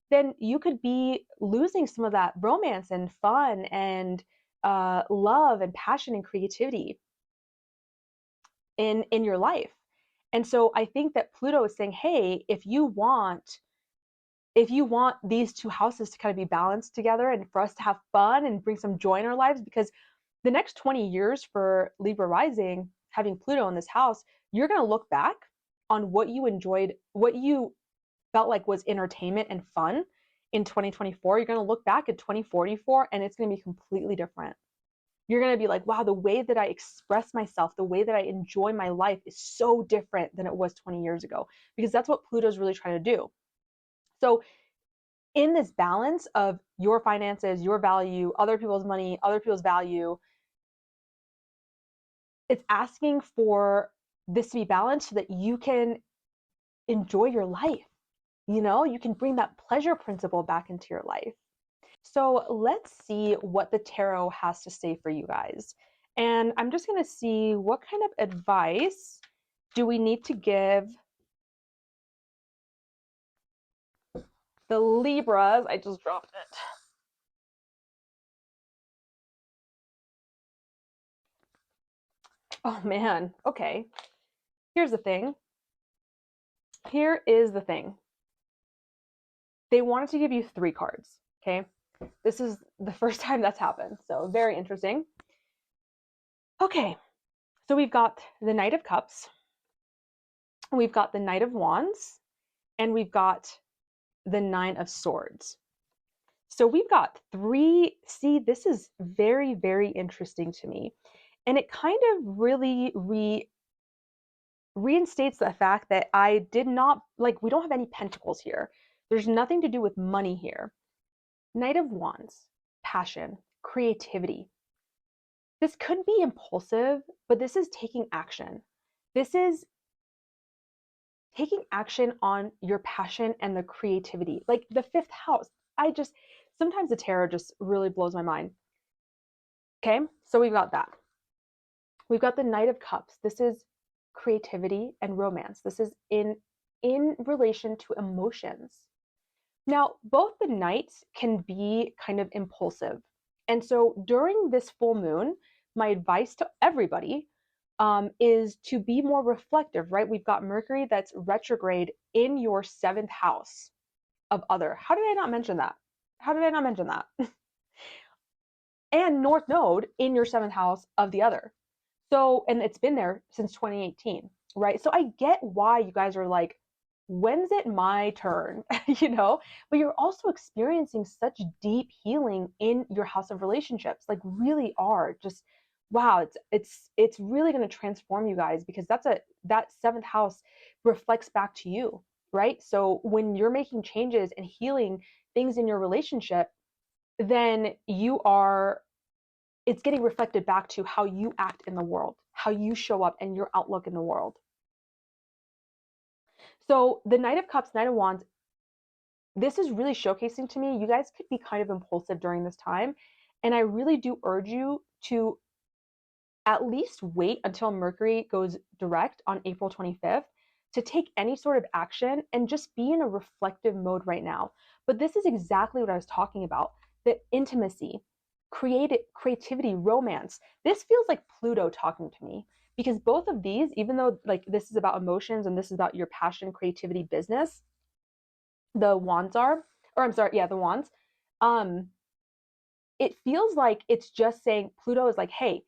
then you could be losing some of that romance and fun and love and passion and creativity in your life. And so I think that Pluto is saying, hey, if you want these two houses to kind of be balanced together and for us to have fun and bring some joy in our lives, because the next 20 years for Libra rising, having Pluto in this house, you're going to look back on what you enjoyed, what you felt like was entertainment and fun in 2024. You're going to look back at 2044 and it's going to be completely different. You're going to be like, wow, the way that I express myself, the way that I enjoy my life is so different than it was 20 years ago, because that's what Pluto's really trying to do. So in this balance of your finances, your value, other people's money, other people's value, it's asking for this to be balanced so that you can enjoy your life. You can bring that pleasure principle back into your life. So let's see what the tarot has to say for you guys. And I'm just going to see, what kind of advice do we need to give The Libras, I just dropped it. Oh man, okay. Here's the thing. Here is the thing. They wanted to give you 3 cards, okay? This is the first time that's happened, so very interesting. Okay, so we've got the Knight of Cups, we've got the Knight of Wands, and we've got the Nine of Swords. So we've got 3. See, this is very, very interesting to me. And it kind of really reinstates the fact that I did not, like, we don't have any pentacles here. There's nothing to do with money here. Knight of Wands, passion, creativity. This could be impulsive, but this is taking action. This is taking action on your passion and the creativity. Like the 5th house. Sometimes the tarot just really blows my mind. Okay, so we've got that. We've got the Knight of Cups. This is creativity and romance. This is in relation to emotions. Now, both the Knights can be kind of impulsive. And so during this full moon, my advice to everybody is to be more reflective, right? We've got Mercury that's retrograde in your 7th house of other. How did I not mention that? How did I not mention that? And North Node in your 7th house of the other. So, and it's been there since 2018, right? So I get why you guys are like, when's it my turn? You know, but you're also experiencing such deep healing in your house of relationships, like really are just, wow, it's really going to transform you guys, because that 7th house reflects back to you, right? So when you're making changes and healing things in your relationship, then it's getting reflected back to how you act in the world, how you show up and your outlook in the world. So the Knight of Cups, Knight of Wands, this is really showcasing to me, you guys could be kind of impulsive during this time. And I really do urge you to at least wait until Mercury goes direct on April 25th to take any sort of action and just be in a reflective mode right now. But this is exactly what I was talking about, the intimacy, creativity, romance. This feels like Pluto talking to me, because both of these, even though like this is about emotions and this is about your passion, creativity, business, the wands are, or I'm sorry, yeah, the wands, it feels like it's just saying, Pluto is like, hey,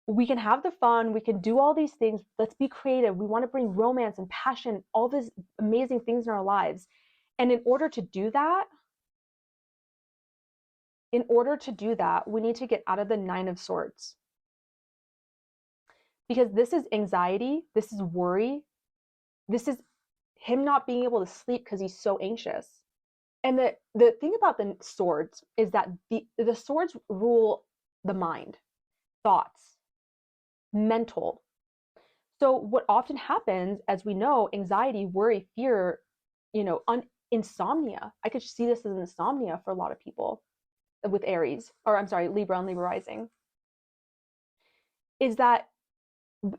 we can have the fun, we can do all these things, let's be creative, we want to bring romance and passion, all these amazing things in our lives. And in order to do that, we need to get out of the 9 of Swords. Because this is anxiety, this is worry, this is him not being able to sleep because he's so anxious. And the thing about the swords is that the swords rule the mind, thoughts, mental. So what often happens, as we know, anxiety, worry, fear, insomnia. I could see this as insomnia for a lot of people with Aries, or I'm sorry, Libra and Libra rising, is that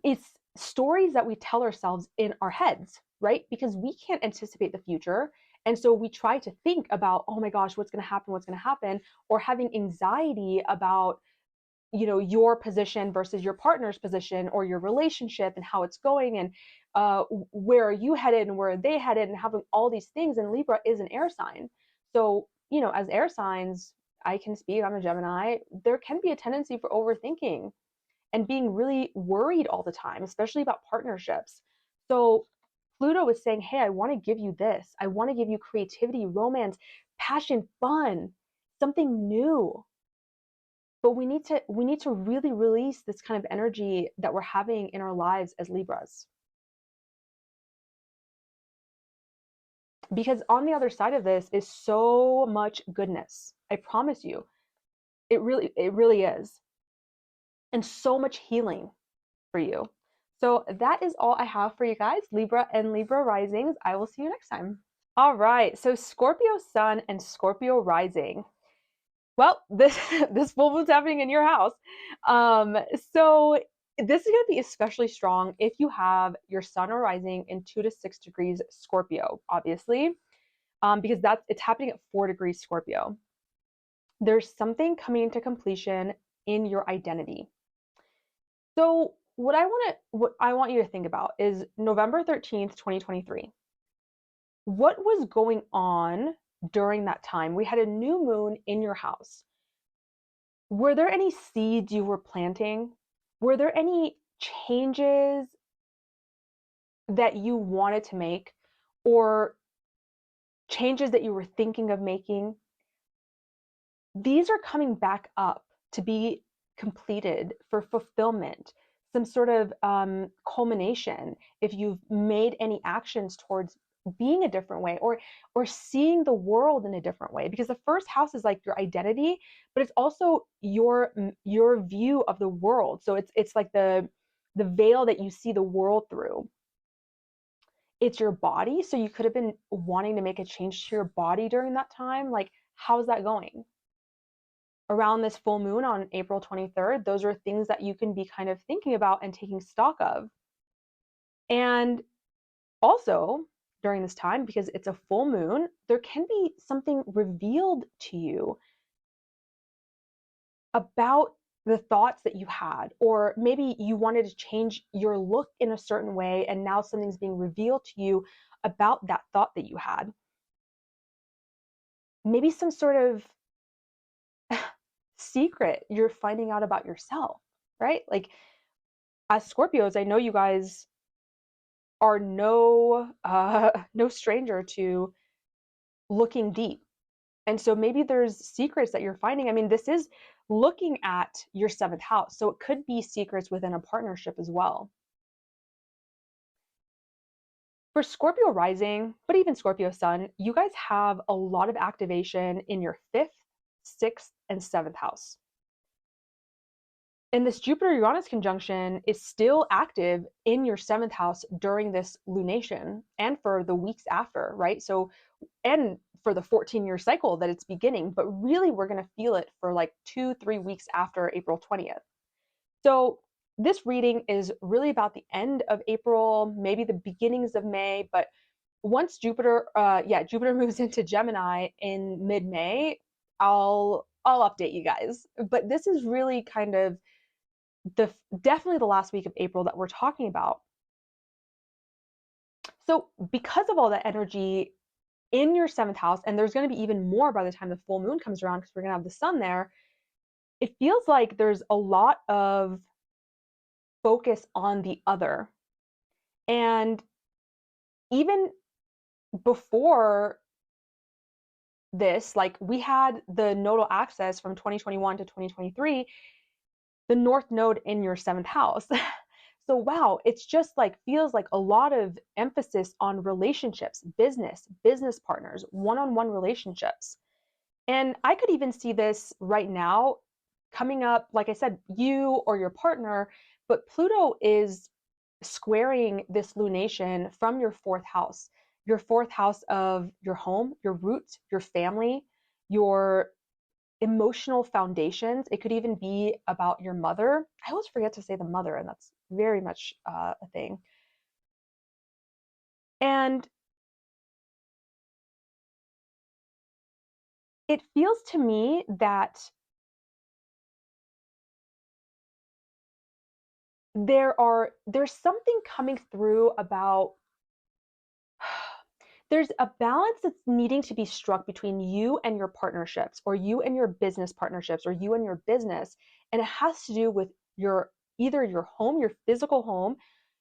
it's stories that we tell ourselves in our heads, right? Because we can't anticipate the future. And so we try to think about, oh my gosh, what's going to happen, or having anxiety about, your position versus your partner's position, or your relationship and how it's going, and where are you headed and where are they headed, and having all these things. And Libra is an air sign. So, as air signs, I can speak, I'm a Gemini, there can be a tendency for overthinking and being really worried all the time, especially about partnerships. So Pluto is saying, hey, I want to give you this. I want to give you creativity, romance, passion, fun, something new. But we need to really release this kind of energy that we're having in our lives as Libras. Because on the other side of this is so much goodness. I promise you. It really is. And so much healing for you. So that is all I have for you guys, Libra and Libra risings. I will see you next time. All right, so Scorpio sun and Scorpio rising. Well, this full moon's happening in your house. So this is going to be especially strong if you have your sun or rising in 2 to 6 degrees Scorpio, obviously. because it's happening at 4 degrees Scorpio. There's something coming into completion in your identity. So what I want you to think about is November 13th, 2023. What was going on during that time? We had a new moon in your house. Were there any seeds you were planting? Were there any changes that you wanted to make, or changes that you were thinking of making? These are coming back up to be completed for fulfillment, some sort of culmination. If you've made any actions towards being a different way, or seeing the world in a different way, because the first house is like your identity, but it's also your view of the world. So it's like the veil that you see the world through. It's your body. So you could have been wanting to make a change to your body during that time. Like, how's that going? Around this full moon on April 23rd, those are things that you can be kind of thinking about and taking stock of. And also, during this time, because it's a full moon, there can be something revealed to you about the thoughts that you had, or maybe you wanted to change your look in a certain way, and now something's being revealed to you about that thought that you had. Maybe some sort of secret you're finding out about yourself, right? Like, as Scorpios, I know you guys are no stranger to looking deep. And so maybe there's secrets that you're finding. I mean, this is looking at your 7th house. So it could be secrets within a partnership as well. For Scorpio rising, but even Scorpio sun, you guys have a lot of activation in your 5th, 6th, and 7th house. And this Jupiter-Uranus conjunction is still active in your 7th house during this lunation and for the weeks after, right? So, and for the 14-year cycle that it's beginning, but really we're going to feel it for like 2-3 weeks after April 20th. So this reading is really about the end of April, maybe the beginnings of May, but once Jupiter moves into Gemini in mid-May, I'll update you guys. But this is really kind of definitely the last week of April that we're talking about. So because of all that energy in your 7th house, and there's going to be even more by the time the full moon comes around, because we're going to have the sun there, it feels like there's a lot of focus on the other. And even before this, like, we had the nodal axis from 2021 to 2023, the North Node in your 7th house. So wow, it's just like feels like a lot of emphasis on relationships, business partners, one-on-one relationships. And I could even see this right now coming up, like I said, you or your partner, but Pluto is squaring this lunation from your 4th house, your 4th house of your home, your roots, your family, your emotional foundations. It could even be about your mother. I always forget to say the mother, and that's very much a thing. And it feels to me that there's something coming through about there's a balance that's needing to be struck between you and your partnerships, or you and your business partnerships, or you and your business. And it has to do with either your home, your physical home,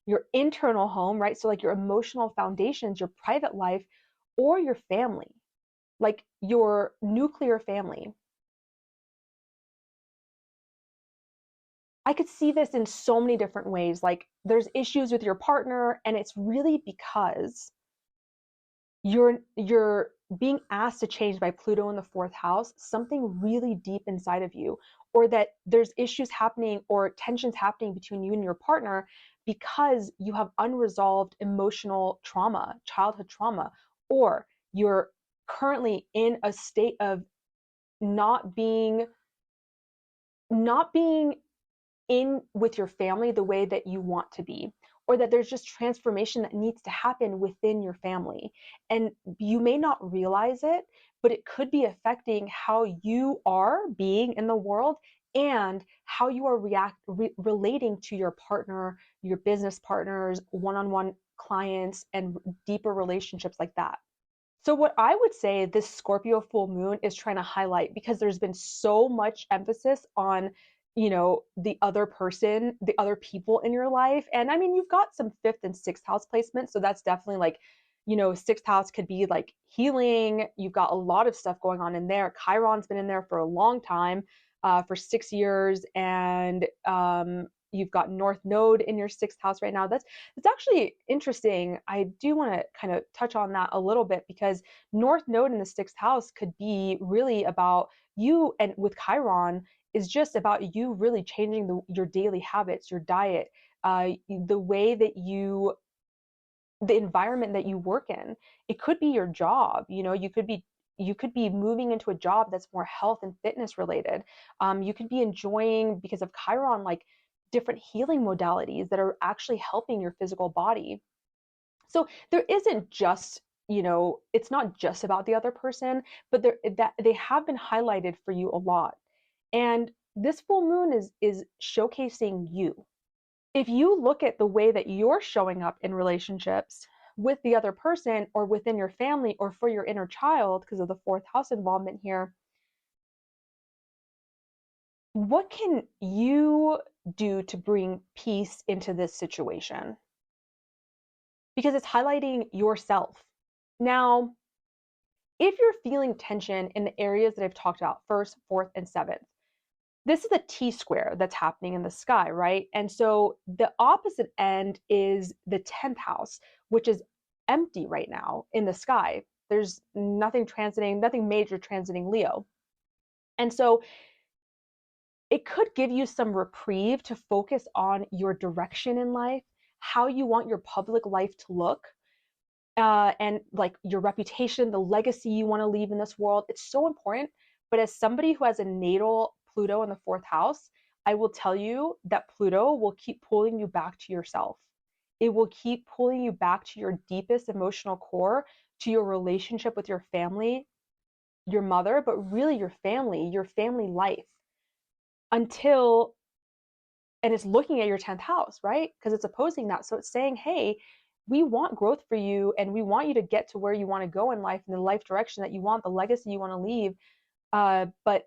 your internal home, right? So like your emotional foundations, your private life, or your family, like your nuclear family. I could see this in so many different ways. Like, there's issues with your partner, and it's really because you're being asked to change by Pluto in the 4th house, something really deep inside of you, or that there's issues happening or tensions happening between you and your partner because you have unresolved emotional trauma, childhood trauma, or you're currently in a state of not being in with your family the way that you want to be, or that there's just transformation that needs to happen within your family. And you may not realize it, but it could be affecting how you are being in the world and how you are relating to your partner, your business partners, one-on-one clients, and deeper relationships like that. So what I would say this Scorpio full moon is trying to highlight, because there's been so much emphasis on, the other person, the other people in your life. And I mean, you've got some fifth and sixth house placements. So that's definitely like, sixth house could be like healing. You've got a lot of stuff going on in there. Chiron's been in there for a long time, for 6 years. And you've got North Node in your sixth house right now. It's actually interesting. I do want to kind of touch on that a little bit, because North Node in the sixth house could be really about you, and with Chiron is just about you really changing your daily habits, your diet, the way that the environment that you work in. It could be your job. You could be moving into a job that's more health and fitness related. You could be enjoying, because of Chiron, like different healing modalities that are actually helping your physical body. So there isn't just, it's not just about the other person, but that they have been highlighted for you a lot. And this full moon is showcasing you. If you look at the way that you're showing up in relationships with the other person, or within your family, or for your inner child, because of the fourth house involvement here, what can you do to bring peace into this situation? Because it's highlighting yourself. Now, if you're feeling tension in the areas that I've talked about, first, fourth, and seventh, this is a T square that's happening in the sky, right? And so the opposite end is the 10th house, which is empty right now in the sky. There's nothing major transiting Leo. And so it could give you some reprieve to focus on your direction in life, how you want your public life to look, and like your reputation, the legacy you want to leave in this world. It's so important. But as somebody who has a natal Pluto in the fourth house, I will tell you that Pluto will keep pulling you back to yourself. It will keep pulling you back to your deepest emotional core, to your relationship with your family, your mother, but really your family life, until, and it's looking at your 10th house, right? Because it's opposing that. So it's saying, hey, we want growth for you, and we want you to get to where you want to go in life, and the life direction that you want, the legacy you want to leave. But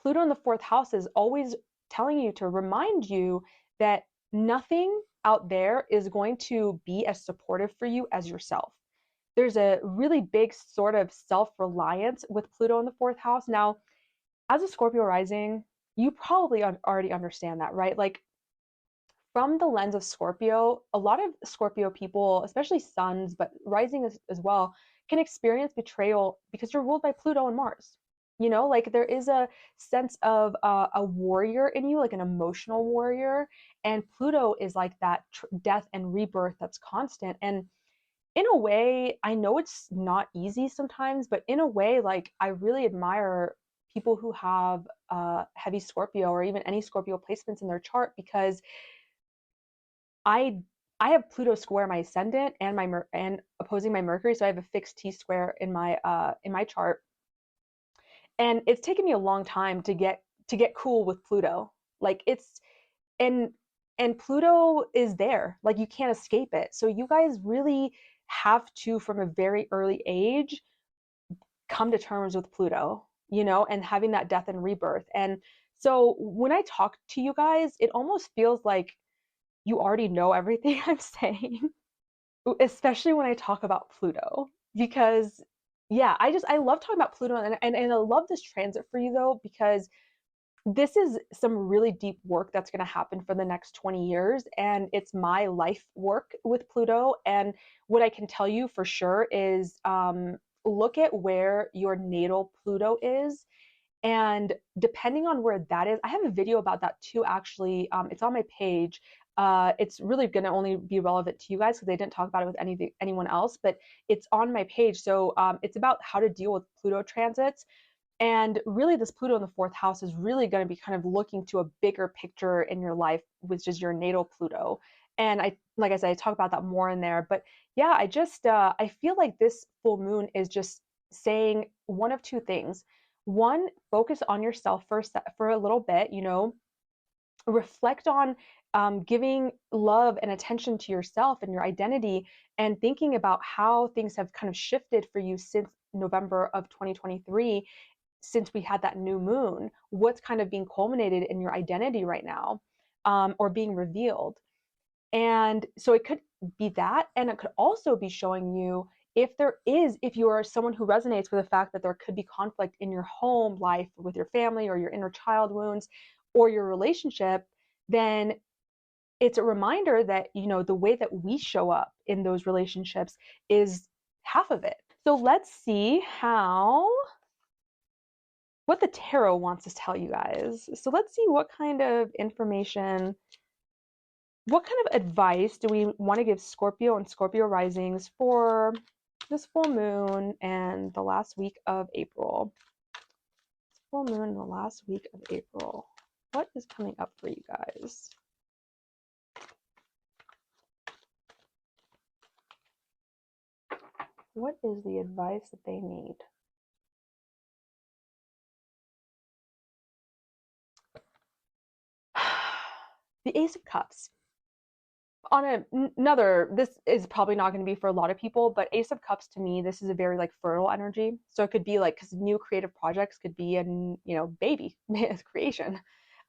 Pluto in the fourth house is always telling you, to remind you that nothing out there is going to be as supportive for you as yourself. There's a really big sort of self-reliance with Pluto in the fourth house. Now, as a Scorpio rising, you probably already understand that, right? Like, from the lens of Scorpio, a lot of Scorpio people, especially suns, but rising as well, can experience betrayal because you're ruled by Pluto and Mars. Like there is a sense of a warrior in you, like an emotional warrior. And Pluto is like that death and rebirth that's constant. And in a way, I know it's not easy sometimes, but in a way, like I really admire people who have heavy Scorpio, or even any Scorpio placements in their chart, because I I have Pluto square my ascendant and and opposing my Mercury, so I have a fixed T square in my chart, and it's taken me a long time to get cool with Pluto. Like it's and and Pluto is there, like you can't escape it. So you guys really have to, from a very early age, come to terms with Pluto, and having that death and rebirth. And so when I talk to you guys, it almost feels like you already know everything I'm saying, especially when I talk about Pluto. Because yeah, I love talking about Pluto, and I love this transit for you though, because this is some really deep work that's going to happen for the next 20 years, and it's my life work with Pluto. And what I can tell you for sure is, look at where your natal Pluto is, and depending on where that is, I have a video about that too, actually. It's on my page. It's really going to only be relevant to you guys because I didn't talk about it with anyone else, but it's on my page. So it's about how to deal with Pluto transits. And really, this Pluto in the fourth house is really going to be kind of looking to a bigger picture in your life, which is your natal Pluto. And like I said, I talk about that more in there. But yeah, I feel like this full moon is just saying one of two things. One, focus on yourself for a little bit, reflect on giving love and attention to yourself and your identity, and thinking about how things have kind of shifted for you since November of 2023, since we had that new moon. What's kind of being culminated in your identity right now, or being revealed. And so it could be that, and it could also be showing you, if you are someone who resonates with the fact that there could be conflict in your home life with your family, or your inner child wounds, or your relationship, then it's a reminder that, the way that we show up in those relationships is half of it. So let's see what the tarot wants to tell you guys. So let's see what kind of information, what kind of advice do we want to give Scorpio and Scorpio risings for this full moon and the last week of April? Full moon, the last week of April. What is coming up for you guys? What is the advice that they need? The Ace of Cups. On another, this is probably not going to be for a lot of people, but Ace of Cups, to me, this is a very like fertile energy. So it could be like, because new creative projects could be baby creation.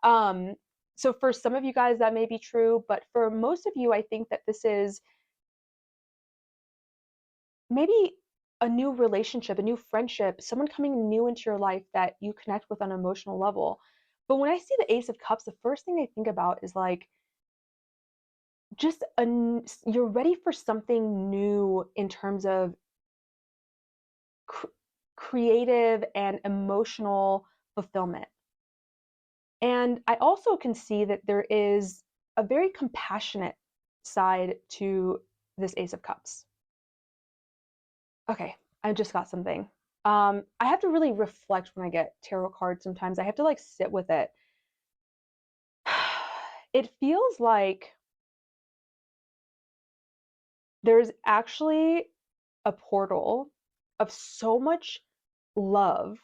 So for some of you guys that may be true, but for most of you, I think that this is maybe a new relationship, a new friendship, someone coming new into your life that you connect with on an emotional level. But when I see the Ace of Cups, the first thing I think about is like, just you're ready for something new in terms of creative and emotional fulfillment. And I also can see that there is a very compassionate side to this Ace of Cups. Okay, I just got something. I have to really reflect when I get tarot cards sometimes. I have to like sit with it. It feels like there's actually a portal of so much love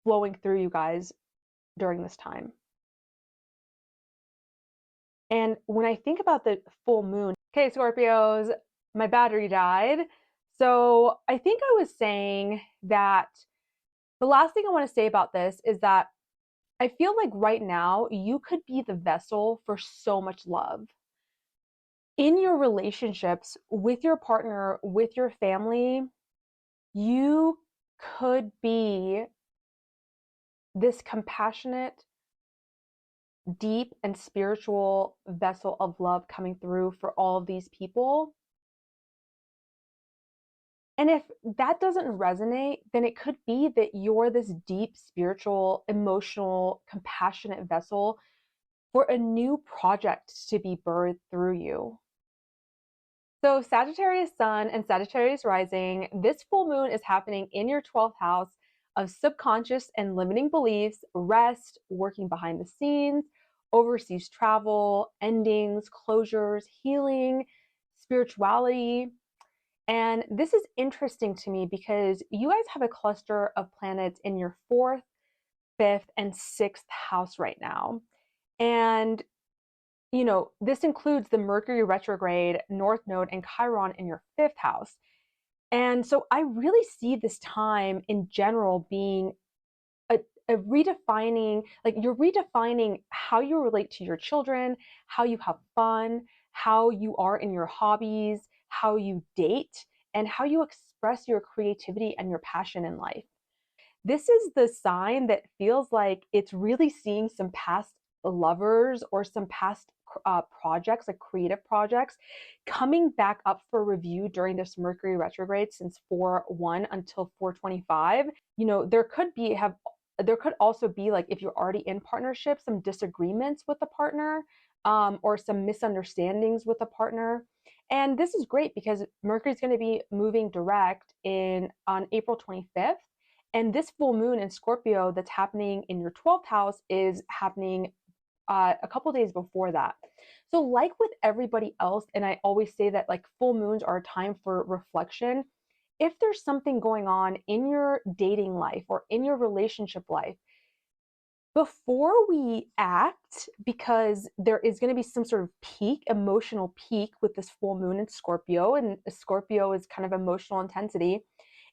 flowing through you guys during this time. And when I think about the full moon, okay, Scorpios, my battery died. So I think I was saying that the last thing I want to say about this is that I feel like right now you could be the vessel for so much love in your relationships with your partner, with your family. You could be this compassionate, deep, and spiritual vessel of love coming through for all of these people. And if that doesn't resonate, then it could be that you're this deep, spiritual, emotional, compassionate vessel for a new project to be birthed through you. So Sagittarius sun and Sagittarius rising, this full moon is happening in your 12th house of subconscious and limiting beliefs, rest, working behind the scenes, overseas travel, endings, closures, healing, spirituality. And this is interesting to me because you guys have a cluster of planets in your 4th, 5th, and 6th house right now. And this includes the Mercury retrograde, North Node, and Chiron in your 5th house. And so I really see this time in general being a redefining, like you're redefining how you relate to your children, how you have fun, how you are in your hobbies, how you date, and how you express your creativity and your passion in life. This is the sign that feels like it's really seeing some past lovers or some past projects, like creative projects, coming back up for review during this Mercury retrograde since 4/1 until 4/25. There could also be, like, if you're already in partnership, some disagreements with the partner, or some misunderstandings with the partner. And this is great because Mercury is going to be moving direct on April 25th. And this full moon in Scorpio that's happening in your 12th house is happening a couple days before that. So, like with everybody else, and I always say that like full moons are a time for reflection. If there's something going on in your dating life or in your relationship life, before we act, because there is going to be some sort of peak, emotional peak with this full moon in Scorpio, and Scorpio is kind of emotional intensity.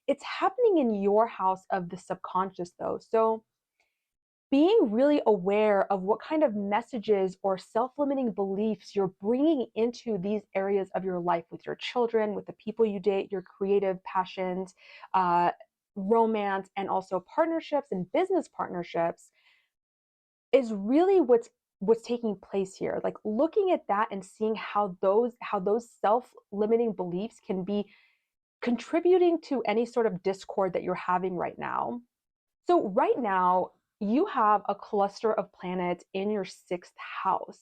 It's happening in your house of the subconscious, though. So, being really aware of what kind of messages or self limiting beliefs you're bringing into these areas of your life with your children, with the people you date, your creative passions, uh, romance, and also partnerships and business partnerships is really what's taking place here. Like looking at that and seeing how those self-limiting beliefs can be contributing to any sort of discord that you're having right now. So right now, you have a cluster of planets in your sixth house.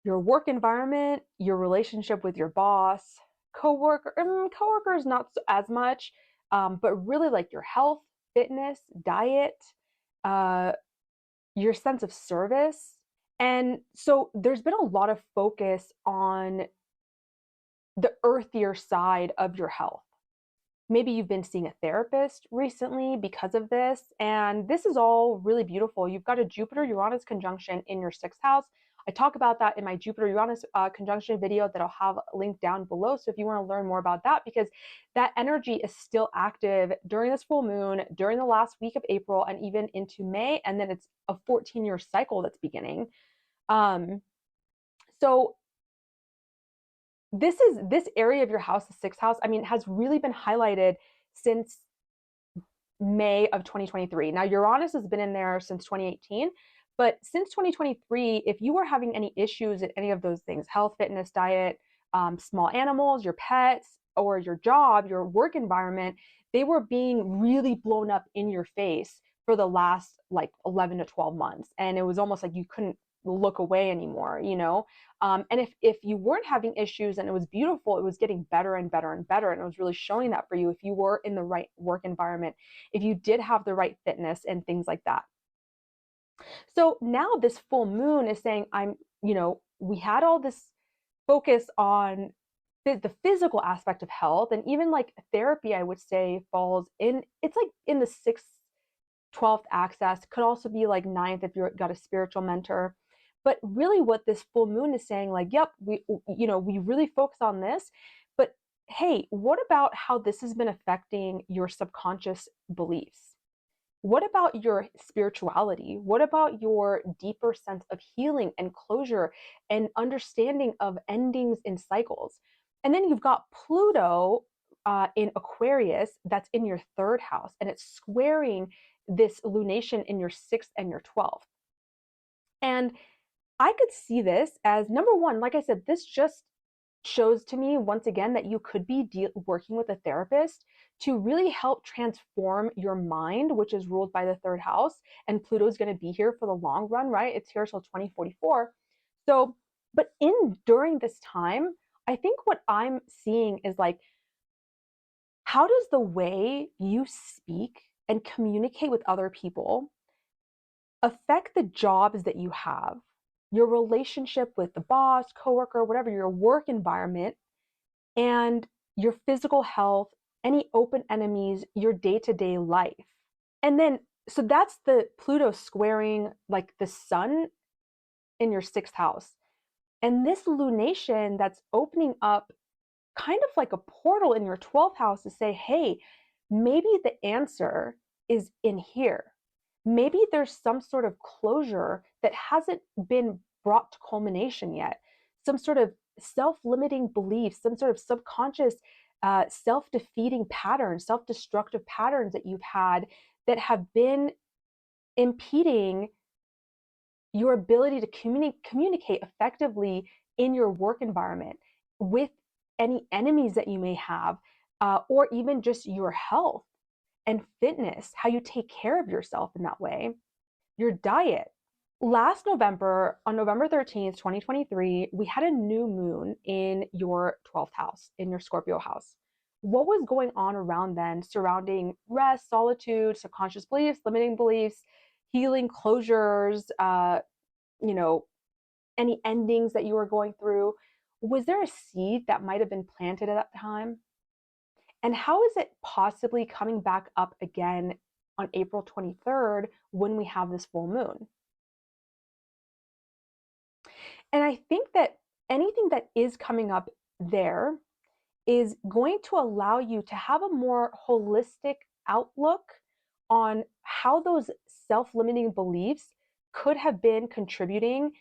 Your work environment, your relationship with your boss, coworkers not as much, but really like your health, fitness, diet, uh, your sense of service. And so there's been a lot of focus on the earthier side of your health. Maybe you've been seeing a therapist recently because of this, and this is all really beautiful. You've got a Jupiter Uranus conjunction in your sixth house. I talk about that in my Jupiter Uranus conjunction video that I'll have linked down below. So if you want to learn more about that, because that energy is still active during this full moon, during the last week of April, and even into May, and then it's a 14-year cycle that's beginning. So this area of your house, the sixth house, I mean, has really been highlighted since May of 2023. Now, Uranus has been in there since 2018, but since 2023, if you were having any issues at any of those things, health, fitness, diet, small animals, your pets, or your job, your work environment, they were being really blown up in your face for the last like 11 to 12 months. And it was almost like you couldn't look away anymore, you know? And if you weren't having issues and it was beautiful, it was getting better and better and better. And it was really showing that for you if you were in the right work environment, if you did have the right fitness and things like that. So now this full moon is saying, we had all this focus on the physical aspect of health, and even like therapy, I would say falls in, it's like in the sixth, 12th axis, could also be like ninth if you've got a spiritual mentor. But really what this full moon is saying, like, yep, we really focus on this, but hey, what about how this has been affecting your subconscious beliefs? What about your spirituality? What about your deeper sense of healing and closure and understanding of endings in cycles? And then you've got Pluto in Aquarius that's in your third house, and it's squaring this lunation in your sixth and your 12th. And I could see this as number one, like I said, this just shows to me once again that you could be working with a therapist to really help transform your mind, which is ruled by the third house. And Pluto is going to be here for the long run, right? It's here till 2044. So, but during this time, I think what I'm seeing is like, how does the way you speak and communicate with other people affect the jobs that you have, your relationship with the boss, coworker, whatever, your work environment, and your physical health, any open enemies, your day-to-day life? And then, so that's the Pluto squaring like the sun in your sixth house. And this lunation that's opening up kind of like a portal in your 12th house to say, hey, maybe the answer is in here. Maybe there's some sort of closure that hasn't been brought to culmination yet, some sort of self-limiting beliefs, some sort of subconscious self-defeating patterns, self-destructive patterns that you've had that have been impeding your ability to communicate effectively in your work environment with any enemies that you may have, or even just your health and fitness, how you take care of yourself in that way, your diet. Last November, on November 13th, 2023, we had a new moon in your 12th house, in your Scorpio house. What was going on around then surrounding rest, solitude, subconscious beliefs, limiting beliefs, healing, closures, you know, any endings that you were going through? Was there a seed that might have been planted at that time? And how is it possibly coming back up again on April 23rd when we have this full moon? And I think that anything that is coming up there is going to allow you to have a more holistic outlook on how those self limiting beliefs could have been contributing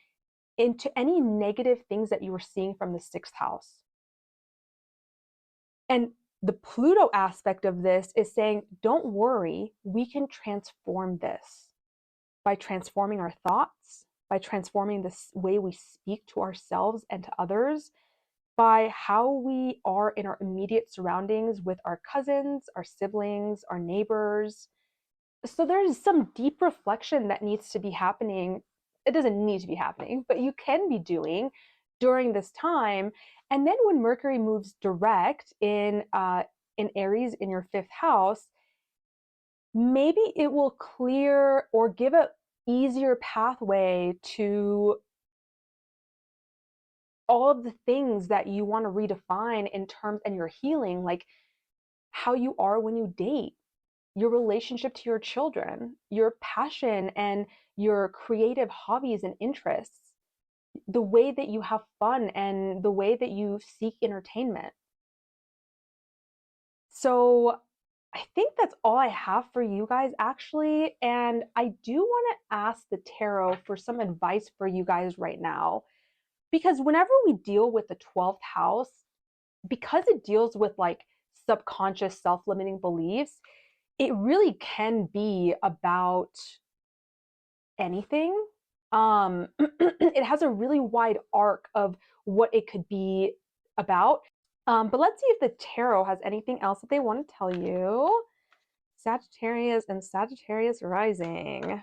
into any negative things that you were seeing from the sixth house. And the Pluto aspect of this is saying, don't worry, we can transform this by transforming our thoughts, by transforming the way we speak to ourselves and to others, by how we are in our immediate surroundings with our cousins, our siblings, our neighbors. So there's some deep reflection that needs to be happening. It doesn't need to be happening, but you can be doing during this time. And then when Mercury moves direct in Aries in your fifth house, maybe it will clear or give a easier pathway to all of the things that you want to redefine in terms and your healing, like how you are when you date, your relationship to your children, your passion and your creative hobbies and interests, the way that you have fun and the way that you seek entertainment. So I think that's all I have for you guys, actually. And I do want to ask the tarot for some advice for you guys right now. Because whenever we deal with the 12th house, because it deals with like subconscious self limiting beliefs, it really can be about anything. It has a really wide arc of what it could be about. But let's see if the tarot has anything else that they want to tell you. Sagittarius and Sagittarius rising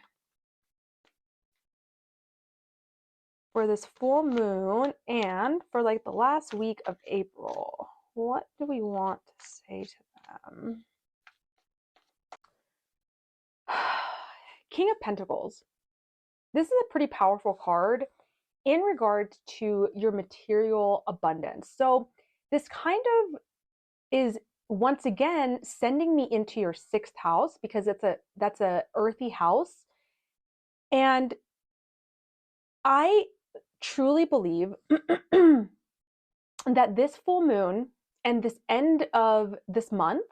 for this full moon and for like the last week of April. What do we want to say to them? King of Pentacles. This is a pretty powerful card in regards to your material abundance. So this kind of is once again sending me into your sixth house because that's a earthy house. And I truly believe that this full moon and this end of this month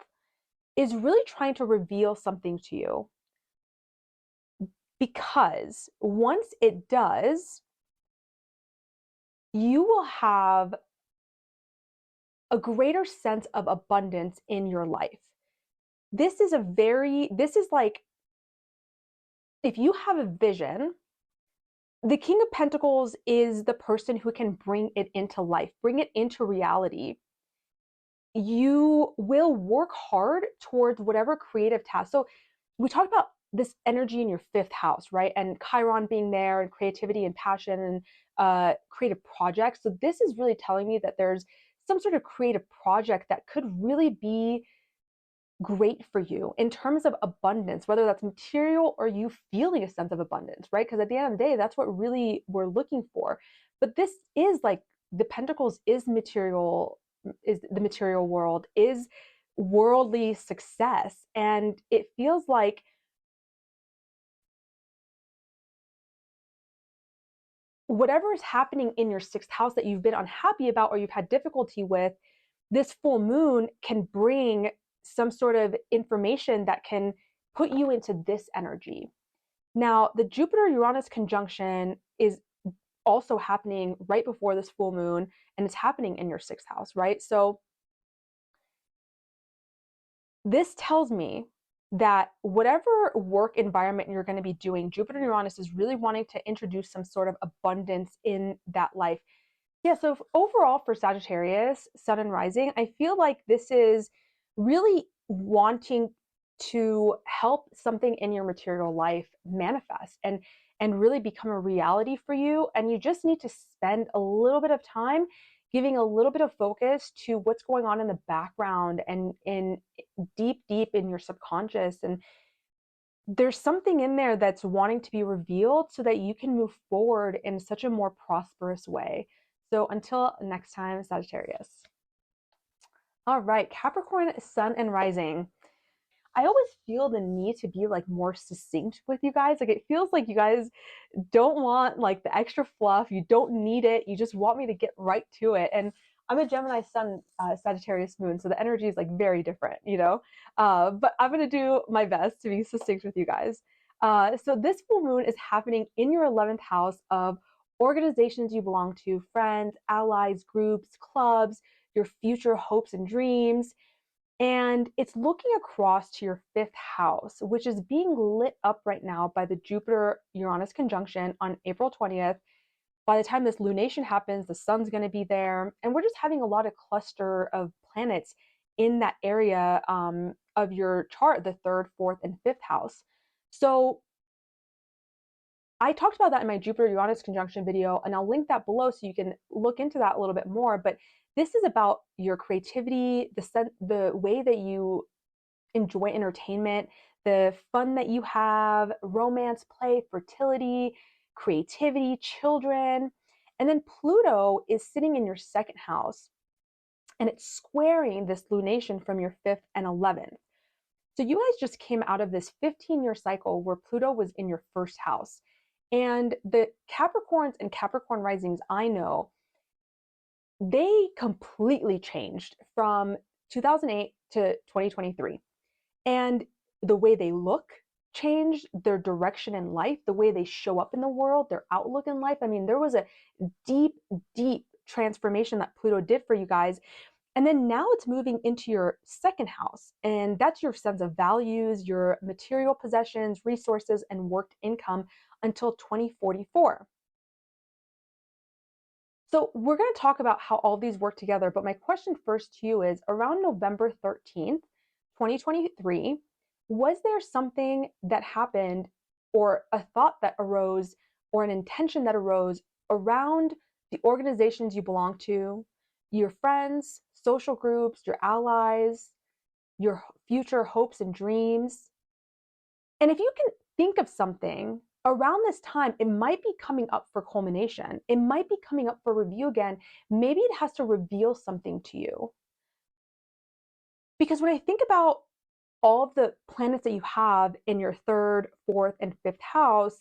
is really trying to reveal something to you. Because once it does, you will have a greater sense of abundance in your life. This is like, if you have a vision, the King of Pentacles is the person who can bring it into life, bring it into reality. You will work hard towards whatever creative task. So we talked about this energy in your fifth house, right? And Chiron being there and creativity and passion and creative projects. So this is really telling me that there's some sort of creative project that could really be great for you in terms of abundance, whether that's material or you feeling a sense of abundance, right? Because at the end of the day, that's what really we're looking for. But this is like the Pentacles is material, is the material world, is worldly success. And it feels like whatever is happening in your sixth house that you've been unhappy about or you've had difficulty with, this full moon can bring some sort of information that can put you into this energy. Now, the Jupiter-Uranus conjunction is also happening right before this full moon, and it's happening in your sixth house, right? So this tells me that whatever work environment you're going to be doing, Jupiter and Uranus is really wanting to introduce some sort of abundance in that life. Yeah, so overall for Sagittarius, Sun and Rising, I feel like this is really wanting to help something in your material life manifest and really become a reality for you. And you just need to spend a little bit of time giving a little bit of focus to what's going on in the background and in deep in your subconscious, and there's something in there that's wanting to be revealed so that you can move forward in such a more prosperous way. So until next time, Sagittarius. All right, Capricorn, Sun and Rising. I always feel the need to be like more succinct with you guys. Like it feels like you guys don't want like the extra fluff. You don't need it. You just want me to get right to it. And I'm a Gemini Sun, Sagittarius Moon, so the energy is like very different, you know. But I'm gonna do my best to be succinct with you guys. So this full moon is happening in your 11th house of organizations you belong to, friends, allies, groups, clubs, your future hopes and dreams, and it's looking across to your 5th house, which is being lit up right now by the Jupiter Uranus conjunction on April 20th. By the time this lunation happens, the sun's going to be there. And we're just having a lot of cluster of planets in that area of your chart, the 3rd, 4th, and 5th house. So I talked about that in my Jupiter Uranus conjunction video, and I'll link that below so you can look into that a little bit more. But this is about your creativity, the way that you enjoy entertainment, the fun that you have, romance, play, fertility, creativity, children. And then Pluto is sitting in your 2nd house, and it's squaring this lunation from your 5th and 11th. So you guys just came out of this 15-year cycle where Pluto was in your 1st house. And the Capricorns and Capricorn risings I know, they completely changed from 2008 to 2023. And the way they look changed, their direction in life, the way they show up in the world, their outlook in life. I mean, there was a deep, deep transformation that Pluto did for you guys. And then now it's moving into your 2nd house, and that's your sense of values, your material possessions, resources, and worked income until 2044. So we're going to talk about how all these work together, but my question first to you is, around November 13th, 2023, was there something that happened, or a thought that arose, or an intention that arose around the organizations you belong to, your friends, social groups, your allies, your future hopes and dreams? And if you can think of something around this time, it might be coming up for culmination. It might be coming up for review again. Maybe it has to reveal something to you. Because when I think about all of the planets that you have in your 3rd, 4th, and 5th house,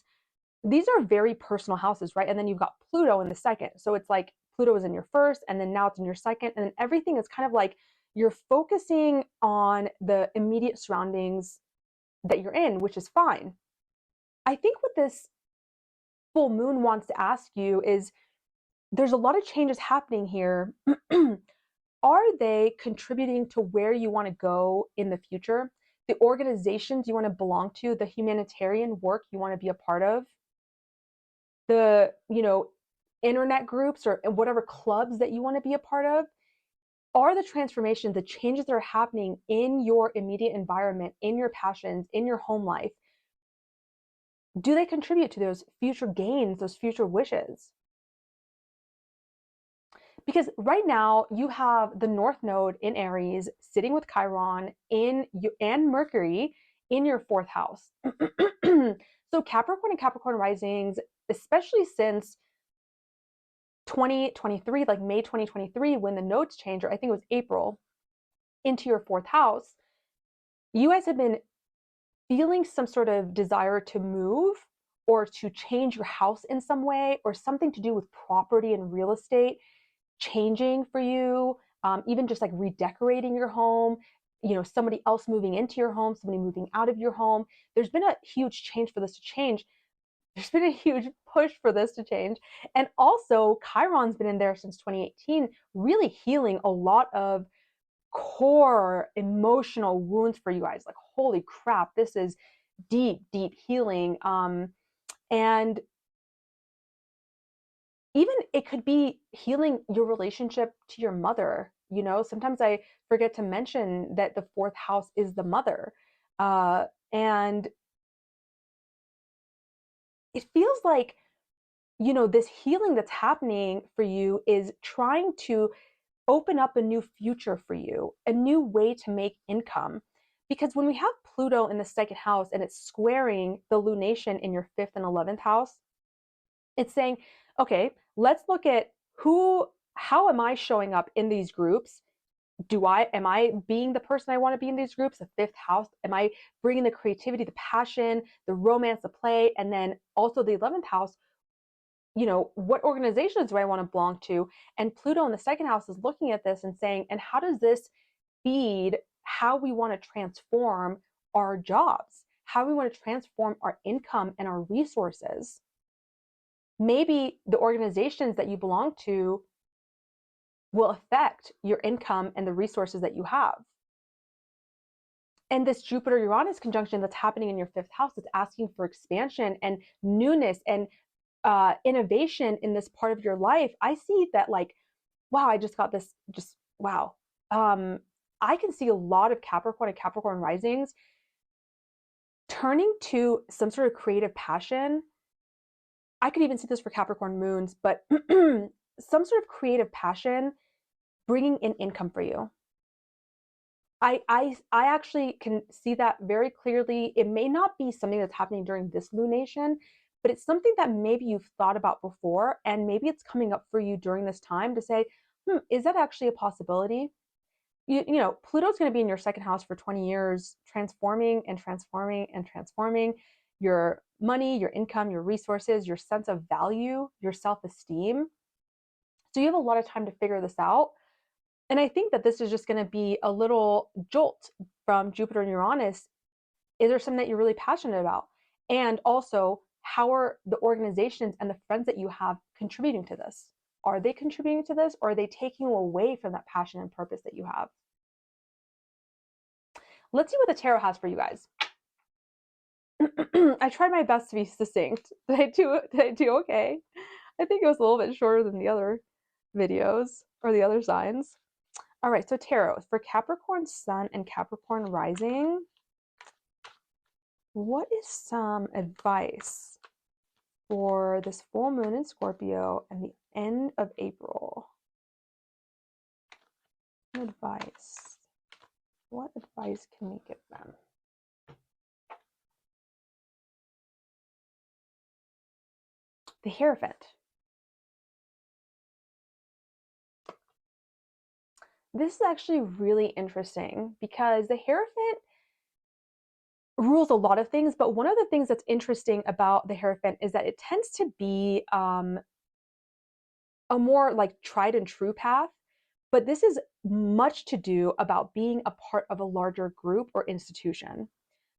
these are very personal houses, right? And then you've got Pluto in the 2nd. So it's like Pluto is in your 1st, and then now it's in your 2nd, and then everything is kind of like you're focusing on the immediate surroundings that you're in, which is fine. I think what this full moon wants to ask you is, there's a lot of changes happening here. Are they contributing to where you want to go in the future? The organizations you want to belong to, the humanitarian work you want to be a part of, the, internet groups or whatever clubs that you want to be a part of? Are the transformations, the changes that are happening in your immediate environment, in your passions, in your home life, do they contribute to those future gains, those future wishes? Because right now you have the North Node in Aries sitting with Chiron and Mercury in your 4th house. So Capricorn and Capricorn risings, especially since 2023, like May 2023, when the nodes changed, or I think it was April, into your 4th house, you guys have been feeling some sort of desire to move or to change your house in some way, or something to do with property and real estate changing for you, even just like redecorating your home, somebody else moving into your home, somebody moving out of your home. There's been a huge change for this to change. There's been a huge push for this to change. And also, Chiron's been in there since 2018, really healing a lot of core emotional wounds for you guys. Like, holy crap, this is deep, deep healing. And even it could be healing your relationship to your mother. Sometimes I forget to mention that the 4th house is the mother. And it feels like, this healing that's happening for you is trying to open up a new future for you, a new way to make income. Because when we have Pluto in the second house and it's squaring the lunation in your 5th and 11th house, it's saying, okay, let's look at how am I showing up in these groups? Am I being the person I want to be in these groups? The 5th house, am I bringing the creativity, the passion, the romance, the play? And then also the 11th house, what organizations do I want to belong to? And Pluto in the second house is looking at this and saying, and how does this feed how we want to transform our jobs, how we want to transform our income and our resources? Maybe the organizations that you belong to will affect your income and the resources that you have. And this Jupiter-Uranus conjunction that's happening in your 5th house is asking for expansion and newness and innovation in this part of your life. I see that like, wow, I just got this, just wow. I can see a lot of Capricorn and Capricorn risings turning to some sort of creative passion. I could even see this for Capricorn moons, but some sort of creative passion bringing in income for you. I actually can see that very clearly. It may not be something that's happening during this lunation, but it's something that maybe you've thought about before, and maybe it's coming up for you during this time to say, is that actually a possibility? Pluto's going to be in your second house for 20 years, transforming and transforming and transforming your money, your income, your resources, your sense of value, your self-esteem. So you have a lot of time to figure this out. And I think that this is just going to be a little jolt from Jupiter and Uranus. Is there something that you're really passionate about? And also, how are the organizations and the friends that you have contributing to this? Are they contributing to this, or are they taking you away from that passion and purpose that you have? Let's see what the tarot has for you guys. I tried my best to be succinct. Did I do okay? I think it was a little bit shorter than the other videos or the other signs. All right, so tarot for Capricorn Sun and Capricorn Rising. What is some advice for this full moon in Scorpio and the end of April? Advice. What advice can we give them? The Hierophant. This is actually really interesting because the Hierophant rules a lot of things, but one of the things that's interesting about the Hierophant is that it tends to be a more like tried and true path, but this is much to do about being a part of a larger group or institution.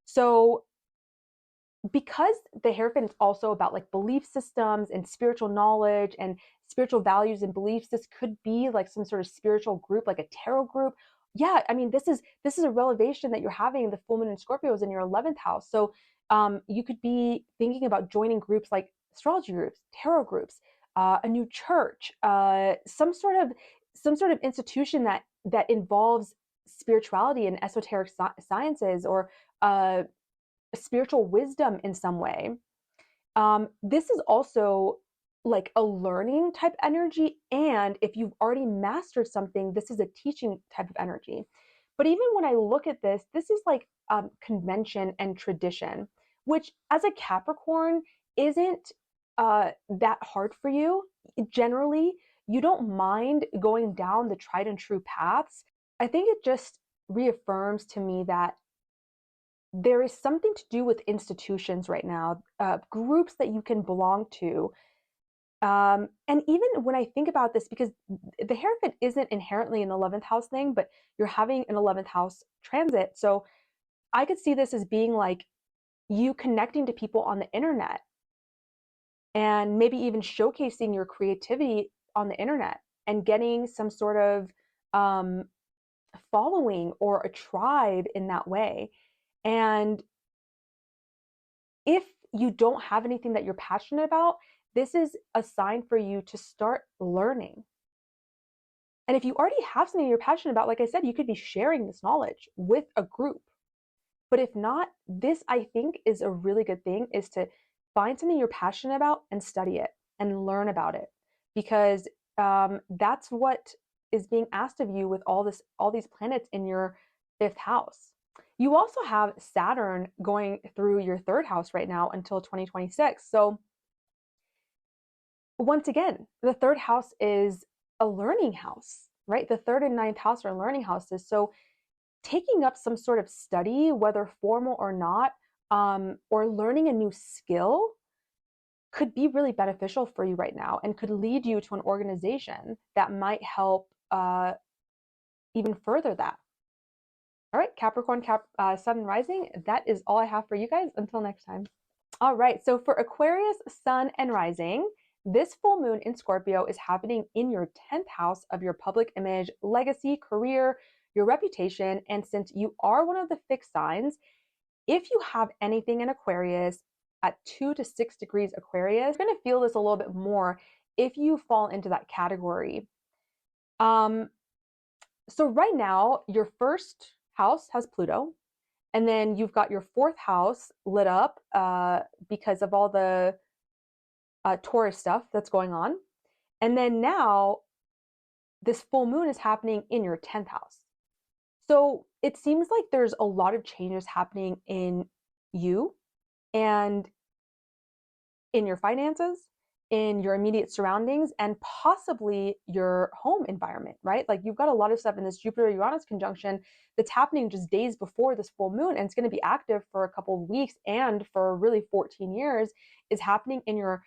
So because the Hierophant is also about like belief systems and spiritual knowledge and spiritual values and beliefs, this could be like some sort of spiritual group, like a tarot group. Yeah, I mean, this is a revelation that you're having. The full moon in Scorpio is in your 11th house. So you could be thinking about joining groups like astrology groups, tarot groups, a new church, some sort of institution that involves spirituality and esoteric sciences, or spiritual wisdom in some way. This is also like a learning type energy. And if you've already mastered something, this is a teaching type of energy. But even when I look at this, this is like convention and tradition, which as a Capricorn isn't that hard for you. Generally, you don't mind going down the tried and true paths. I think it just reaffirms to me that there is something to do with institutions right now, groups that you can belong to. And even when I think about this, because the Hierophant isn't inherently an 11th house thing, but you're having an 11th house transit. So I could see this as being like you connecting to people on the internet and maybe even showcasing your creativity on the internet and getting some sort of following or a tribe in that way. And if you don't have anything that you're passionate about, this is a sign for you to start learning. And if you already have something you're passionate about, like I said, you could be sharing this knowledge with a group. But if not, this I think is a really good thing, is to find something you're passionate about and study it and learn about it, because that's what is being asked of you with all these planets in your 5th house. You also have Saturn going through your third house right now until 2026. So once again, the third house is a learning house, right? The third and ninth house are learning houses. So taking up some sort of study, whether formal or not, or learning a new skill could be really beneficial for you right now and could lead you to an organization that might help even further that. All right, Capricorn, Sun and Rising, that is all I have for you guys. Until next time. All right, so for Aquarius, Sun and Rising, this full moon in Scorpio is happening in your 10th house of your public image, legacy, career, your reputation. And since you are one of the fixed signs, if you have anything in Aquarius at 2 to 6 degrees Aquarius, you're going to feel this a little bit more if you fall into that category. So right now, your first house has Pluto, and then you've got your fourth house lit up because of all the Taurus stuff that's going on. And then now, this full moon is happening in your 10th house. So it seems like there's a lot of changes happening in you and in your finances, in your immediate surroundings, and possibly your home environment, right? Like you've got a lot of stuff in this Jupiter Uranus conjunction that's happening just days before this full moon, and it's going to be active for a couple of weeks and for really 14 years, is happening in your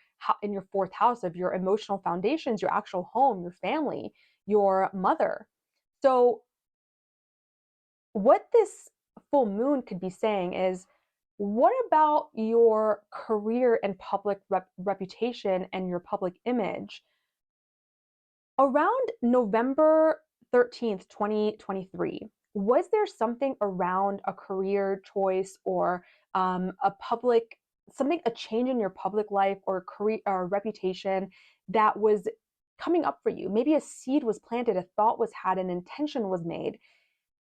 fourth house of your emotional foundations, your actual home, your family, your mother. So what this full moon could be saying is, what about your career and public reputation and your public image? Around November 13th, 2023, was there something around a career choice or a public, something, a change in your public life or career or reputation that was coming up for you? Maybe a seed was planted, a thought was had, an intention was made.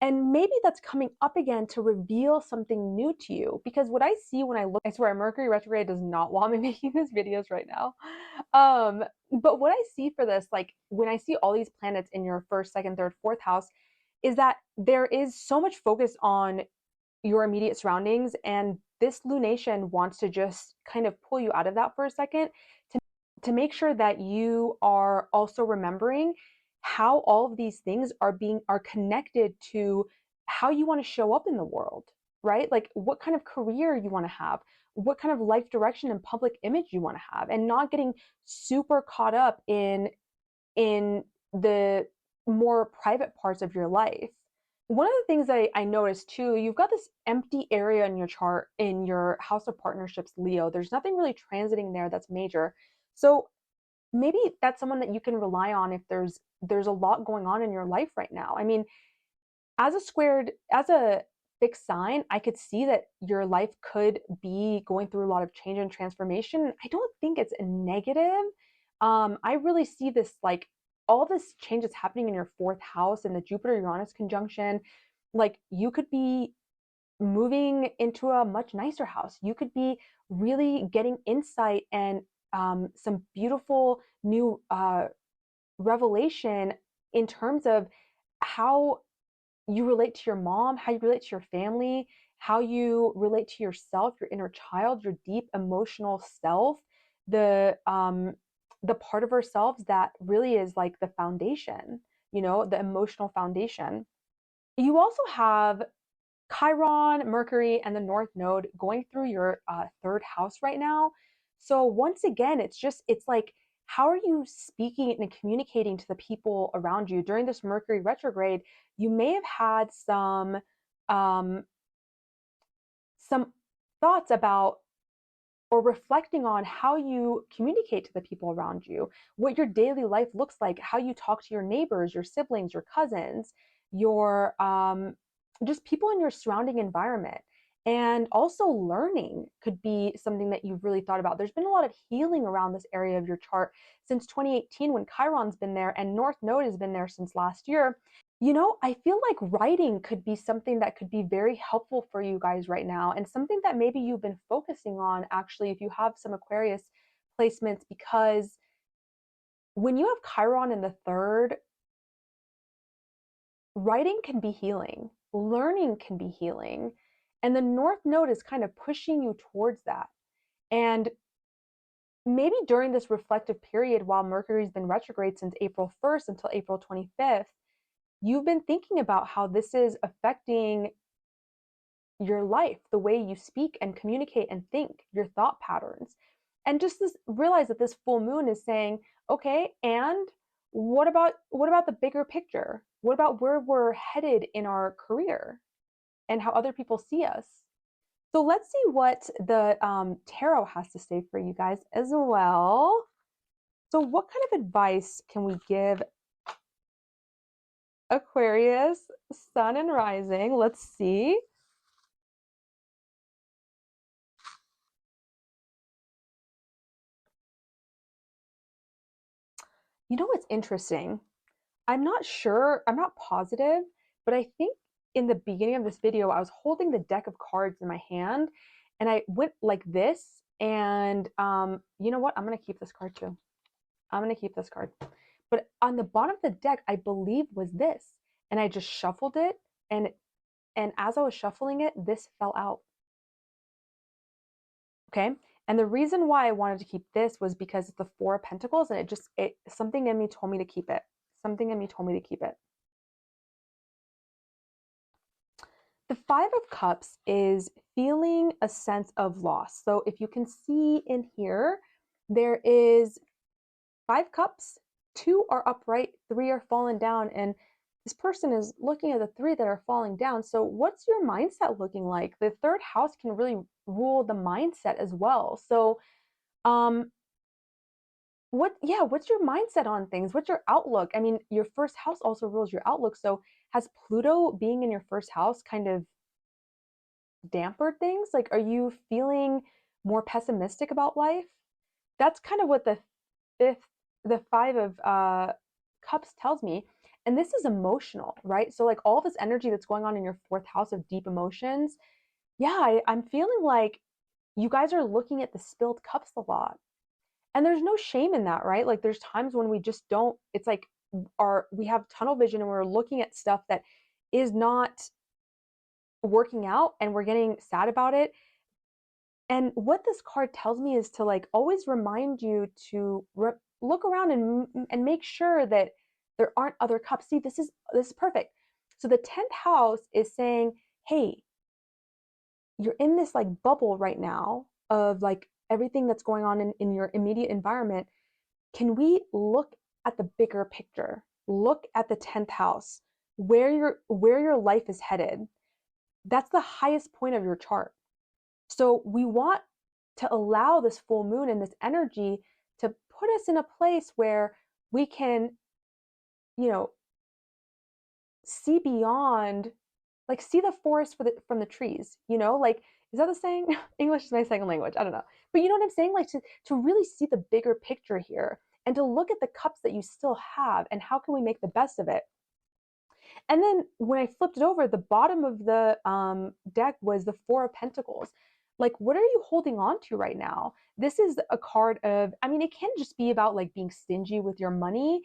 And maybe that's coming up again to reveal something new to you. Because what I see when I look, I swear Mercury retrograde does not want me making these videos right now. But what I see for this, like when I see all these planets in your first, second, third, fourth house, is that there is so much focus on your immediate surroundings. And this lunation wants to just kind of pull you out of that for a second to make sure that you are also remembering how all of these things are connected to how you want to show up in the world, right? Like what kind of career you want to have, what kind of life direction and public image you want to have, and not getting super caught up in the more private parts of your life. One of the things I noticed too, you've got this empty area in your chart in your house of partnerships, Leo. There's nothing really transiting there that's major. So maybe that's someone that you can rely on if there's a lot going on in your life right now. I mean, as a fixed sign, I could see that your life could be going through a lot of change and transformation. I don't think it's a negative. I really see this like all this changes happening in your fourth house and the Jupiter Uranus conjunction. Like you could be moving into a much nicer house. You could be really getting insight and some beautiful new revelation in terms of how you relate to your mom, how you relate to your family, how you relate to yourself, your inner child, your deep emotional self, the part of ourselves that really is like the foundation, the emotional foundation. You also have Chiron, Mercury, and the North Node going through your third house right now. So once again, it's like, how are you speaking and communicating to the people around you during this Mercury retrograde? You may have had um, some thoughts about or reflecting on how you communicate to the people around you, what your daily life looks like, how you talk to your neighbors, your siblings, your cousins, your just people in your surrounding environment. And also learning could be something that you've really thought about. There's been a lot of healing around this area of your chart since 2018 when Chiron's been there and North Node has been there since last year. I feel like writing could be something that could be very helpful for you guys right now, and something that maybe you've been focusing on actually if you have some Aquarius placements, because when you have Chiron in the third, writing can be healing. learning can be healing. And the North Node is kind of pushing you towards that. And maybe during this reflective period, while Mercury's been retrograde since April 1st until April 25th, you've been thinking about how this is affecting your life, the way you speak and communicate and think, your thought patterns. And just this realize that this full moon is saying, okay, and what about the bigger picture? What about where we're headed in our career and how other people see us? So let's see what the tarot has to say for you guys as well. So what kind of advice can we give Aquarius, Sun and Rising? Let's see. You know what's interesting? I'm not sure, I'm not positive, but I think in the beginning of this video, I was holding the deck of cards in my hand and I went like this. And you know what? I'm going to keep this card too. I'm going to keep this card. But on the bottom of the deck, I believe was this. And I just shuffled it. And as I was shuffling it, this fell out. Okay. And the reason why I wanted to keep this was because it's the Four of Pentacles, and something in me told me to keep it. Something in me told me to keep it. The Five of Cups is feeling a sense of loss. So if you can see in here, there is 5 cups, 2 are upright, 3 are fallen down, and this person is looking at the 3 that are falling down. So what's your mindset looking like? The third house can really rule the mindset as well. So what's your mindset on things? What's your outlook? I mean, your first house also rules your outlook. So has Pluto being in your first house kind of dampered things? Like, are you feeling more pessimistic about life? That's kind of what the 5 of cups tells me. And this is emotional, right? So like all this energy that's going on in your fourth house of deep emotions, yeah, I'm feeling like you guys are looking at the spilled cups a lot. And there's no shame in that, right? Like there's times when we just don't, it's like we have tunnel vision and we're looking at stuff that is not working out and we're getting sad about it. And what this card tells me is to like always remind you to look around and make sure that there aren't other cups. See, this is perfect. So the 10th house is saying, hey, you're in this like bubble right now of like everything that's going on in your immediate environment. Can we look at the bigger picture? Look at the 10th house, where your life is headed. That's the highest point of your chart. So we want to allow this full moon and this energy to put us in a place where we can, see beyond, like see the forest from the trees, like, is that the saying? English is my second language. I don't know. But you know what I'm saying? Like to really see the bigger picture here and to look at the cups that you still have and how can we make the best of it. And then when I flipped it over, the bottom of the deck was the Four of Pentacles. Like, what are you holding on to right now? This is a card of, I mean, it can just be about like being stingy with your money.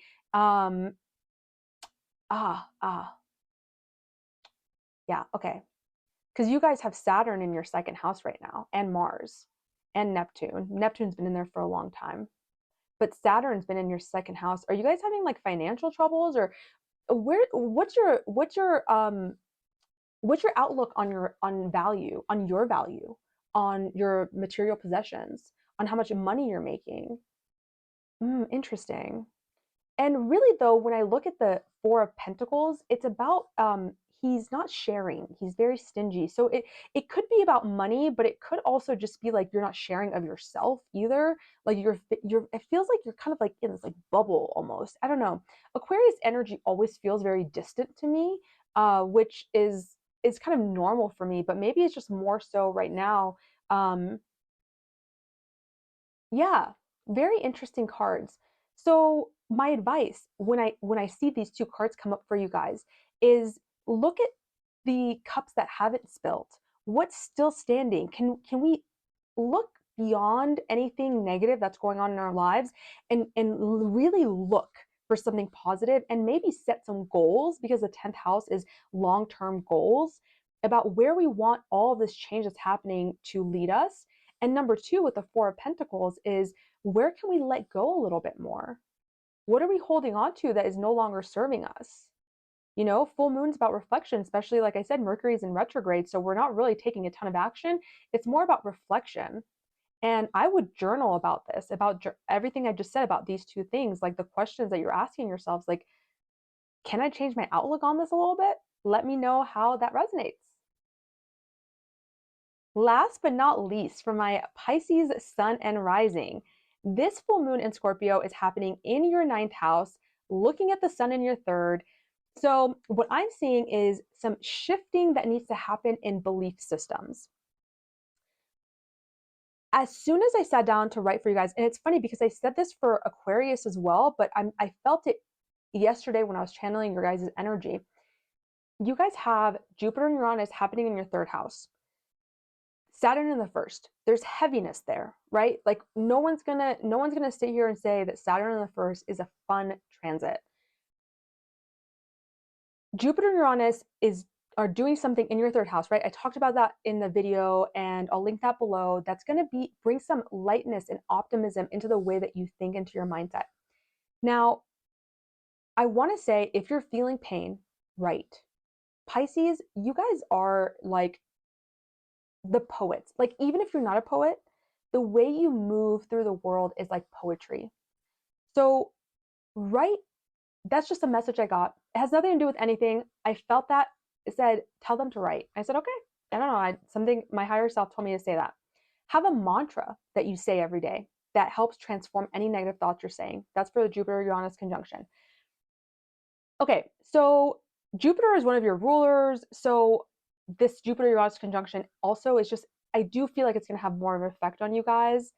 Yeah, okay. Because you guys have Saturn in your second house right now, and Mars, and Neptune. Neptune's been in there for a long time, but Saturn's been in your second house. Are you guys having like financial troubles, or what's your outlook on your value, on your material possessions, on how much money you're making? Interesting. And really though, when I look at the Four of Pentacles, it's about he's not sharing. He's very stingy. So it could be about money, but it could also just be like you're not sharing of yourself either. Like it feels like you're kind of like in this like bubble almost. I don't know. Aquarius energy always feels very distant to me, which is kind of normal for me, but maybe it's just more so right now. Yeah, very interesting cards. So my advice when I see these two cards come up for you guys is look at the cups that haven't spilled. What's still standing? Can we look beyond anything negative that's going on in our lives and really look for something positive and maybe set some goals, because the 10th house is long-term goals about where we want all of this change that's happening to lead us. And number two, with the Four of Pentacles, is where can we let go a little bit more? What are we holding on to that is no longer serving us? You know, full moon's about reflection, especially like I said, Mercury's in retrograde. So we're not really taking a ton of action. It's more about reflection. And I would journal about this, about everything I just said about these two things, like the questions that you're asking yourselves, like, can I change my outlook on this a little bit? Let me know how that resonates. Last but not least, for my Pisces sun and rising, this full moon in Scorpio is happening in your 9th house, looking at the sun in your 3rd. So what I'm seeing is some shifting that needs to happen in belief systems. As soon as I sat down to write for you guys, and it's funny because I said this for Aquarius as well, but I felt it yesterday when I was channeling your guys' energy. You guys have Jupiter and Uranus happening in your 3rd house. Saturn in the 1st. There's heaviness there, right? Like no one's gonna sit here and say that Saturn in the 1st is a fun transit. Jupiter and Uranus are doing something in your 3rd house, right? I talked about that in the video and I'll link that below. That's going to bring some lightness and optimism into the way that you think, into your mindset. Now, I want to say, if you're feeling pain, right? Pisces, you guys are like the poets. Like, even if you're not a poet, the way you move through the world is like poetry. So, right, that's just a message I got. It has nothing to do with anything. I felt that. It said, tell them to write. I said, okay. I don't know. Something, my higher self told me to say that. Have a mantra that you say every day that helps transform any negative thoughts you're saying. That's for the Jupiter-Uranus conjunction. Okay, so Jupiter is one of your rulers. So this Jupiter-Uranus conjunction also is just, I do feel like it's going to have more of an effect on you guys.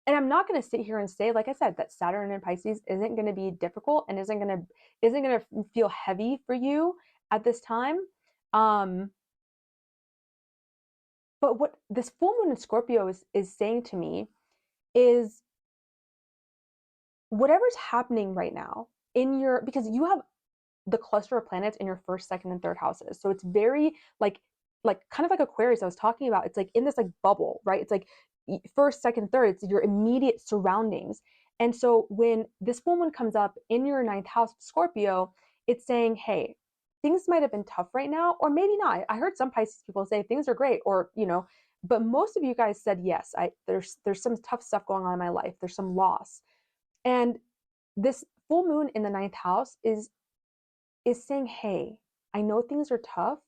And I'm not going to sit here and say, like I said, that Saturn in Pisces isn't going to be difficult and isn't going to feel heavy for you at this time. But what this full moon in Scorpio is saying to me is, whatever's happening right now in your, because you have the cluster of planets in your 1st, 2nd, and 3rd houses. So it's very like kind of like Aquarius I was talking about. It's like in this like bubble, right? It's like 1st, 2nd, 3rd, it's your immediate surroundings. And so when this full moon comes up in your 9th house of Scorpio, it's saying, hey, things might have been tough right now, or maybe not. I heard some Pisces people say things are great, or, you know, but most of you guys said, yes, there's some tough stuff going on in my life. There's some loss. And this full moon in the 9th house is saying, hey, I know things are tough.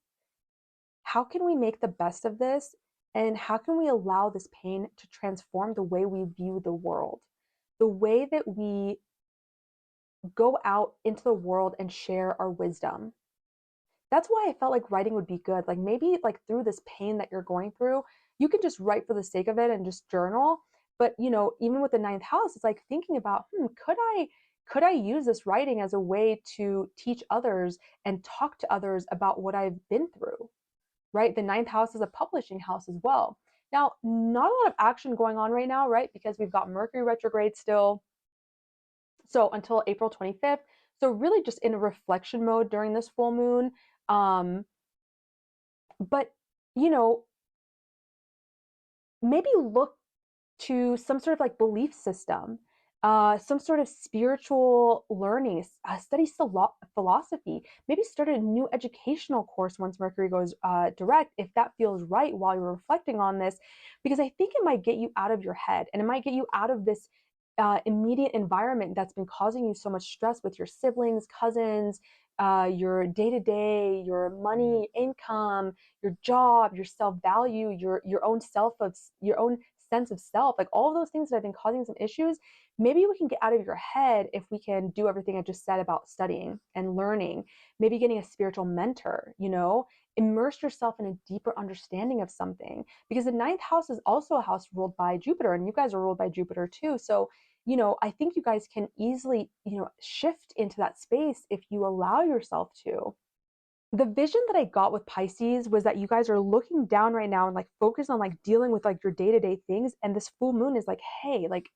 How can we make the best of this? And how can we allow this pain to transform the way we view the world, the way that we go out into the world and share our wisdom? That's why I felt like writing would be good. Like maybe like through this pain that you're going through, you can just write for the sake of it and just journal. But you know, even with the 9th house, it's like thinking about, could I use this writing as a way to teach others and talk to others about what I've been through, right? The 9th house is a publishing house as well. Now, not a lot of action going on right now, right? Because we've got Mercury retrograde still. So until April 25th. So really just in a reflection mode during this full moon. But, you know, maybe look to some sort of like belief system, some sort of spiritual learning, study philosophy, maybe start a new educational course once Mercury goes direct, if that feels right while you're reflecting on this, because I think it might get you out of your head and it might get you out of this immediate environment that's been causing you so much stress with your siblings, cousins, your day-to-day, your money, income, your job, your self-value, your own sense of self, like all of those things that have been causing some issues. Maybe we can get out of your head if we can do everything I just said about studying and learning, maybe getting a spiritual mentor, you know, immerse yourself in a deeper understanding of something, because the 9th house is also a house ruled by Jupiter, and you guys are ruled by Jupiter too. So, you know, I think you guys can easily, you know, shift into that space if you allow yourself to. The vision that I got with Pisces was that you guys are looking down right now and like focus on like dealing with like your day-to-day things. And this full moon is like, hey, like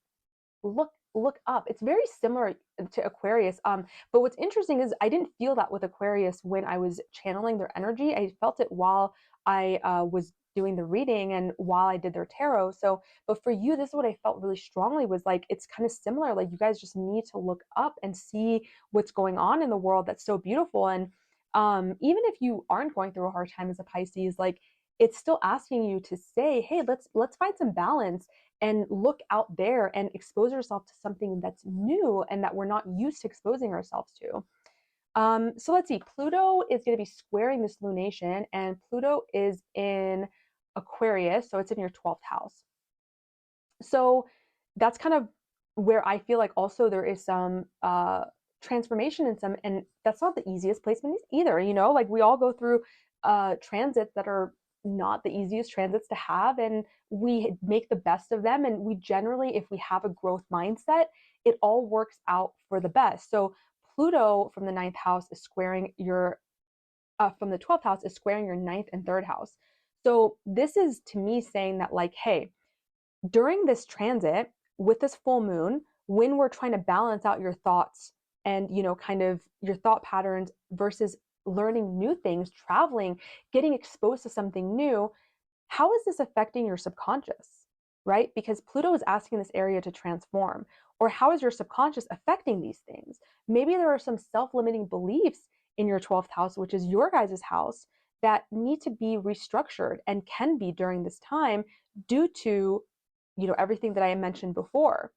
look up. It's very similar to Aquarius. But what's interesting is I didn't feel that with Aquarius when I was channeling their energy. I felt it while I was doing the reading and while I did their tarot. So, but for you, this is what I felt really strongly was like it's kind of similar. Like you guys just need to look up and see what's going on in the world that's so beautiful. And even if you aren't going through a hard time as a Pisces, like it's still asking you to say, hey, let's find some balance and look out there and expose yourself to something that's new and that we're not used to exposing ourselves to. So let's see, Pluto is going to be squaring this lunation, and Pluto is in Aquarius, so it's in your 12th house. So that's kind of where I feel like also there is some transformation in some, and that's not the easiest placement either, you know, like we all go through transits that are not the easiest transits to have, and we make the best of them. And we generally, if we have a growth mindset, it all works out for the best. So Pluto from the ninth house is squaring your, from the 12th house is squaring your ninth and third house. So this is to me saying that, like, hey, during this transit with this full moon, when we're trying to balance out your thoughts and, you know, kind of your thought patterns versus learning new things, traveling, getting exposed to something new, how is this affecting your subconscious, right? Because Pluto is asking this area to transform. Or how is your subconscious affecting these things? Maybe there are some self-limiting beliefs in your 12th house, which is your guys' house, that need to be restructured and can be during this time due to, you know, everything that I mentioned before.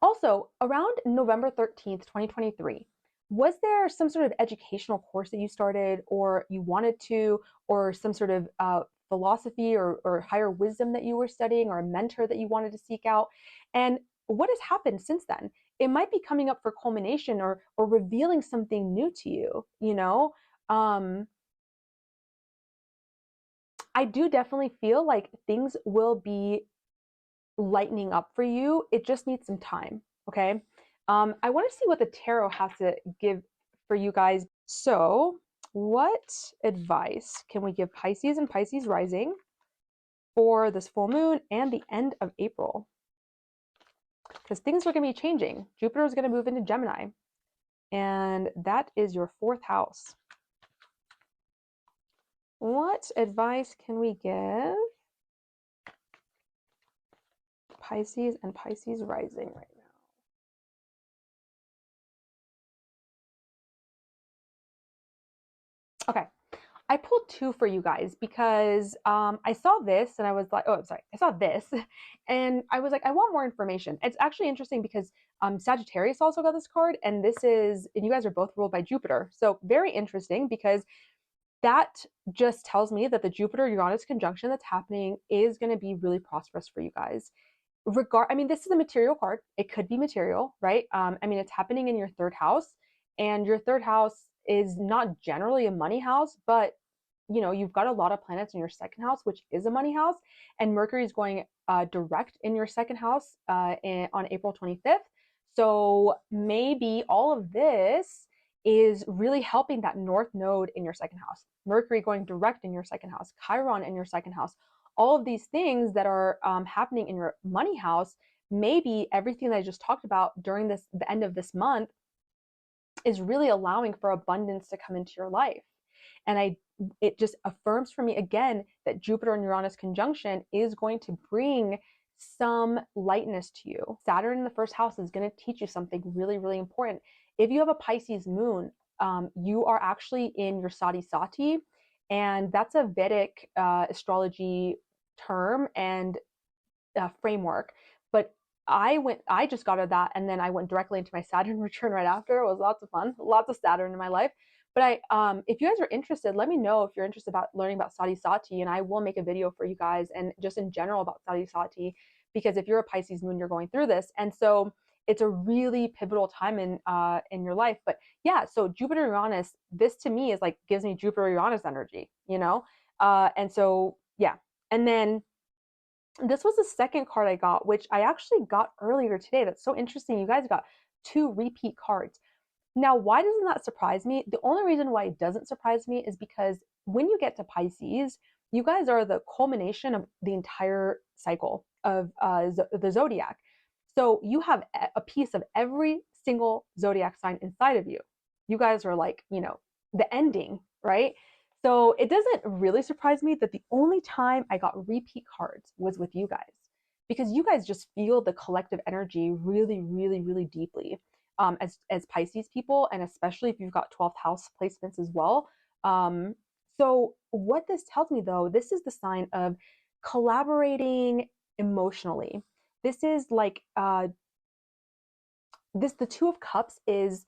Also, around November 13th, 2023, was there some sort of educational course that you started or you wanted to, or some sort of philosophy or higher wisdom that you were studying, or a mentor that you wanted to seek out? And what has happened since then? It might be coming up for culmination or revealing something new to you, you know? Um, I do definitely feel like things will be lightening up for you. It just needs some time. Okay. I want to see what the tarot has to give for you guys. So, what advice can we give Pisces and Pisces rising for this full moon and the end of April? Because things are going to be changing. Jupiter is going to move into Gemini, and that is your 4th house. What advice can we give Pisces and Pisces rising right now? Okay, I pulled 2 for you guys because I saw this and I was like, oh, I'm sorry, I saw this and I was like, I want more information. It's actually interesting because Sagittarius also got this card, and this is, and you guys are both ruled by Jupiter. So very interesting because that just tells me that the Jupiter-Uranus conjunction that's happening is going to be really prosperous for you guys. I mean, this is a material card. It could be material, right? I mean, it's happening in your 3rd house, and your 3rd house is not generally a money house, but you know, you've got a lot of planets in your 2nd house, which is a money house, and Mercury is going direct in your 2nd house on April 25th. So maybe all of this is really helping that North Node in your 2nd house, Mercury going direct in your 2nd house, Chiron in your 2nd house, all of these things that are happening in your money house. Maybe everything that I just talked about during the end of this month is really allowing for abundance to come into your life. And it just affirms for me again that Jupiter and Uranus conjunction is going to bring some lightness to you. Saturn in the 1st house is going to teach you something really, really important. If you have a Pisces moon, you are actually in your Sati Sati, and that's a Vedic astrology term and framework. But I just got out of that, and then I went directly into my Saturn return right after. It was lots of fun, lots of Saturn in my life. But if you guys are interested, let me know if you're interested about learning about Sati Sati, and I will make a video for you guys and just in general about Sati Sati, because if you're a Pisces moon, you're going through this, and so it's a really pivotal time in your life. But yeah, so Jupiter Uranus, this to me is like gives me Jupiter Uranus energy, you know, and so yeah, and then this was the 2nd card I got, which I actually got earlier today. That's so interesting. You guys got 2 repeat cards. Now, why doesn't that surprise me? The only reason why it doesn't surprise me is because when you get to Pisces, You guys are the culmination of the entire cycle of the zodiac. So you have a piece of every single zodiac sign inside of you. You guys are like, the ending, right? So it doesn't really surprise me that the only time I got repeat cards was with you guys, because you guys just feel the collective energy really, really, really deeply, as Pisces people, and especially if you've got 12th house placements as well. So what this tells me, though, this is the sign of collaborating emotionally. This is like the Two of Cups is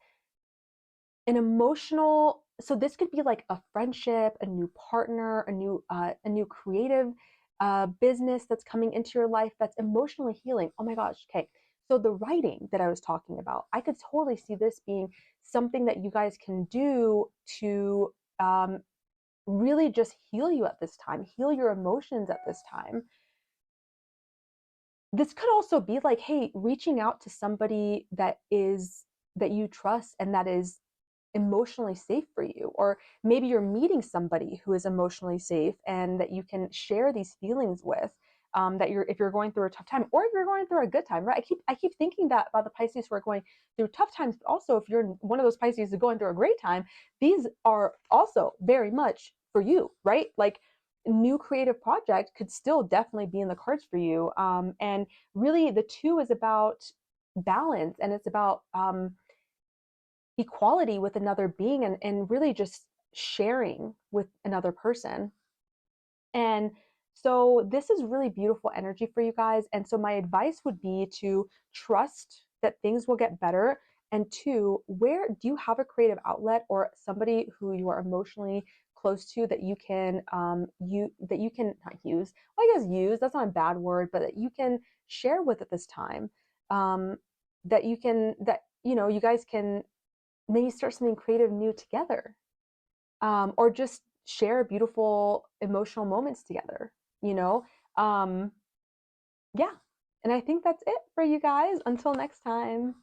an emotional, so this could be like a friendship, a new partner, a new creative business that's coming into your life that's emotionally healing. Oh my gosh. Okay, so the writing that I was talking about, I could totally see this being something that you guys can do to really just heal you at this time, heal your emotions at this time. This could also be like, hey, reaching out to somebody that you trust and that is emotionally safe for you, or maybe you're meeting somebody who is emotionally safe and that you can share these feelings with, that you're if you're going through a tough time, or if you're going through a good time, right? I keep thinking that about the Pisces who are going through tough times, but also if you're one of those Pisces who's going through a great time, these are also very much for you, right? Like, new creative project could still definitely be in the cards for you. And really the two is about balance, and it's about equality with another being, and really just sharing with another person. And so this is really beautiful energy for you guys. And so my advice would be to trust that things will get better. And two, where do you have a creative outlet or somebody who you are emotionally close to that you can that you can not use, well, I guess use, that's not a bad word, but that you can share with at this time. That you can that you guys can maybe start something creative new together, or just share beautiful emotional moments together, you know? Um, yeah. And I think that's it for you guys. Until next time.